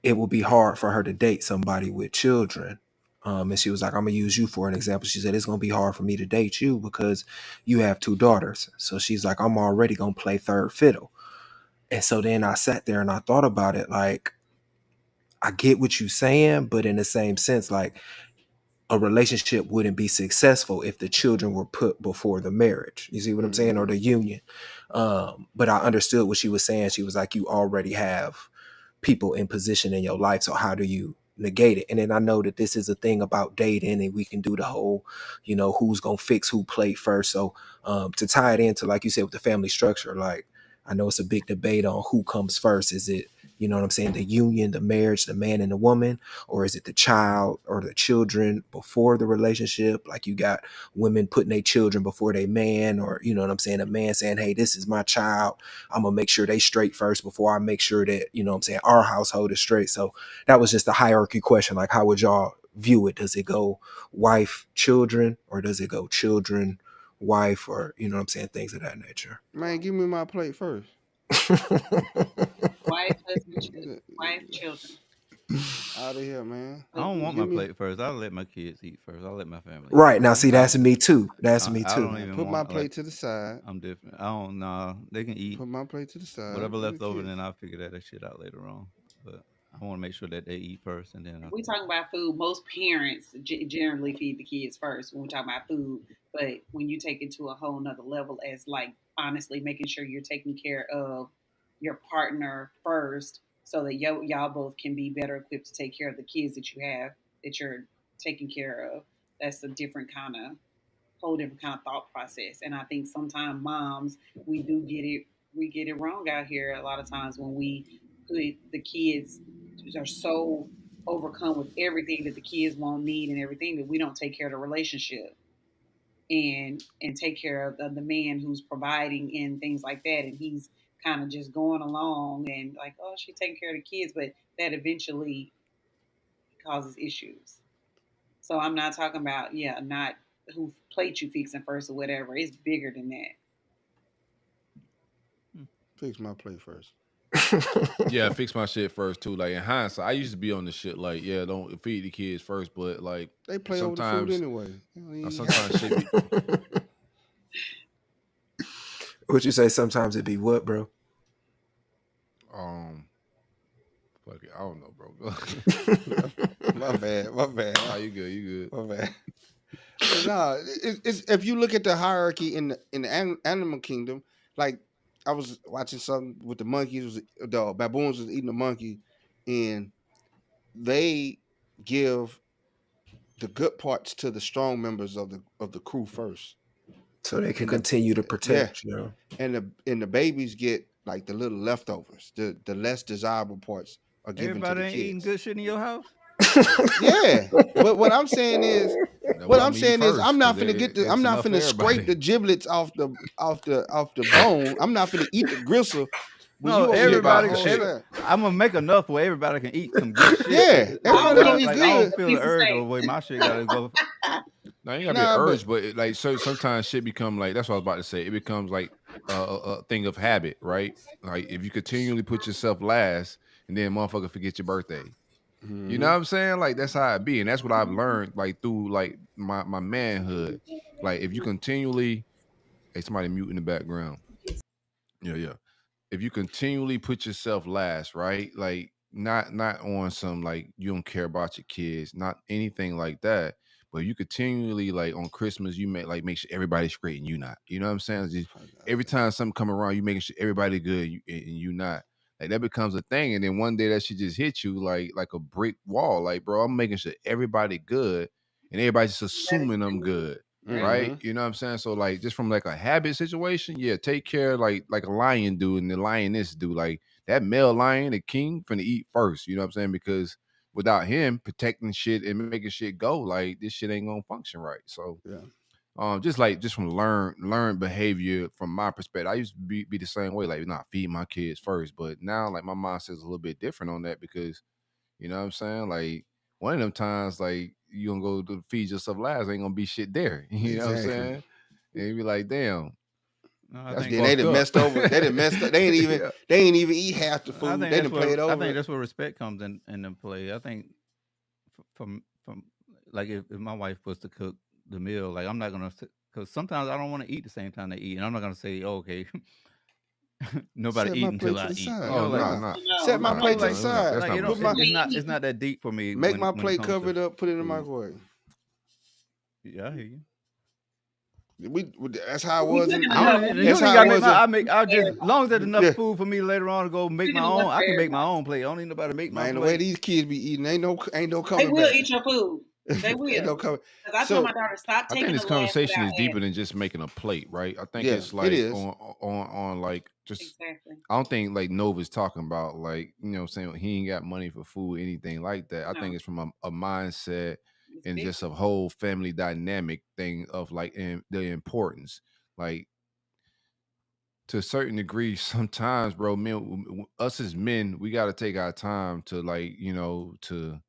G: it will be hard for her to date somebody with children. And she was like, I'm gonna use you for an example. She said, it's gonna be hard for me to date you because you have two daughters. So she's like, I'm already gonna play third fiddle. And so then I sat there and I thought about it, like, I get what you're saying, but in the same sense, like, a relationship wouldn't be successful if the children were put before the marriage. You see what I'm saying? Or
D: Mm-hmm.
G: the union. But I understood what she was saying. She was like, you already have people in position in your life. So how do you negate it? And then I know that this is a thing about dating, and we can do the whole, who's gonna fix who played first. So to tie it into, like you said, with the family structure, like, I know it's a big debate on who comes first. Is it, you know what I'm saying, the union, the marriage, the man and the woman, or is it the child or the children before the relationship? Like, you got women putting their children before their man, or, you know what I'm saying, a man saying, hey, this is my child, I'm gonna make sure they straight first before I make sure that, you know what I'm saying, our household is straight. So that was just a hierarchy question. Like, how would y'all view it? Does it go wife, children, or does it go children, wife, or, you know what I'm saying, things of that nature?
D: Man, give me my plate first.
F: Wife, husband, wife, children.
D: Out of here, man.
E: I don't want
D: Give
E: my
D: me,
E: plate first. I'll let my kids eat first. I'll let my family eat
G: Right. Now,
E: first.
G: see,
D: man.
G: that's me too. That's me
E: I don't
G: too.
D: Man,
E: even
D: put my
E: want like
D: plate to the side.
E: I'm different. I don't know. They can eat
D: Put my plate to the side.
E: whatever
D: Give me
E: left
D: the
E: over,
D: kids.
E: then I'll figure that shit out later on. But I want to make sure that they eat first, and then
F: If we talk about food, most parents generally feed the kids first when we talk about food. But when you take it to a whole nother level, as like honestly making sure you're taking care of your partner first, so that y'all both can be better equipped to take care of the kids that you have that you're taking care of. That's a different kind of whole different kind of thought process. And I think sometimes moms, we do get it, we get it wrong out here a lot of times when we put the kids are so overcome with everything that the kids won't need and everything that we don't take care of the relationship and take care of the man who's providing and things like that, and he's kind of just going along and like, oh, she's taking care of the kids, but that eventually causes issues. So I'm not talking about, yeah, not who plate you fixing first or whatever. It's bigger than that.
D: Fix my plate first.
C: Yeah, fix my shit first too. Like in hindsight, I used to be on the shit like, yeah, don't feed the kids first, but like
D: They play over the food
C: sometimes,
D: anyway. You ain't
C: sometimes
D: have
C: shit be
G: What you say? Sometimes it be what, bro?
C: um, fuck it, I don't know, bro.
D: my bad. My bad.
C: Nah, you good, you good.
D: My bad. But nah, it's if you look at the hierarchy in the animal kingdom, like I was watching something with the monkeys, the baboons was eating the monkey, and they give the good parts to the strong members of the crew first,
G: So they can
D: and the
G: continue to
D: yeah,
G: protect, you know.
D: and the babies get like the little leftovers, the less desirable parts are given to
E: Everybody
D: the
E: ain't eating
D: kids.
E: good shit in your house.
D: Yeah, but what I'm saying is,
C: That's what I'm gonna eat first,
D: I'm not
C: because
D: finna get I'm
C: it's
D: not
C: enough for
D: finna scrape
C: everybody.
D: the giblets off the bone. I'm not finna eat the gristle when
E: No,
D: you over here
C: Shit,
D: got
C: about
D: all this
C: shit.
D: stuff.
E: I'm gonna make enough where everybody can eat some good shit.
D: Yeah,
F: I
D: everybody
F: will
D: gonna eat
E: Like I
D: good.
E: don't feel
F: piece
E: the
F: of
E: urge
F: steak.
E: of the way my shit gotta go.
C: No, ain't gotta be an
D: Nah, but
C: urge, but sometimes shit become like, that's what I was about to say. It becomes like a thing of habit, right? Like if you continually put yourself last, and then motherfucker forget your birthday. You know what I'm saying? Like that's how it be, and that's what I've learned like through like my manhood. Like if you continually, hey, somebody mute in the background. Yeah, yeah. If you continually put yourself last, right? Like not on some like you don't care about your kids, not anything like that. But you continually like on Christmas, you make sure everybody's great and you not. You know what I'm saying? Just every time something come around, you making sure everybody good and you not. Like that becomes a thing, and then one day that shit just hit you like a brick wall. Like, bro, I'm making sure everybody good, and everybody's just
F: That is
C: assuming I'm
F: true.
C: good,
F: That is
C: right?
D: Mm-hmm.
C: You know what I'm saying? So like just from like a habit situation, yeah, take care like a lion do and the lioness do. Like that male lion, the king, finna eat first. You know what I'm saying? Because without him protecting shit and making shit go, like this shit ain't gonna function right. So
D: Yeah.
C: just from learn behavior from my perspective. I used to be the same way, like not feed my kids first. But now like my mindset's a little bit different on that because you know what I'm saying? Like one of them times, like you gonna go to feed yourself last, ain't gonna be shit there. You know what I'm
D: Exactly.
C: saying? And you be like, damn,
E: No, I
C: that's
E: think
D: Then they
C: fucked
D: done
C: up.
D: messed over. They done messed up.
C: Yeah.
D: They ain't even eat half the
E: I
D: food.
E: think
D: They
E: that's
D: done played
E: where
D: over it.
E: respect comes in play. I think from like if my wife was to cook the meal, like I'm not gonna because sometimes I don't want to eat the same time they eat, and I'm not gonna say, oh, okay, nobody
D: Set
E: eat
D: my
E: until
D: plate to
E: I
D: the
E: eat.
D: side.
E: You know,
C: Oh
E: like
C: no,
D: Nah.
C: not
D: Set my
E: you know,
D: plate to the
E: like
D: side.
C: that's
E: like
C: not
E: you know,
D: Put
C: respect.
E: it's not that deep for me
D: make my
E: when it
D: plate,
E: comes
D: cover
E: to
D: it up, put it in the
E: food.
D: microwave.
E: Yeah, I hear you.
D: That's how it
F: We
D: was
F: cooking
E: I
F: enough.
E: don't.
F: We
E: You
D: that's
E: don't even
D: how it
E: gotta make
D: was
E: my.
D: in
E: I make. I just as long as there's enough
D: yeah.
E: food for me later on to go make my
F: cooking
E: own.
F: enough
E: I
F: for
E: can make my
F: everybody.
E: own plate. I don't need nobody to make my
D: Man, the way
E: plate.
D: these kids be eating, ain't no
F: They
D: coming
F: will
D: back.
F: eat your food. They
D: Ain't no
F: will.
D: coming.
F: Because I told my
D: So
F: daughter, stop
C: I think
F: taking the
C: this
F: last
C: conversation
F: without
C: is deeper
F: adding.
C: than just making a plate, right? I think
D: yeah,
C: it's
D: it
C: like
D: is.
C: on like just
F: Exactly.
C: I don't think like Nova's talking about like, you know what I'm saying, he ain't got money for food, anything like that. I
F: No,
C: think it's from a mindset
F: it's
C: and just
F: bigger.
C: a whole family dynamic thing of like the importance. Like to a certain degree, sometimes, bro, us as men, we got to take our time to like, to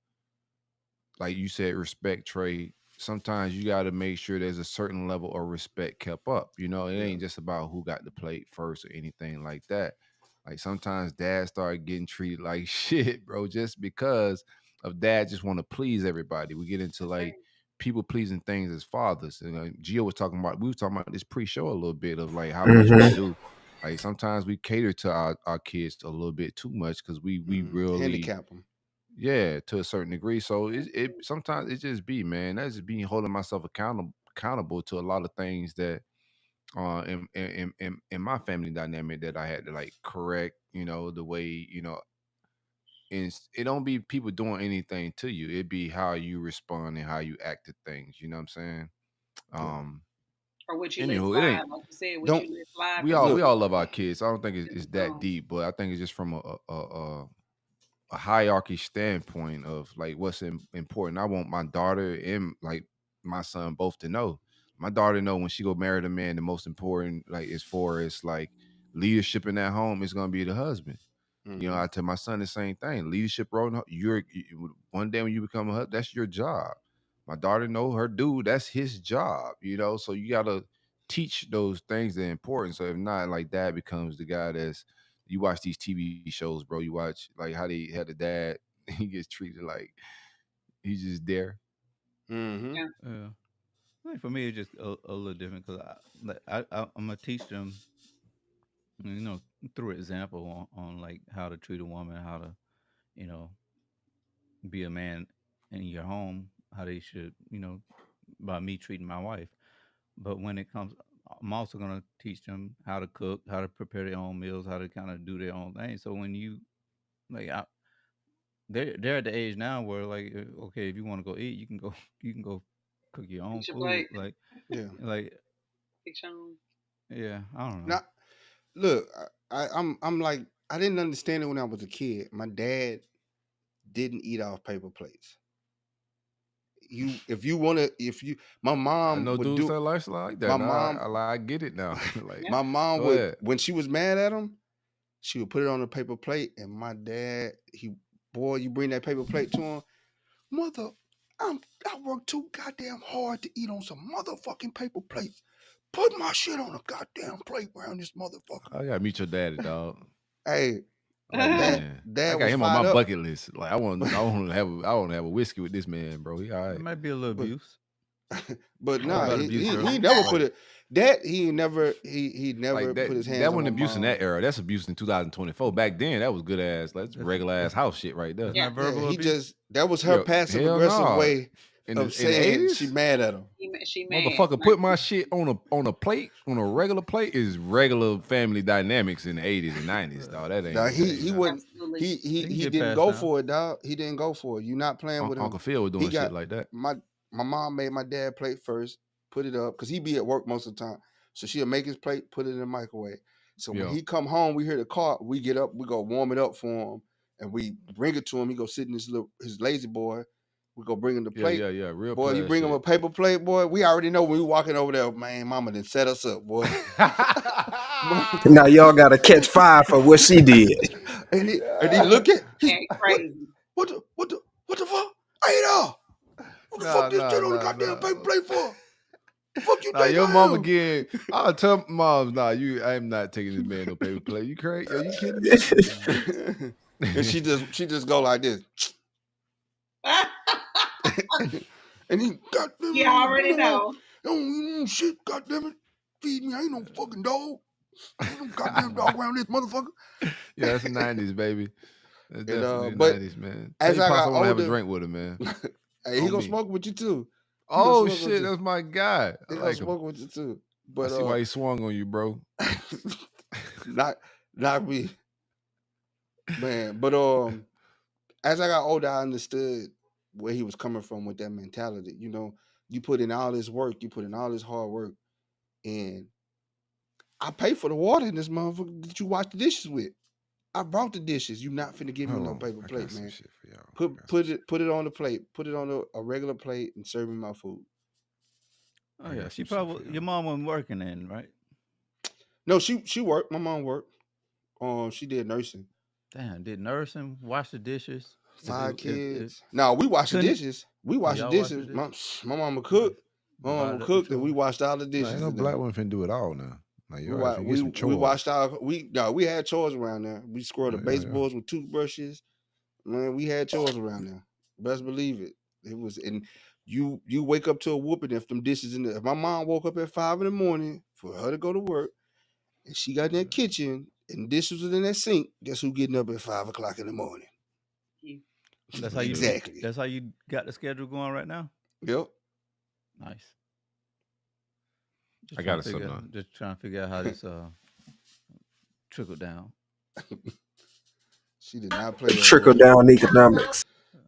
C: like you said, respect trade. Sometimes you got to make sure there's a certain level of respect kept up. You know, it
D: Yeah.
C: ain't just about who got the plate first or anything like that. Like sometimes dad start getting treated like shit, bro, just because of dad just want to please everybody. We get into
F: That's
C: like
F: right.
C: people pleasing things as fathers. And Gio was talking about, we were talking about this pre-show a little bit of like how much we
G: Hmm.
C: do. Like sometimes we cater to our kids a little bit too much because we really,
D: Handicap them.
C: yeah, to a certain degree. So it sometimes it just be, man. That's just being holding myself accountable to a lot of things that in my family dynamic that I had to like correct, the way, and it don't be people doing anything to you. It be how you respond and how you act to things. You know what I'm saying?
D: Yeah.
C: Um,
F: Or what you let
C: anywho, it
F: slide,
C: ain't.
F: like you said, what
D: Don't
F: you let slide
C: We
F: for
C: all
F: some
C: we
D: look.
C: all
F: people.
C: love our kids. I don't think it's
F: Just
C: that
F: don't.
C: deep, but I think it's just from a hierarchy standpoint of like what's important. I want my daughter and like my son both to know. My daughter know when she go marry the man, the most important, like as far as like leadership in that home is gonna be the husband.
D: Mm-hmm.
C: I tell my son the same thing. Leadership role, one day when you become a husband, that's your job. My daughter know her dude. That's his job, you know. So you gotta teach those things the importance. So if not, like dad becomes the guy that's you watch these TV shows, bro. You watch like how they had the dad. He gets treated like he's just there.
D: Mm-hmm.
F: Yeah.
E: Yeah. I think for me, it's just a little different because I'm gonna teach them, you know, through example on like how to treat a woman, how to, you know, be a man in your home, how they should, you know, by me treating my wife. But when it comes, I'm also gonna teach them how to cook, how to prepare their own meals, how to kind of do their own thing. So when you like, they're at the age now where like, okay, if you want to go eat, you can go, you can go cook your own
F: Fix your
E: food.
F: plate.
D: Yeah.
E: Like,
F: Fix your own.
E: yeah, I don't know.
D: Now, look, I'm like, I didn't understand it when I was a kid. My dad didn't eat off paper plates. If you want to, if you, my
C: I
D: mom
C: know
D: would
C: dudes
D: do.
C: that lifestyle like
D: My
C: that. Now
D: mom,
C: I get it now. Like,
F: Yeah.
D: my mom
C: go
D: would,
C: ahead.
D: when she was mad at him, she would put it on a paper plate, and my dad, boy, you bring that paper plate to him, mother, I work too goddamn hard to eat on some motherfucking paper plates. Put my shit on a goddamn plate around this motherfucker.
C: I gotta meet your daddy, dog.
D: Hey,
C: I like this
D: dad,
C: man. I
D: dad
C: got
D: was
C: him on my
D: fired up,
C: bucket list. Like I want to have a whiskey with this man, bro. He all
E: It
C: right.
E: might be a little
D: but
E: abuse.
D: but
E: What
D: nah,
E: about abuse
D: he
E: early?
D: never put
E: Like,
D: it. That he never
C: Like
D: put his
C: that
D: hands on my
C: wasn't abuse in
D: mom.
C: that era. That's abuse in 2024. Back then, that was good ass. Like that's regular ass
E: that's
C: house shit right there.
E: that's
F: Yeah.
E: not
D: Yeah,
E: verbal
D: he
E: abuse.
D: just that was her
C: Yo,
D: passive
C: hell
D: aggressive
C: no.
D: way of
C: In the
D: saying she
C: 80s,
D: mad at him.
F: She mad.
C: motherfucker,
F: Like
C: put my shit on a plate on a regular plate is regular family dynamics in the 80s and 90s, dog. That ain't
D: Now
C: no
D: he
C: thing now.
D: wouldn't
F: absolutely.
E: It can
D: he
E: get
D: didn't
E: passed
D: go
E: down.
D: for it, dog. He didn't go for it. You not playing with him.
C: Uncle Phil was
D: He
C: doing
D: got
C: shit like that.
D: my mom made my dad plate first, put it up because he be at work most of the time. So she'll make his plate, put it in the microwave. So when
C: Yo,
D: he come home, we hear the car. We get up, we go warm it up for him, and we bring it to him. He go sit in his lazy boy. We go bring him the plate.
C: yeah. Real
D: Boy, you
C: player
D: bring him a
C: shit.
D: paper plate, boy. We already know when we walking over there, man. Mama done set us up, boy.
G: Now y'all gotta catch fire for what she did.
D: And he look at he
F: Act crazy.
D: what the fuck? Ada, what the fuck this shit on the goddamn paper
C: Nah.
D: plate for? Fuck you
C: Nah,
D: think
C: your
D: I
C: mom
D: am?
C: again. I'll tell moms, nah, I am not taking this man no paper plate. You crazy? Are you kidding me?
D: And she just go like this. And he goddamn
F: You
D: it,
F: already know.
D: shit, goddamn it. Feed me. I ain't no fucking dog. Ain't no goddamn dog around this motherfucker.
C: Yeah, that's the 90s, baby. That's
D: And
C: definitely the
D: but
C: 90s, man. Tell
D: as
C: your
D: I
C: pops I
D: got
C: want to have a
D: older,
C: drink with him, man.
D: hey, he
C: On
D: gonna
C: me.
D: smoke with you too. He gonna
C: Oh
D: smoke with
C: shit,
D: you.
C: that's my guy. I
D: He gonna
C: like him.
D: smoke with you too.
C: I
D: But
C: see why he swung on you, bro.
D: not me, man. But as I got older, I understood where he was coming from with that mentality. You know, you put in all this work, you put in all this hard work, and I pay for the water in this motherfucker that you wash the dishes with. I brought the dishes. You not finna give me
C: Hold
D: no
C: on.
D: paper
C: I
D: plate,
C: got some
D: man.
C: shit for y'all.
D: Put it on the plate. Put it on a regular plate and serve me my food.
E: Oh
C: I
E: yeah,
C: got
E: she
C: some shit for
E: probably
C: y'all.
E: your mom wasn't working then, right?
D: No, she worked. My mom worked. She did nursing.
E: Damn, did nursing, wash the dishes.
D: Five
E: If
D: kids. No, we wash the
E: couldn't,
D: dishes. We
E: oh
D: wash the
E: y'all wash the
D: dishes.
E: dishes.
D: My mama
E: Nice.
D: cooked. My mama
E: Divided up the
D: cooked, and we
E: chores.
D: washed all the
C: No, ain't
D: dishes
C: no
D: in
C: black
D: there.
C: woman finna do it all now. Like
D: We
C: your ass
D: wa-
C: finna get
D: we
C: some
D: we
C: chores.
D: washed our we had chores around there. We squirreled the
C: Oh, yeah.
D: baseboards with toothbrushes. Man, we had chores around there. Best believe it. It was and you wake up to a whooping if them dishes in there. If my mom woke up at 5 in the morning for her to go to work and she got in that kitchen and dishes was in that sink, guess who getting up at 5 o'clock in the morning?
F: You.
E: That's how you do.
D: Exactly.
E: That's how you got the schedule going right now.
D: Yep.
E: Nice.
C: I got something on.
E: Just trying to figure out how this trickled down.
D: She did not play
G: Trickle down economics.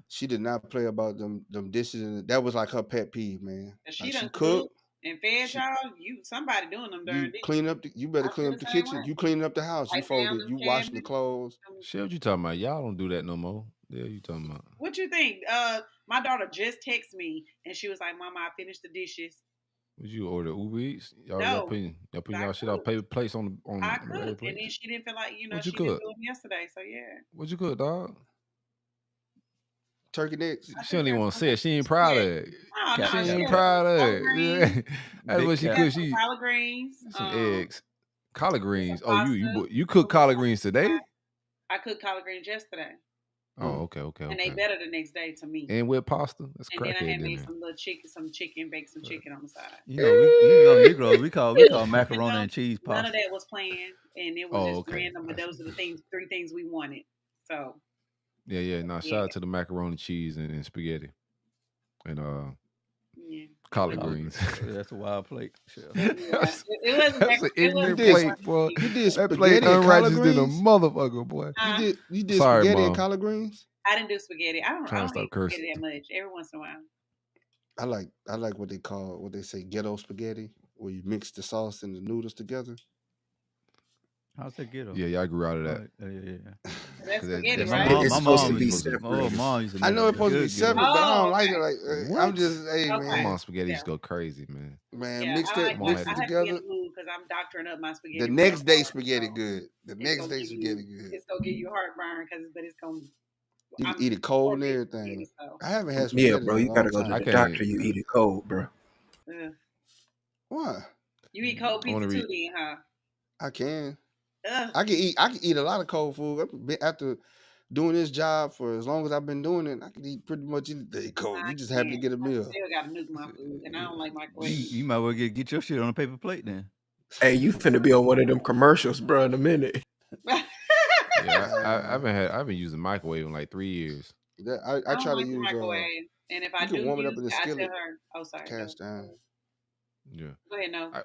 D: She did not play about them dishes, and that was like her pet peeve, man.
F: If she
D: Like
F: done
D: she
F: cooked
D: cooked,
F: and fed
D: she
F: y'all, somebody doing them darn
D: you
F: dishes.
D: clean up. You better
F: I
D: clean
F: feel
D: up
F: the
D: the
F: same
D: kitchen.
F: way.
D: You cleaning up the house. You
F: Wipe down
D: folded.
F: them
D: You washing the
F: cabinets.
D: clothes.
C: Shit, what you talking about? Y'all don't do that no more. Yeah, you talking about?
F: What you think? My daughter just texted me and she was like, "Mama, I finished the dishes."
C: Would you order Uber Eats? Y'all
F: No,
C: putting
F: I
C: y'all shit out
F: cooked.
C: paper plates on the
F: I
C: regular
F: cooked, and then
C: plates?
F: she didn't feel like
C: What you
F: she didn't
C: cook?
F: do them yesterday. So yeah,
C: What you cook, dog?
D: Turkey necks.
F: I
C: She
F: cook
C: don't even
F: her
C: want to
F: some
C: say it. She ain't proud of
F: spaghetti.
C: it.
F: Oh no,
C: She
F: she
C: ain't
F: got
C: proud of
F: collard
C: it.
F: greens.
C: Yeah. That's
E: Big
C: what she
F: She
E: cat.
F: got
C: cooked.
F: some
C: She
F: collard greens.
C: some eggs, collard
F: Some
C: greens. Oh,
F: pasta.
C: you cook
F: With some
C: collard
F: pasta.
C: greens today?
F: I cooked collard greens yesterday,
C: Oh, okay,
F: and they
C: okay.
F: better the next day to me.
C: And with pasta, that's
F: And then I
C: crackhead
F: had made
C: dinner.
F: some little chicken, baked some chicken on the side.
E: You know, Negroes, we call
F: You
E: macaroni
F: know,
E: and cheese
F: none of
E: pasta.
F: that was planned, and it was
C: Oh,
F: just
C: okay.
F: random. But those are the three things we wanted. So
C: Yeah. No, shout
F: yeah,
C: out to the macaroni, cheese, and spaghetti, and
F: yeah, it
C: collard
F: was.
E: Collard
C: greens.
E: That's a wild plate, chef.
F: Yeah,
C: that's,
F: it wasn't.
C: that's an
F: It
D: You
F: wasn't
C: ignorant
D: did
C: plate,
F: macaroni and
C: boy.
F: cheese.
D: you did
C: That plate
D: spaghetti and collard
C: unrighteous than a
D: greens.
C: motherfucker, boy.
D: You did
C: Sorry,
D: spaghetti and
C: mom.
D: collard greens.
F: I didn't do spaghetti. I
C: Trying to
F: don't
C: stop
F: eat
C: cursing.
F: spaghetti that much. Every once in a while.
D: I like what they say ghetto spaghetti, where you mix the sauce and the noodles together.
E: How's that ghetto?
C: Yeah, I grew out of that.
E: Yeah.
F: That's
C: Cause
F: spaghetti,
C: that's
E: My
F: right?
C: not
E: mom,
G: It's
E: my
G: supposed to
E: mom
C: what
G: be
C: it's
E: used
C: supposed to be.
E: oh,
G: separated.
E: mom used to
D: I
E: make
D: know it's supposed to be
E: good ghetto.
D: separate, but I don't
F: Oh,
D: like
F: okay.
D: it. Like I'm
C: What?
D: just, hey
F: Okay.
C: My
D: man,
C: mom's spaghetti
F: Yeah.
C: used to go crazy, man.
D: man,
F: Yeah,
C: My mom
D: mix
C: had
F: I
D: it
C: to.
F: have to be in
D: together.
F: the mood because I'm doctoring up my spaghetti
D: The
F: real
D: next day
F: hard.
D: spaghetti
F: So
D: good. The
F: it's
D: next
F: gonna
D: day
F: give
D: spaghetti
F: you
D: good.
F: it's gonna give you heartburn but it's gonna
D: You can
F: I'm
D: eat it cold and
F: gourmet
D: everything.
F: spaghetti. So
D: I haven't had
G: Yeah,
D: spaghetti
G: bro,
D: in a
G: you gotta
D: long
G: go to
C: I
G: the
D: time.
C: can't.
G: doctor. You eat it cold, bro.
F: uh,
D: Why?
F: you eat cold
C: I want
F: pizza
C: to
F: too,
C: read.
F: then, huh?
D: I can.
F: Ugh.
D: I can eat a lot of cold food. After doing this job for as long as I've been doing it, I can eat pretty much anything cold.
F: I
D: You just happy to
F: can't.
D: get a
F: I
D: meal.
F: still gotta nuke my food, and I don't like microwave.
E: You might well get your shit on a paper plate then.
G: Hey, you finna be on one of them commercials, bro, in a minute.
C: Yeah,
D: Uh,
C: I've been using microwave in like 3 years.
D: I
F: I don't
D: try to
F: like the
D: use
F: microwave, and if I
D: you can
F: do
D: warm it up
F: use
D: in
F: it,
D: the
F: I tell
D: skillet,
F: her, "Oh, sorry,
D: cast iron.
C: Yeah,
F: go ahead, no."
C: I,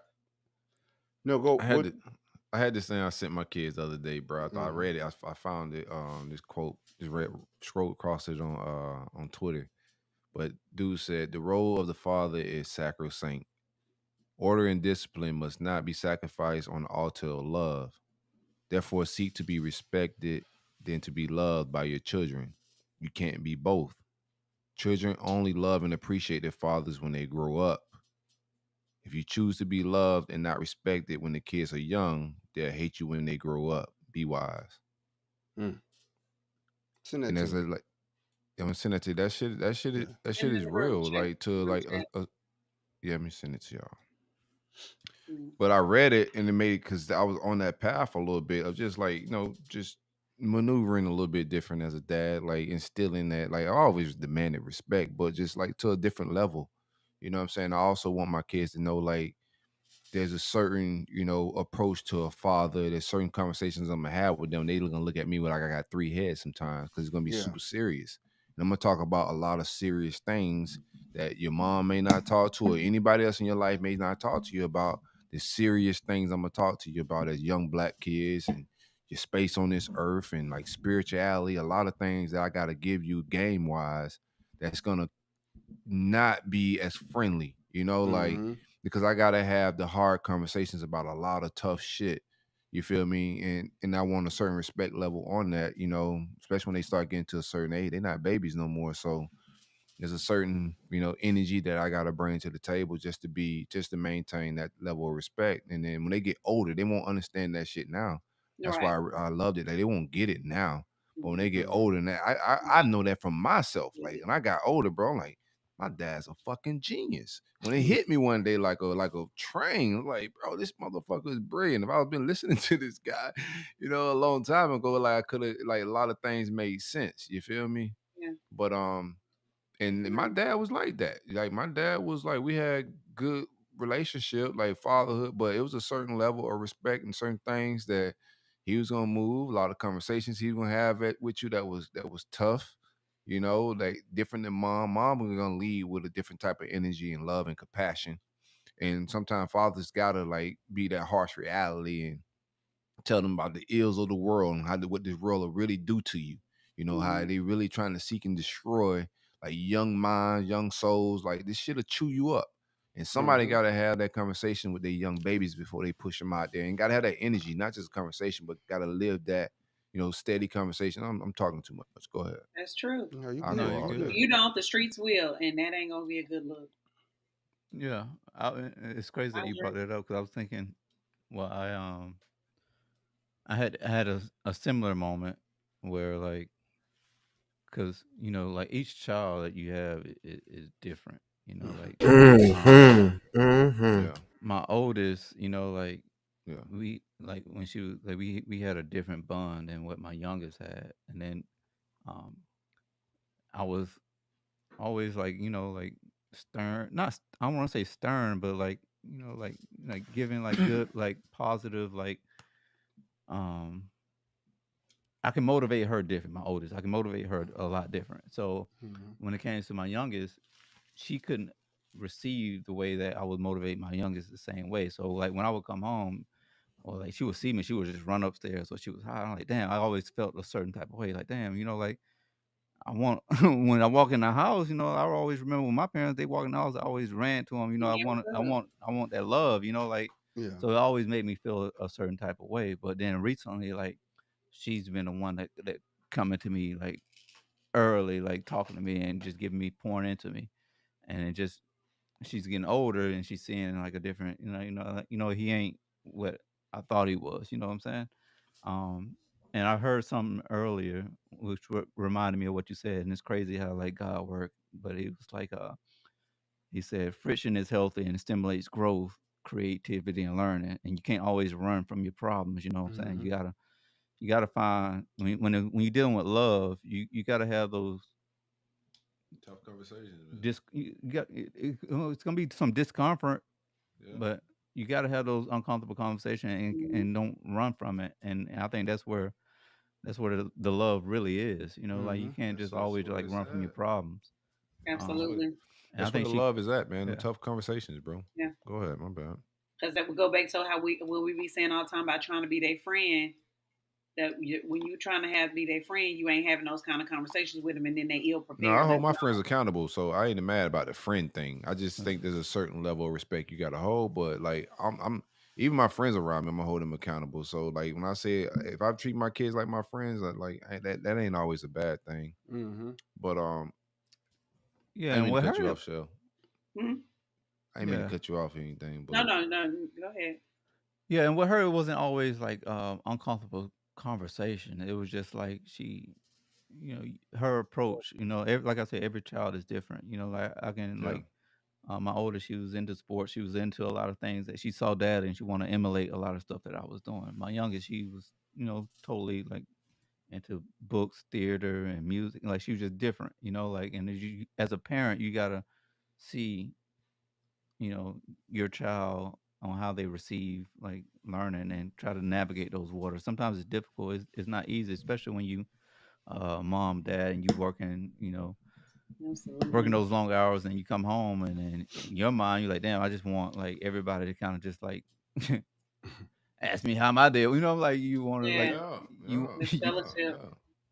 D: No, go
C: I had
D: what?
C: to, I had this thing I sent my kids the other day, bro. I
D: Mm,
C: read it. I found it. This quote, just read, scrolled across it on Twitter. But dude said the role of the father is sacrosanct. Order and discipline must not be sacrificed on the altar of love. Therefore, seek to be respected than to be loved by your children. You can't be both. Children only love and appreciate their fathers when they grow up. If you choose to be loved and not respected when the kids are young, they'll hate you when they grow up. Be wise.
D: mm. Send that
C: And
D: to
C: as
D: me.
C: a, like, I'm gonna send that to you.
D: Yeah.
C: That
F: In
C: shit
F: the
C: is
F: group
C: real.
F: chat.
C: Like to
F: Group
C: like
F: chat.
C: yeah, let me send it to y'all.
F: Mm.
C: But I read it and it made because I was on that path a little bit of just like, just maneuvering a little bit different as a dad, like instilling that, like I always demanded respect, but just like to a different level. You know what I'm saying? I also want my kids to know like there's a certain, approach to a father. There's certain conversations I'm gonna have with them. They're gonna look at me like I got three heads sometimes because it's gonna be
D: Yeah.
C: super serious. And I'm gonna talk about a lot of serious things that your mom may not talk to or anybody else in your life may not talk to you about. The serious things I'm gonna talk to you about as young black kids and your space on this earth and like spirituality, a lot of things that I gotta give you game wise that's gonna not be as friendly, like
D: Mm-hmm.
C: because I gotta have the hard conversations about a lot of tough shit. You feel me? And I want a certain respect level on that, especially when they start getting to a certain age. They're not babies no more. So there's a certain, energy that I gotta bring to the table just to maintain that level of respect. And then when they get older, they won't understand that shit now. That's
F: Right.
C: why I loved it. Like, they won't get it now. But when they get
D: Mm-hmm.
C: older, and I know that from myself. Like when I got older, bro, I'm like, my dad's a fucking genius. When it hit me one day like a train, I'm like, bro, this motherfucker is brilliant. If I was been listening to this guy, a long time ago, like I could have, like a lot of things made sense. You feel me?
F: Yeah.
C: But and my
F: Yeah.
C: dad was like that. Like my dad was like we had good relationship, like fatherhood, but it was a certain level of respect and certain things that he was gonna move. A lot of conversations he was gonna have with you that was tough. Like different than mom. Mom was gonna lead with a different type of energy and love and compassion. And sometimes fathers gotta like be that harsh reality and tell them about the ills of the world and what this world will really do to you. How
F: Mhm.
C: they really trying to seek and destroy like young minds, young souls. Like this shit'll chew you up. And somebody
D: Mm-hmm.
C: gotta have that conversation with their young babies before they push them out there. And gotta have that energy, not just a conversation, but gotta live that, steady conversation. I'm talking too much. Go ahead.
F: That's true.
D: No, you
C: I'll
E: No,
C: go
D: good.
E: you're
D: You
C: all
F: If
C: day.
E: good.
D: good.
F: you don't, the streets will, and that ain't gonna be a good look.
E: Yeah, it's crazy
F: I
E: that you brought
F: agree.
E: that up because I was thinking, well, I had a similar moment where like because like each child that you have is different. Like
G: Mm-hmm. Mm-hmm.
C: Yeah.
E: my oldest, like
C: Yeah.
E: we like when she was like we had a different bond than what my youngest had, and then um I was always like like stern, not I don't want to say stern, but like like giving like good like positive like um I can motivate her different. My oldest, I can motivate her a lot different. So
D: Mhm.
E: when it came to my youngest, she couldn't receive the way that I would motivate my youngest the same way. So like when I would come home, or like she would see me, she would just run upstairs. So she was high. I'm like, damn, I always felt a certain type of way. Like, damn, like I want when I walk in the house, I always remember when my parents they walk in the house, I always ran to them. I
F: Yeah,
E: want,
F: what's
E: I
F: up?
E: want, I want that love. Like
D: Yeah.
E: so it always made me feel a certain type of way. But then recently, like she's been the one that coming to me like early, like talking to me and just giving me pouring into me, and it just she's getting older and she's seeing like a different, he ain't what I thought he was. You know what I'm saying? Um, and I heard something earlier which reminded me of what you said, and it's crazy how like God worked. But it was like he said friction is healthy and it stimulates growth, creativity, and learning. And you can't always run from your problems. You know what I'm saying?
D: Mhm.
E: You gotta find when you're dealing with love, you gotta have those
C: Tough conversations, man.
E: you got it's gonna be some discomfort,
C: Yeah.
E: but you got to have those uncomfortable conversations
F: Mhm.
E: and don't run from it. And I think that's where the love really is. Like you
D: Mhm.
E: can't just
C: That's
E: always
C: where
E: like
C: it's
E: run from your
C: at.
E: problems.
C: That's
E: Um,
C: where
F: Absolutely.
E: and I
C: that's where
E: think
C: the
E: she,
C: love is at, man. The
E: yeah,
C: tough conversations, bro.
F: Yeah.
C: Go ahead, my bad.
F: Because that would go back to how we be saying all the time about trying to be their friend. That when you trying to be their friend, you ain't having those kind of conversations with them, and then they ill
C: No, I
F: prepared.
C: hold
F: Like,
C: my
F: no,
C: friends accountable, so I ain't mad about the friend thing. I just
E: uh,
C: think there's a certain level of respect you got to hold. But like, I'm even my friends around me, I'm gonna hold them accountable. So like, when I say if I treat my kids like my friends, that ain't always a bad thing.
D: Mhm.
C: But I
E: yeah,
C: ain't
E: and
C: mean to
E: with
C: cut you
E: her,
C: off, Shell.
F: mhm.
C: I ain't mean to
E: yeah,
C: cut you off or anything,
F: No,
C: but
F: no, no. Go ahead.
E: yeah, and with her, it wasn't always like uncomfortable conversation. It was just like her approach. Like I said, every child is different. Like I can
C: yeah,
E: like my oldest, she was into sports. She was into a lot of things that she saw dad, and she wanted to emulate a lot of stuff that I was doing. My youngest, she was, totally like into books, theater, and music. Like she was just different, like. And as a parent, you gotta see, you know, your child on how they receive like learning and try to navigate those waters. Sometimes it's difficult. It's not easy, especially when you, mom, dad, and you working, working
F: Absolutely.
E: those long hours and you come home and then in your mind you're like, damn, I just want like everybody to kind of just like ask me how my day. Like you want to like
F: Yeah.
C: yeah,
E: you
C: yeah,
F: The
E: you
C: yeah,
F: fellowship.
C: yeah.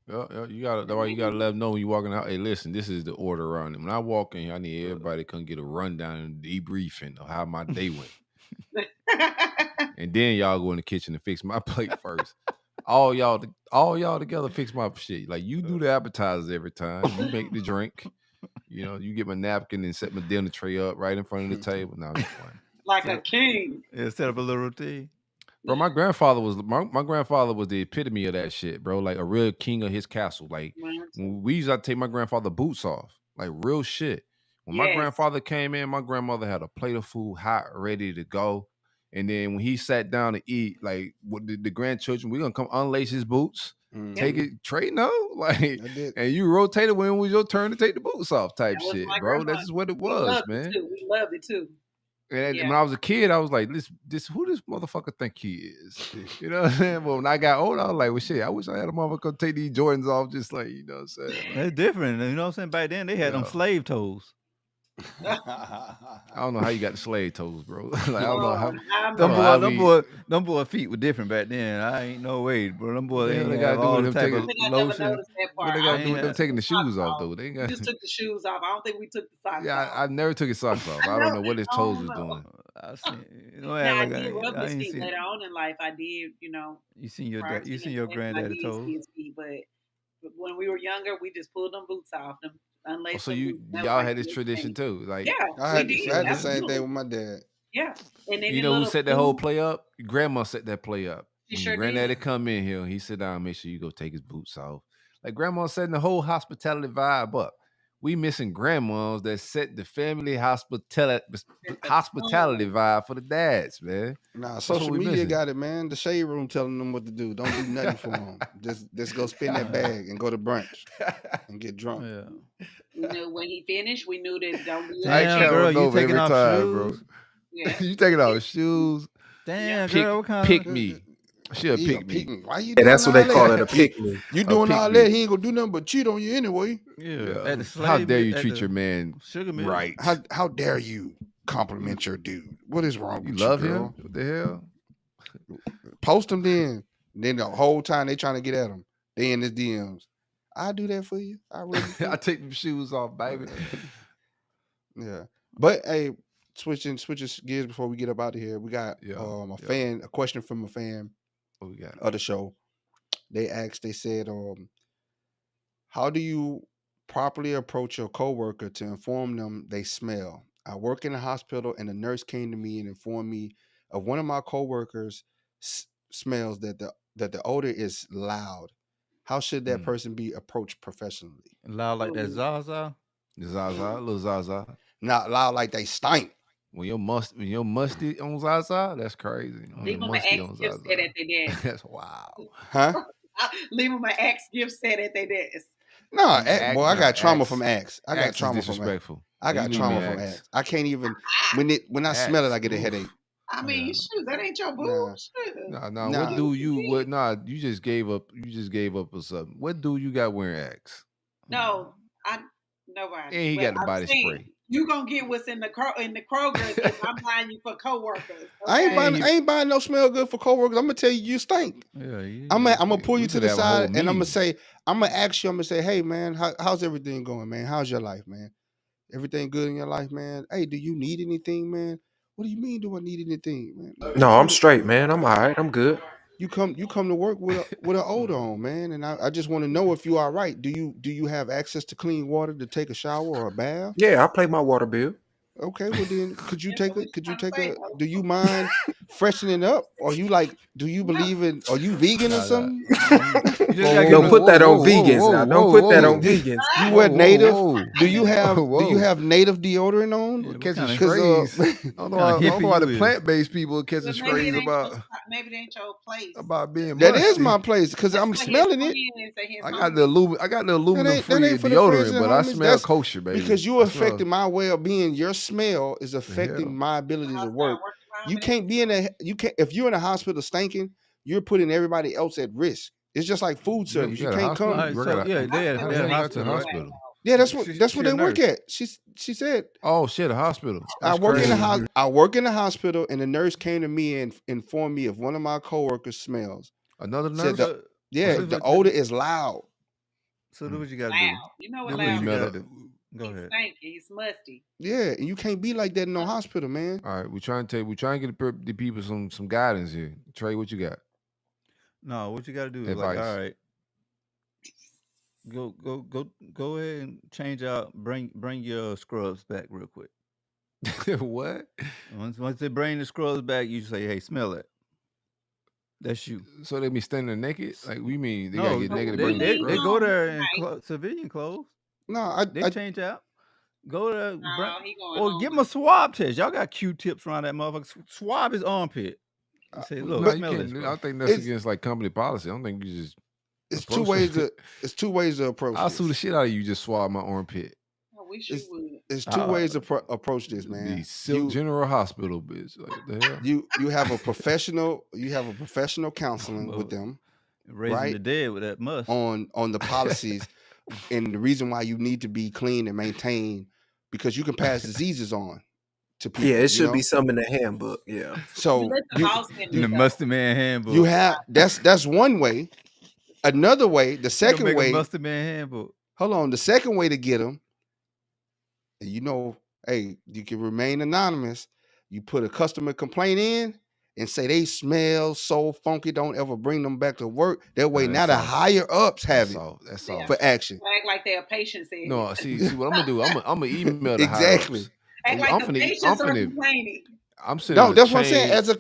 C: Yeah, yeah, you gotta. That's
F: It
C: why you
F: ain't
C: gotta
F: easy.
C: let them know when you walking out. Hey, listen, this is the order around it. When I walk in here, I need everybody to come get a rundown and debriefing of how my day went, and then y'all go in the kitchen and fix my plate first. All y'all together fix my shit. Like you do the appetizers every time. You make the drink. You get my napkin and set my dinner tray up right in front of the table. Now I'm just playing.
F: Like
E: set
F: a
E: up,
F: king.
E: yeah, set up a little routine.
C: Bro, my grandfather was the epitome of that shit, bro. Like a real king of his castle. Like
F: Mine too.
C: when we used to take my grandfather boots off, like real shit. When my
F: Yes.
C: grandfather came in, my grandmother had a plate of food hot, ready to go. And then when he sat down to eat, like with the grandchildren, we gonna come unlace his boots,
F: Yep.
C: take
D: Mhm.
C: it, trade no, like,
D: I did.
C: and you rotated when it was your turn to take the boots off, type
F: That was
C: shit,
F: my
C: bro.
F: grandma.
C: That's just what it
F: We
C: was,
F: loved it
C: man.
F: too. We loved it too.
C: And
F: Yeah.
C: when I was a kid, I was like, this who this motherfucker think he is? You know what I'm saying? But when I got older, I was like, well, shit, I wish I had a motherfucker take these Jordans off, just like, you know what I'm saying? Like,
E: It's different. You know what I'm saying? Back then they had them
C: yeah.
E: slave toes.
C: I don't know how you got the slave toes, bro. Like, I don't know
F: Lord,
C: how.
F: have
C: I don't
E: Them
C: know
E: boy,
C: how
F: mercy.
E: them
C: we.
E: boy, them boy feet were different back then. I ain't no way, bro. Them
C: What
E: boy
C: the
E: they
C: hell
E: ain't
C: they got
E: have
C: to do with
E: all the
C: him
E: type
F: I
E: of
F: don't
C: taking?
F: think I never
E: lotion.
F: noticed that
C: What
F: part.
C: they
F: I
C: got
E: They
C: to
F: only
C: do
E: ain't
C: with them
E: have.
F: took
C: taking
F: the
C: the shoes
F: socks
C: off
F: off.
C: though? They
F: We
C: got.
F: just took the shoes off. I don't think we took the socks
C: Yeah,
F: off.
C: I never took his socks off.
F: I
C: I don't
F: know.
C: know what his
F: I
C: toes
F: don't
C: was
F: know.
C: doing.
E: I seen. You know,
F: Now
E: have
F: I
E: like
F: did rub
E: I
F: his
E: ain't
F: feet
E: seen.
F: later on in life. I did,
E: You seen your
F: prior
E: dad.
F: to
E: You seen
F: him
E: your
F: passing, I
E: granddaddy
F: did
E: toes.
F: see his feet. But when we were younger, we just pulled them boots off, them
C: Oh,
F: unlaced
C: so
F: them
C: you
F: boots. That was
C: y'all
F: like
C: had
F: the
C: this
F: next
C: tradition
F: thing.
C: too, like.
F: Yeah,
D: I
F: we
D: had
F: did.
D: I had the
C: Yeah.
D: same thing
F: Absolutely.
D: with my dad.
F: Yeah. And then
C: You
F: the
C: know who
F: little
C: set that whole
F: blue,
C: play up? Grandma set that play up.
F: she
C: When your
F: sure did.
C: granddaddy come in here, he sit down, make sure you go take his boots off. Like grandma setting the whole hospitality vibe up. We missing grandmas that set the family hospitality vibe for the dads, man.
D: Nah,
C: what
D: social
C: we
D: media
C: missing.
D: got it, man. The shade room telling them what to do. Don't do nothing for them. Just go spin that bag and go to brunch and get drunk.
E: Yeah.
F: You know, when he finished, we knew that don't be
C: I
E: Damn,
C: can't
E: girl, you
C: over
E: taking
C: every
E: off
C: time, bro.
E: shoes?
F: Yeah.
C: You taking off shoes?
E: Damn,
C: Pick,
E: girl, what kind
C: pick
E: of
C: me. She'll
D: He a
C: pick
D: pick
C: me.
D: me. Why you
G: Yeah,
D: doing
G: that's what
D: all
G: they call
D: that?
G: it, a pick me.
D: You doing
C: pick
D: all
C: me.
D: that? He ain't gonna do nothing but cheat on you anyway.
E: Yeah, at the slave
C: How dare
E: mill-
C: you
E: at
C: treat
E: the
C: your man
E: sugar mill.
C: right?
D: How dare you compliment your dude? What is wrong
C: You
D: with
C: love
D: you, girl?
C: him? What the hell?
D: Post him then. Then the whole time they trying to get at him. They in his DMs. I do that for you. I really do.
C: I take them shoes off, baby.
D: Yeah. But hey, switching gears before we get up out of here. We got a question from a fan
C: What we got?
D: of the show. They asked, they said, how do you properly approach your coworker to inform them they smell? I work in a hospital and a nurse came to me and informed me of one of my coworkers smells that the odor is loud. How should that person be approached professionally?
E: Loud like that Zaza.
C: Zaza, little Zaza.
D: Not loud like they stink.
C: When you're musty on Zaza, that's crazy. When
F: Leave
C: you're
F: them an
C: musty
F: ex
C: on
F: gift
C: Zaza.
F: set at their desk.
C: That's wow.
D: Huh?
F: Leave them an ex gift set at their desk.
D: No, boy, I got trauma from Axe. I got
C: Axe
D: trauma
C: is
D: from Axe.
C: disrespectful.
D: I got
C: You
D: trauma
C: leave me
D: from
C: Axe.
D: Axe. I can't even when I smell it, I get a headache.
F: I mean, shoot, that ain't your boo.
D: Nah.
F: Shoot.
C: No,
D: Nah.
C: what do you what you just gave up or something. What do you got wearing Axe?
F: No, nobody.
C: And he
F: But
C: got the
F: I'm
C: body
F: saying,
C: spray.
F: You gonna get what's in the Kroger's if I'm buying you for coworkers.
D: I
F: okay?
D: ain't buying no smell good for coworkers. I'm gonna tell you stink.
E: Yeah,
D: I'm gonna pull you to the side and I'm
C: meeting.
D: gonna ask you. I'm gonna say, hey man, how's everything going, man? How's your life, man? Everything good in your life, man? Hey, do you need anything, man? What do you mean? Do I need anything, man?
G: No, I'm straight, man. I'm all right. I'm good.
D: You come to work with an odor on, man, and I just want to know if you are right. Do you have access to clean water to take a shower or a bath?
G: Yeah, I pay my water bill.
D: Okay, well then, could you take a? Do you mind freshening up, or do you believe in? Are you vegan or something?
G: Don't put that on vegans now. Don't put that on vegans.
D: You wear native? Do you have native deodorant on?
E: Yeah,
C: Catching
E: what
C: strays. I don't know why the
E: you is?
C: plant-based people are catching
F: Maybe
C: strays
F: it ain't
C: about
F: maybe it ain't your place.
C: being
D: That
C: musty.
D: is my place because I'm smelling it.
C: I got the aluminum free
D: that ain't for the friends
C: deodorant,
D: and
C: but I
D: homies.
C: smell
D: That's
C: kosher, baby.
D: because you affecting my well-being. Your smell is affecting
C: hell?
D: my ability to work. You
F: around
D: can't be if you're in a hospital stinking, you're putting everybody else at risk. It's just like food service. You
C: at a
D: can't
C: hospital?
D: come.
E: All right,
C: Work
E: so
C: at a-
E: yeah, they're
C: How
E: at
C: the hell
E: the
C: you got to the
E: hospital.
C: hospital?
D: Yeah, that's
E: She
D: what
E: a
D: they work
E: nurse.
D: at. She said
C: Oh shit, a hospital.
D: I
C: That's
D: work in
C: crazy.
D: I work in the hospital, and the nurse came to me and informed me of one of my coworkers' smells.
C: Another
D: Said
C: nurse.
D: the odor is loud.
E: So do what you gotta
F: loud.
E: do.
F: You know what
E: Do
F: loud
E: what you
F: is?
E: gotta do. Go
F: He's
E: ahead.
F: stinky. He's musty.
D: Yeah, and you can't be like that in no hospital, man.
C: All right, we trying to get the people some guidance here. Trey, what you got?
E: No, what you gotta do is like,
C: Advice.
E: all right, go ahead and change out. Bring your scrubs back real quick.
C: What?
E: Once they bring the scrubs back, you say, "Hey, smell that. That's you."
C: So they be standing there naked? Like we mean they
E: No,
C: gotta get naked to bring
E: they
C: the scrubs?
E: go there in civilian clothes.
D: No,
E: They change out. Go there,
F: he going
E: or
F: home.
E: give them a swab test. Y'all got Q-tips around that motherfucker. Swab his armpit. You say, look,
C: No, you
E: smell this.
C: can't.
E: bro."
C: I think that's
D: It's-
C: against like company policy. I don't think you just.
D: it's
C: approach
D: two ways to approach.
C: I'll
D: this.
C: sue the shit out of you. Just swab my armpit.
F: I wish you would.
D: It's two ways to approach this,
C: The
D: man.
C: Silk General Hospital, bitch. Like what the hell?
D: You have a professional counseling with them
E: Raising
D: right?
E: the dead with that must.
D: on the policies and the reason why you need to be clean and maintained because you can pass diseases on to people.
G: Yeah, it should
D: you
G: be
D: know?
G: something in the handbook. Yeah.
D: So
F: Let the boss
E: In the Musty Man handbook.
D: you have that's one way. Another way, the
E: You gonna
D: second
E: make a
D: way.
E: Musty Man handbook.
D: Hold on, the second way to get them, hey, you can remain anonymous. You put a customer complaint in and say they smell so funky, don't ever bring them back to work. That way,
C: Nah,
D: now the
C: that's
D: higher ups have
C: That's
D: it
C: all. That's
F: Yeah.
C: all.
D: for action.
F: Act like they're a patient said.
C: No, see what I'm gonna do. I'm gonna email the
D: Exactly.
F: Act like
C: I'm
F: the
C: finna-
F: patients
C: I'm
F: are
C: finna-
F: complaining.
C: I'm sending.
D: No,
C: a
D: that's what I'm saying.
C: chain-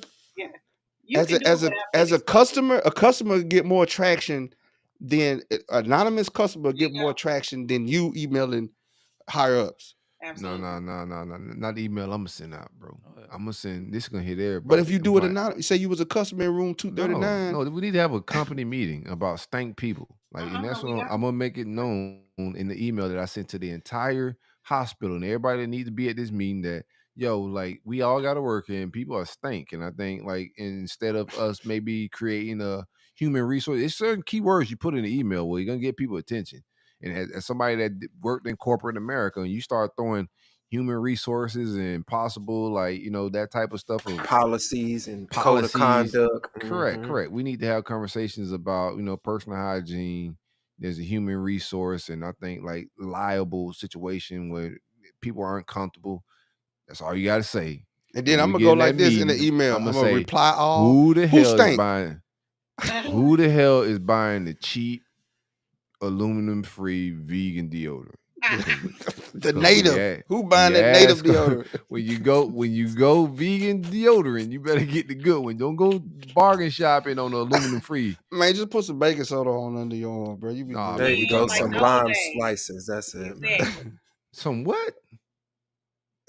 F: You can do it without
D: As a
F: patients.
D: customer get more traction then anonymous customer
F: There
D: get
F: you
D: more
F: go.
D: traction than you emailing higher ups.
C: No,
F: Absolutely.
C: not email. I'm gonna send out, bro.
E: Oh, yeah.
C: I'm gonna send. This is gonna hit
D: But if
C: everybody.
D: you
C: I'm
D: do it
C: talking-
D: anonymous, say you was a customer in room 239.
C: No, we need to have a company meeting about stank people. Like, and that's
F: No, we
C: what
F: don't.
C: I'm gonna make it known in the email that I sent to the entire hospital and everybody that needs to be at this meeting that like we all got to work and people are stank. And I think like instead of us maybe creating a human resource, it's certain keywords you put in the email where you're gonna get people attention. And as somebody that worked in corporate America, and you start throwing human resources and possible that type of stuff of
G: Policies and code of
C: policies.
G: conduct.
C: Correct. We need to have conversations about personal hygiene. There's a human resource, and I think like liable situation where people aren't comfortable. That's all you got to say.
D: And then
C: When
D: I'm
C: we
D: gonna
C: get
D: go
C: in
D: like
C: that
D: this in the
C: meeting,
D: email.
C: I'm
D: I'm
C: gonna
D: gonna
C: say,
D: reply all.
C: who the hell is
D: stank?
C: buying? Who the hell is buying the cheap aluminum-free vegan deodorant?
D: The
C: 'Cause when
D: native. Who buying that
C: ask
D: native deodorant?
C: when you go vegan deodorant, you better get the good one. Don't go bargain shopping on the aluminum free.
D: Man, just put some baking soda on under your arm, bro. You be
C: Nah,
D: good.
G: There
C: man,
G: you
C: we
G: go.
C: talking
F: Like
G: Some
C: about
F: those
G: lime
F: days.
G: slices. That's it, man.
F: Exactly.
C: some what?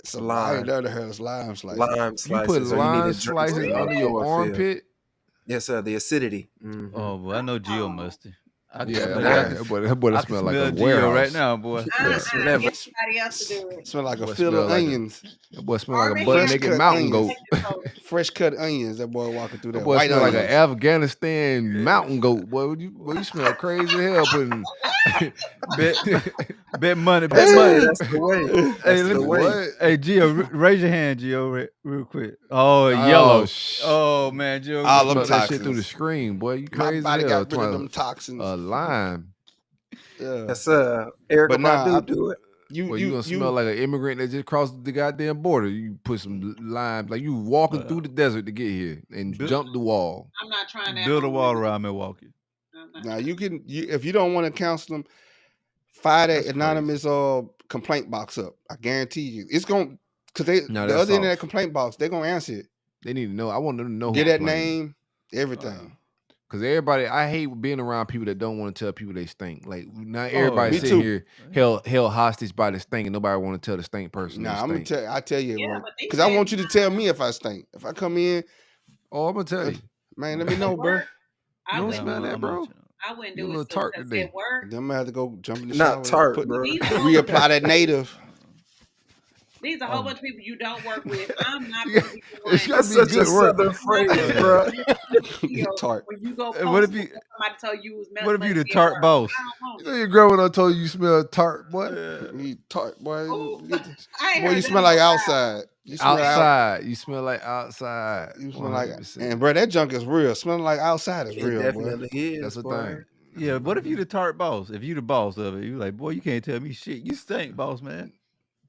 D: Some I ain't
G: Lime.
D: never heard of lime slices.
G: Lime
C: You put
G: slices, or you need
C: lime
G: to drink
C: slices
G: some
C: under your
G: chlorophyll.
C: armpit?
G: Yes, sir. The acidity.
E: Oh, boy, I know Geo musty. I can
C: Yeah,
E: smell
G: that
E: it.
C: that boy
E: I can
C: smell like a
E: smell Geo right
C: warehouse.
E: now, boy.
G: Yes,
F: Get
G: whenever.
F: somebody else to do it.
D: Smell like a
C: Boy
D: field
C: smell
D: of
C: like
D: onions.
C: That boy smell like a
F: Arm and
C: butt
F: Hammer
C: naked
D: cut
C: mountain
D: onions.
C: goat.
F: baking soda.
D: Fresh cut onions. That boy walking through
C: That
D: there.
C: boy
D: White
C: smell like an
D: onions.
C: Afghanistan mountain goat. Boy, you smell crazy as hell putting
E: Bet money, bet
G: That's
E: money.
G: that's the way.
E: Hey,
G: That's
E: let
G: the
E: me.
G: way.
C: what?
E: Hey, Gio, raise your hand, Gio, real quick. Oh,
C: Oh,
E: yellow.
C: sh-
E: Oh man, Gio.
D: All
C: Smell
D: them
C: that shit through the
D: toxins.
C: screen, boy. You
D: My
C: crazy as
D: body
C: hell.
D: got rid of them
C: Talking
D: toxins.
C: lime.
D: Yeah.
G: Yes, sir. Erica
D: But nah,
G: Badu do it.
C: Well, you gonna smell like an immigrant that just crossed the goddamn border. You put some lime, like you walking through the desert to get here and
E: Build-
C: jump the wall.
F: I'm not trying that.
E: Build a
F: home
E: wall
F: remedy.
E: around Milwaukee.
F: I'm not
D: now
F: trying.
D: you can if you don't want to counsel them, fire that
C: That's
D: anonymous complaint box up. I guarantee you, it's gonna because
C: No,
D: the
C: that's
D: other end of that
C: soft.
D: complaint box, they're gonna answer it.
C: They need to know. I want them to know
D: Get
C: who
D: that
C: complaining.
D: name, everything.
C: Because everybody, I hate being around people that don't want to tell people they stink. Like not
E: Oh,
C: everybody
D: Me
C: sitting
D: too.
C: here held hostage by the stink, and nobody want to tell the stink person they
D: Nah, I'm gonna
C: stink.
D: I tell you,
F: Yeah, but these
D: because I
F: days
D: want you to tell me if I stink. If I come in,
C: Oh, I'm gonna tell you,
D: man, let me
F: at
D: know, bro.
F: work, I
C: you don't
F: wouldn't
C: smell
F: do
C: that,
F: it.
C: bro.
F: I wouldn't
C: You a
F: do
C: little
F: it
C: tart
F: because
C: today.
F: at work,
D: Then I'm gonna have to go jump in the
G: Not
D: shower,
G: tart, bro.
D: reapply that native.
F: these are a whole bunch of people you don't work with. I'm not
C: Yeah,
F: going to be the
C: it's
F: one.
C: gotta
G: That's
C: be
G: such
C: good
G: a
C: work.
G: southern phrase, bro.
D: Tart.
F: When you go
E: Hey, what if
F: post
E: you-
F: somebody tell you was
E: What if you the
F: musty at
E: tart
F: work.
E: boss?
F: I don't want
C: You know
F: it.
C: your girl when I told you smell tart, boy.
D: You tart, boy.
F: Ooh,
D: Get the-
F: I ain't
D: boy,
F: heard
D: you
F: that
D: smell
F: in
D: like
F: a while.
D: outside. You smell
C: Outside, you smell like outside.
D: You smell like,
C: 100%.
D: and bro, that junk is real. Smelling like outside is
G: It
D: real, boy.
G: definitely is,
C: That's the
G: boy.
C: thing.
E: Yeah, what if you the tart boss? If you the boss of it, you like, boy, you can't tell me shit. You stink, boss man.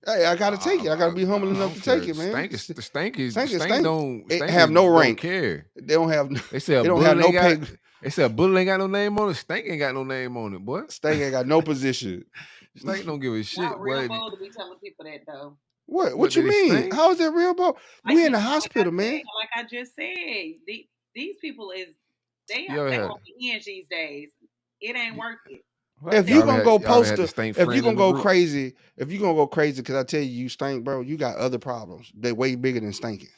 D: Hey, I gotta take it. I gotta be humble
C: I
D: enough
C: don't
D: to take
C: care.
D: it, man.
C: Stank
D: It
C: don't
D: have no
C: don't
D: rank.
C: care.
D: They don't have.
C: They say a
D: They don't
C: bullet
D: have no
C: ain't got.
D: pay.
C: They say a bullet ain't got no name on it. Stank ain't got no name on it, boy.
D: Stank ain't got no position.
C: Stank don't give a shit.
F: Not real
C: Boy.
F: bold to be telling people that though.
D: What?
C: What,
D: What you
C: did it
D: mean?
C: stink?
D: How is that real, bro?
F: Like,
D: We in the
F: like I
D: hospital,
F: said,
D: man.
F: like I just said, these people is they
C: You ever
F: they
C: had-
F: on the hinge these days. It ain't worth it.
D: If
C: Y'all
D: you gonna
C: had-
D: go
C: y'all ever
D: post
C: had the
D: the,
C: stank
D: if
C: friend
D: you
C: in
D: gonna
C: the
D: go
C: group?
D: crazy, because I tell you stink, bro, you got other problems. They way bigger than stinking.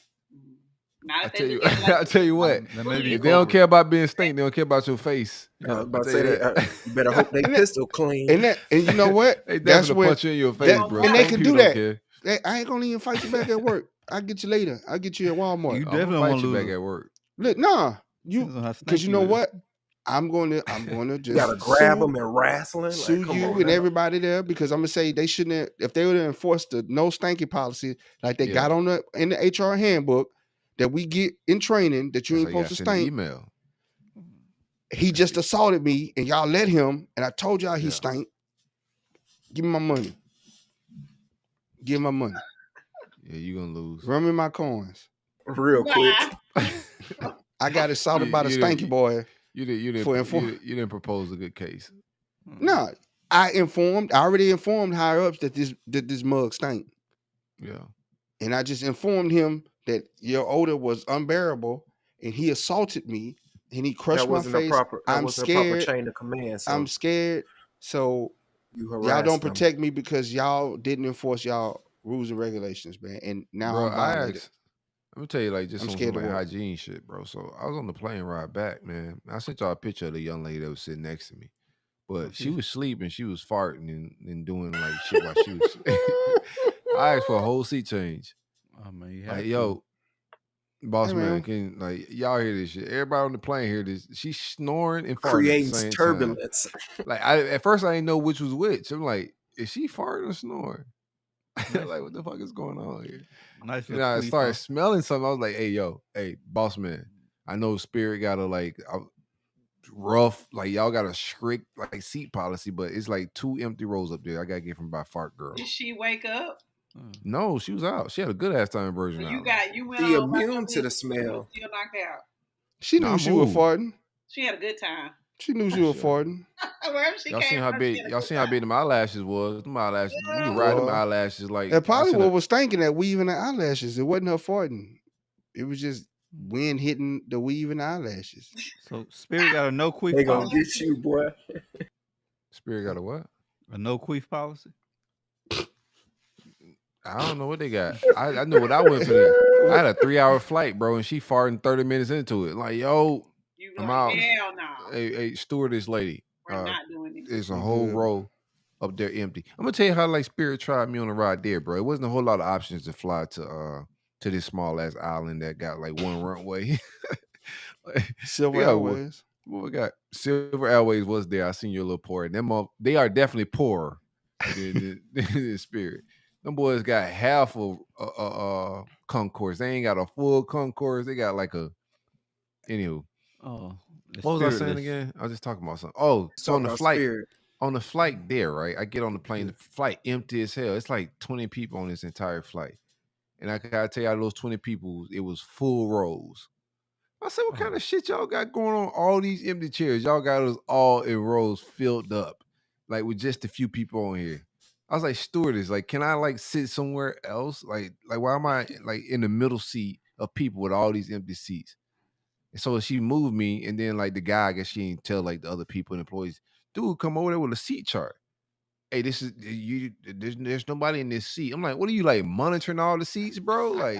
F: Not
C: I
F: if
C: tell
F: they
C: you,
F: look at it like
C: I tell you what.
E: That may be
C: If they don't
E: culprit.
C: care about being stink, they don't care about your face.
G: I was about to
C: I
G: say
C: tell you
G: that. You better hope they
D: And that-
G: pistol clean.
D: And you know what?
C: They
D: That's
C: definitely
D: where
C: punch you in your face,
D: that-
C: bro.
D: and they
C: Stank
D: can
C: people
D: do
C: don't
D: that.
C: care.
D: I ain't gonna even fight you back at work. I'll get you later. I'll get you at Walmart.
E: You
C: I'm
E: definitely
C: gonna fight
E: won't
C: you back
E: lose.
C: at work.
D: Look, nah,
E: Depends on how
D: because you
E: stanky
D: know
E: is.
D: what? I'm gonna
G: You
D: just
G: gotta grab
D: sue-
G: them and wrestling.
D: sue
G: Like, come
D: you
G: on,
D: and
G: now.
D: everybody there because I'm gonna say they shouldn't have, if they would have enforced the no stanky policy like they
C: Yeah.
D: got on in the HR handbook that we get in training that you
C: That's
D: ain't
C: how you
D: supposed to
C: gotta send
D: stink.
C: an email.
D: He just assaulted me and y'all let him and I told y'all he
C: Yeah.
D: stank. Give me my money. Give me my money.
C: Yeah, you gonna lose.
D: Run me my coins.
G: Real quick.
D: I got assaulted
C: You-
D: by the
C: you
D: stanky
C: didn't-
D: boy.
C: You
D: For
C: didn't propose a good case.
D: No, I already informed higher ups that this mug stank.
C: Yeah.
D: And I just informed him that your odor was unbearable and he assaulted me and he crushed
G: That
D: my
G: wasn't a
D: face.
G: proper. That
D: I'm
G: wasn't a proper
D: scared.
G: chain of command. So
D: I'm scared. So
G: you
D: y'all
G: harassed
D: don't
G: them.
D: protect me because y'all didn't enforce y'all rules and regulations, man. And now
C: Bro,
D: I'm violated.
C: let me tell you, like, just
D: I'm
C: on
D: scared
C: some
D: to
C: like
D: walk.
C: hygiene shit, bro. So I was on the plane ride back, man. I sent y'all a picture of the young lady that was sitting next to me. But she was sleeping, she was farting and doing like shit while she was I asked for a whole seat change.
E: Oh man, you
C: Like,
E: have
C: yo, boss
D: Hey,
C: man,
D: man.
C: can like y'all hear this shit? Everybody on the plane hear this. She's snoring and farting
G: Creating
C: at the same time.
G: turbulence.
C: Like at first I didn't know which was which. I'm like, is she farting or snoring? Like, what the fuck is going on here?
E: nice
C: And
E: little
C: I
E: queef,
C: started
E: huh?
C: smelling something. I was like, hey, boss man. I know Spirit got a like rough, like y'all got a strict like seat policy, but it's like 2 empty rows up there. I gotta get from by Fart Girl.
F: Did she wake up?
C: No, she was out. She had a good ass time version
F: Or
C: out.
F: you went
G: She
F: on about your
G: immune to the
F: business. She was
G: smell.
F: still knocked out.
D: She
C: Nah,
D: knew
C: I
D: she was
C: moved.
D: farting.
F: She had a good time.
D: She knew she was
C: Shit.
D: farting.
F: Wherever she
C: Y'all
F: came
C: seen how
F: from,
C: big
F: she had a
C: y'all
F: good
C: seen how
F: time.
C: big them eyelashes was. Them eyelashes, you can ride them
D: Boy.
C: eyelashes like
D: That probably
C: I seen
D: what
C: a-
D: was stinking, that weave in the eyelashes. It wasn't her farting. It was just wind hitting the weave in the eyelashes.
E: So Spirit got a no queef
G: They gonna
E: policy.
G: get you, boy.
C: Spirit got a what?
E: A no queef policy.
C: I don't know what they got. I knew what I went for them. I had a 3-hour flight, bro, and she farting 30 minutes into it. Like, yo,
F: You
C: I'm
F: like,
C: out.
F: hell no.
C: Hey, stewardess lady.
F: We're not doing this.
C: There's a
D: You
C: whole
D: good.
C: row up there empty. I'm gonna tell you how like Spirit tried me on the ride there, bro. It wasn't a whole lot of options to fly to this small ass island that got like one runway.
D: Silver
C: we got what
D: Airways.
C: we got. Silver Airways was there. I seen you a little poor. And them they are definitely poorer than Spirit. Them boys got half of concourse. They ain't got a full concourse. They got like a anywho.
E: Oh,
C: What was I saying again? I was just talking about something. Oh, so on
G: Talking
C: the
G: about
C: flight,
G: Spirit.
C: on the flight there, right? I get on the plane, the flight empty as hell. It's like 20 people on this entire flight. And I gotta tell y'all, those 20 people, it was full rows. I said, what kind of shit y'all got going on? All these empty chairs. Y'all got us all in rows filled up. Like with just a few people on here. I was like, stewardess, like, can I like sit somewhere else? Like why am I like in the middle seat of people with all these empty seats? And so she moved me, and then like the guy, I guess she didn't tell like the other people and employees, dude, come over there with a seat chart. Hey, this is you. There's nobody in this seat. I'm like, what are you like monitoring all the seats, bro? Like,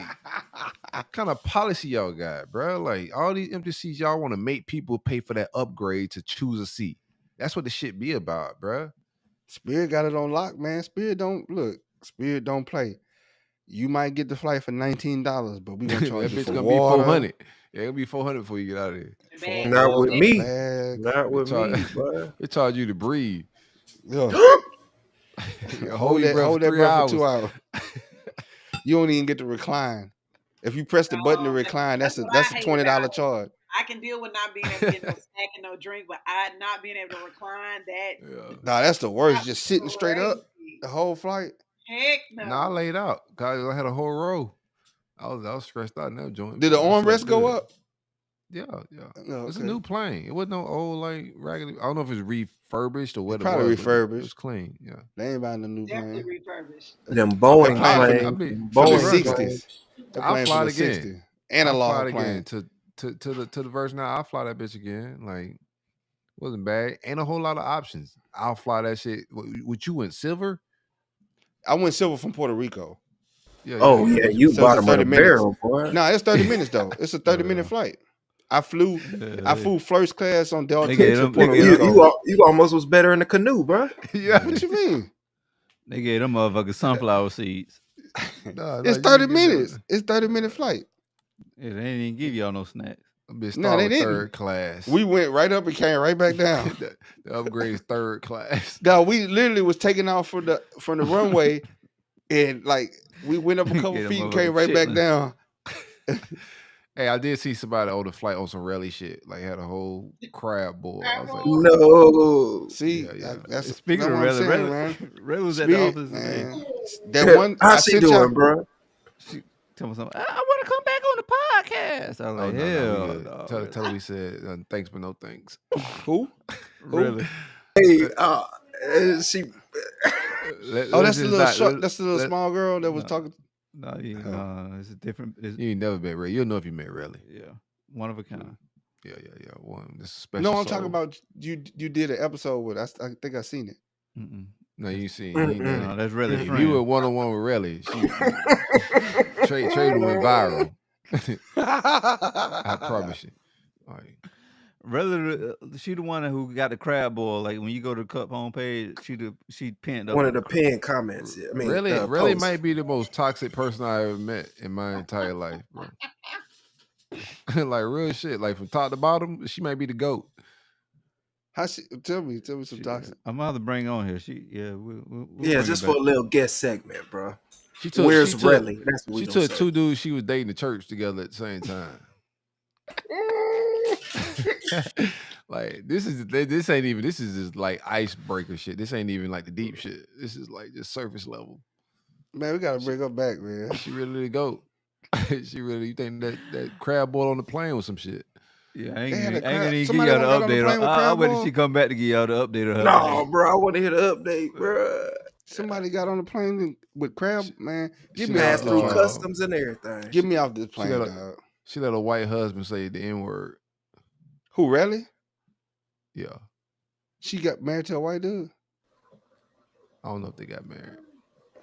C: what kind of policy y'all got, bro? Like all these empty seats, y'all want to make people pay for that upgrade to choose a seat. That's what the shit be about, bro.
D: Spirit got it on lock, man. Spirit don't play. You might get the flight for $19, but we gonna
C: That
D: charge you
C: bitch
D: for
C: gonna
D: water.
C: be 400. Yeah, it'll be 400 before you get out of here.
F: Bag.
G: Not with
D: water,
G: me.
D: bag.
G: Not with
C: charge,
G: me, boy.
C: They charge you to breathe.
D: Yeah.
C: Hold your breath
D: hold
C: for
D: that
C: 3
D: breath
C: hours.
D: for 2 hours. You don't even get to recline. If you press the button to recline, that's a
F: what I hate
D: $20
F: about it.
D: charge.
F: I can deal with not being able to get no snack and no drink, but I not being able to recline, that
D: Nah, that's the worst.
F: that's
D: Just sitting straight up
F: crazy.
D: the whole flight.
F: Heck no.
C: No, I laid out. Cause I had a whole row. I was stressed out in that joint.
D: Did the
C: but I slept
D: armrest go
C: good.
D: up?
C: Yeah.
D: No,
C: It's a
D: okay.
C: new plane. It wasn't no old like raggedy. I don't know if it's refurbished or what
D: It's
C: it
D: probably
C: was. But it
D: refurbished.
C: was clean. Yeah.
D: They ain't buying the new
F: Definitely
D: plane.
F: refurbished.
G: Them
D: That
G: Boeing
D: plane
C: I
G: planes.
C: be
G: them
D: from the
C: rush,
G: Boeing
C: bro.
D: 60s. That
C: I'll
D: plane
C: fly
D: from
C: it
D: the
C: again.
D: 60s.
C: I'll fly
D: Analog
C: it
D: plane.
C: again to the version now. I'll fly that bitch again. Like wasn't bad. Ain't a whole lot of options. I'll fly that shit. What you went silver?
D: I went silver from Puerto Rico.
C: Yeah.
G: Oh yeah, you
D: So it's a
G: bottom of
D: 30
G: the
D: minutes.
G: barrel, boy.
D: No, it's 30 minutes though. It's a 30-minute flight. I flew first class on Delta
E: They gave
D: to
E: them-
D: Puerto
E: they gave
D: Rico.
G: You almost was better in the canoe, bro.
C: Yeah.
D: What you mean?
E: They gave them motherfuckers sunflower seeds.
C: No,
D: It's
C: you
D: 30
C: can get
D: minutes.
C: that.
D: It's 30-minute flight.
E: Yeah, they didn't even give y'all no snacks.
C: Bitch,
D: No,
C: start
D: they
C: with
D: didn't.
C: third class.
D: We went right up and came right back down.
C: the upgrade is third class.
D: No, we literally was taking off from the runway, and like we went up a couple
E: Get them
D: feet and came
E: motherfuckers
D: right back
E: chitlins.
D: down.
C: Hey, I did see somebody on the flight on some rally shit. Like had a whole crab bowl. I was like,
G: No.
D: See,
C: Yeah.
D: that's
E: Speaking
D: what
E: of
D: I'm
E: Rella,
D: saying, man.
E: Rella was at the
D: Spirit,
E: office today.
D: man. That one
G: How
D: I
G: she
D: sent
G: doing,
D: y'all.
G: bro?
E: She told me something. I want to come back on the podcast. I was
C: oh
E: like,
C: no, we
E: hell
C: good.
E: no.
C: Tell her we said thanks but no thanks.
D: Who?
E: Really?
G: Hey, she.
D: Oh,
C: Let's
D: that's the
C: just
D: little
C: not-
D: short.
C: let-
D: That's the little
C: let-
D: small girl that was
E: No.
D: talking.
E: No, it's a different. It's,
C: You ain't never met Ray. You'll know if you met Riley.
E: yeah, one of a kind.
C: Yeah. One. This is special.
D: No, I'm
C: soul.
D: talking about you. You did an episode with. I think I seen it.
E: Mm-mm.
C: No, you seen. You ain't done
E: No,
C: it.
E: that's really
C: If you were
E: friend.
C: 1-on-1 with Relly, Trade went viral. I promise you. All right.
E: Really, she the one who got the crab boil. Like when you go to the Cup homepage, she pinned up
G: One
E: a
G: of the pinned comments. I mean,
C: Relly
G: posts.
C: might be the most toxic person I ever met in my entire life, bro. Like real shit. Like from top to bottom, she might be the GOAT.
D: How she? Tell me some toxic.
E: I'm about to bring on here. We'll
G: Yeah,
E: bring
G: just
E: it
G: for
E: back.
G: a little guest segment, bro.
C: She took
G: Where's Relly? That's what we
C: she
G: don't
C: took
G: say.
C: 2 dudes she was dating to church together at the same time. Like this ain't even, this is just like icebreaker shit. This ain't even like the deep shit. This is like just surface level.
D: Man, we gotta bring her back, man.
C: She really the GOAT. She really, you think that crab boil on the plane with some shit.
E: Yeah, I
D: They
E: ain't,
D: had
E: gonna-
D: a
E: I ain't
D: crab-
E: gonna even give
D: somebody
E: y'all the
D: done got on the
E: update.
D: plane with
E: I'll
D: crab
E: wait till
D: boil?
E: she come back to give y'all the update of her.
G: No,
E: day.
G: bro, I want to hear the update, bro.
D: Somebody got on the plane with crab, man. Give
C: she
D: me
G: Pass
D: off
G: through
D: this plane.
G: customs and everything.
D: Get me off this plane,
C: let a-
D: dog.
C: She let a white husband say the N-word.
D: Who really?
C: Yeah.
D: She got married to a white dude.
C: I don't know if they got married.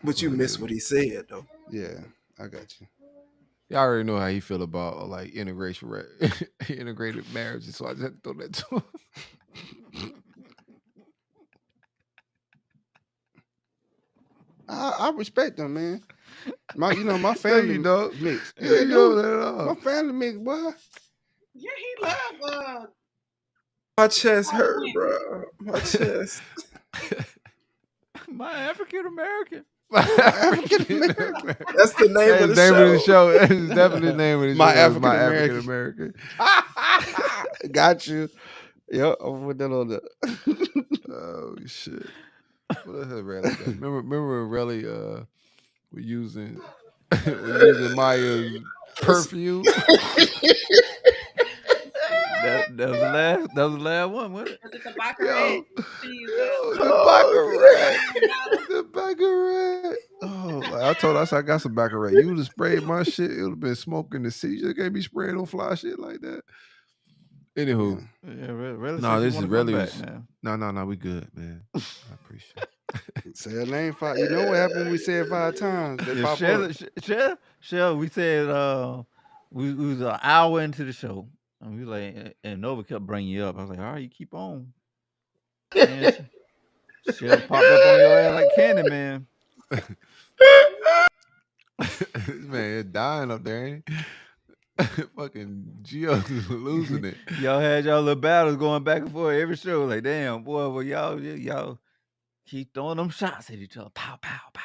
G: But you missed what he said, though.
D: Yeah, I got you.
C: Y'all already know how he feel about like integrated marriages, so I just had to throw that to him.
D: I respect them, man. My
C: No,
D: family
C: you don't.
D: mixed.
C: Yeah,
D: Yeah,
C: you
D: dude.
C: don't at all.
D: My family mixed, boy.
F: Yeah, he love
G: My chest hurt,
F: women.
G: bro. My chest.
E: My African American.
D: African American.
G: That's the name of the
C: Name of the
G: show.
C: show. That's definitely the name of the show.
D: My
C: is My
D: African
C: African American.
D: Got you. Yep, I'll put that on there.
C: Oh shit. What the hell, Relly? Remember when Relly were using Maya's perfume?
E: That was the last. That was the last one, wasn't it?
F: Was it the Baccarat?
C: The Baccarat. Oh, like I told us I got some Baccarat. You would have sprayed my shit. It would have been smoking the city. You can't be spraying on fly shit like that. Anywho,
E: Yeah, really.
C: no, this is really
E: back, man.
C: no. We good, man. I appreciate it.
D: Say her name 5. You know what happened when we said 5 times? They
E: Yeah,
D: pop up.
E: Shell, we said we was an hour into the show, and we like, and Nova kept bringing you up. I was like, all right, you keep on. And Shell popped up on your ass like candy, man.
C: This man is dying up there, ain't he? Fucking Gio's losing it.
E: Y'all had y'all little battles going back and forth every show. Like, damn, boy, well, y'all keep throwing them shots at each other. Pow, pow, pow.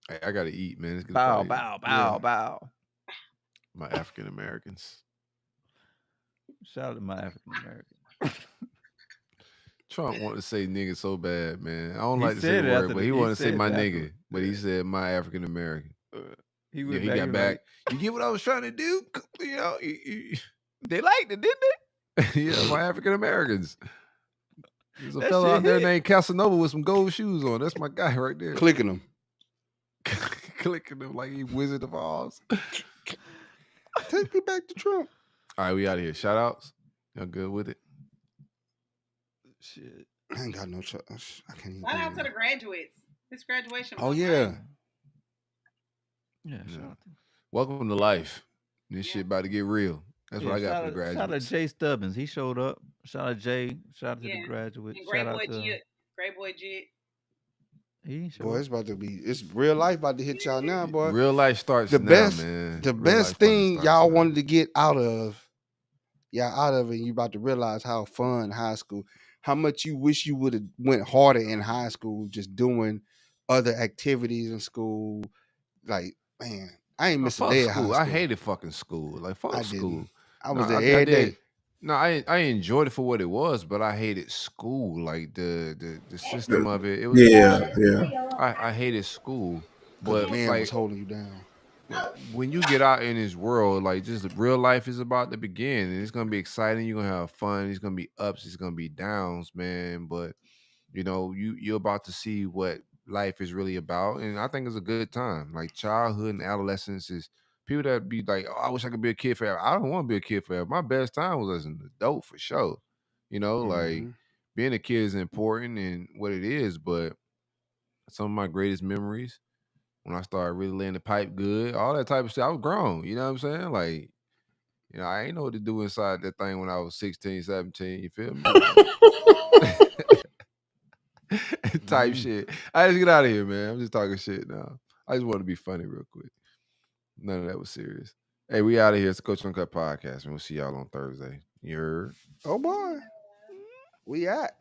C: Hey, I gotta eat, man. It's gonna
E: Bow,
C: probably-
E: bow, bow,
D: Yeah.
E: bow.
C: My African Americans.
E: Shout out to my African American.
C: Trump wanted to say nigga so bad, man. I don't
E: He
C: like to say
E: said
C: the
E: it
C: word,
E: after
C: but
E: the-
C: he
E: he
C: wanted to say
E: said
C: my
E: it
C: nigga,
E: after.
C: but he said my African American.
E: He
C: Yeah,
E: went
C: he
E: back.
C: got
E: was
C: back.
E: like,
C: You get what I was trying to do? You know,
E: they liked it, didn't
C: yeah, my African Americans. There's a
E: That
C: fella
E: shit
C: out there
E: hit.
C: named Casanova with some gold shoes on. That's my guy right there.
D: Clicking them.
C: Clicking them like he Wizard of Oz.
D: Take me back to Trump.
C: All right, we out of here. Shout outs. Y'all good with it?
E: they? Shit.
D: I ain't got no choice. I can't even.
F: Shout out
D: think
F: to
D: of
F: the
D: it.
F: graduates. This graduation.
D: Oh
F: was
D: yeah.
F: great.
E: Yeah,
C: Yeah.
E: shout out to
C: Welcome to life. This
F: Yeah.
C: shit about to get real. That's what I got for the
E: Shout out to
C: graduates.
E: Jay Stubbins. He showed up. Shout out to Jay. Shout out to the
F: Yeah.
E: graduates.
F: And
E: Shout
F: Great
E: out
F: Boy
E: to
F: Jit. Great Boy Jit.
E: he showed
D: Boy,
E: up.
D: it's about to be. It's real life about to hit y'all now, boy.
C: Real life starts
D: The
C: now,
D: best-
C: man.
D: The
C: Real
D: best
C: life fucking
D: thing
C: starts
D: y'all
C: now.
D: wanted to get out of, it, and you about to realize how fun high school, how much you wish you would have went harder in high school, just doing other activities in school. Like, man, I ain't
C: No,
D: missed a
C: fuck
D: day of high
C: school.
D: school.
C: I hated fucking school. Like fuck
D: I
C: school.
D: didn't. I was
C: No,
D: there every
C: did.
D: day.
C: No, I enjoyed it for what it was, but I hated school. Like the system of it. It was
G: Yeah,
C: bullshit.
G: yeah.
C: I hated school.
D: Because
C: But
D: the man
C: like
D: was holding you down.
C: when you get out in this world, like just real life is about to begin, and it's gonna be exciting. You're gonna have fun. It's gonna be ups. It's gonna be downs, man. But you know, you're about to see what life is really about, and I think it's a good time. Like childhood and adolescence is People that be like, oh, I wish I could be a kid forever. I don't want to be a kid forever. My best time was as an adult for sure. You know, like being a kid is important and what it is, but some of my greatest memories when I started really laying the pipe good, all that type of shit, I was grown. You know what I'm saying? Like, you know, I ain't know what to do inside that thing when I was 16, 17. You feel me? Type shit. I just get out of here, man. I'm just talking shit now. I just want to be funny real quick. None of that was serious. Hey, we out of here. It's the Coach Uncut Podcast, and we'll see y'all on Thursday. You heard?
D: Oh boy, we at.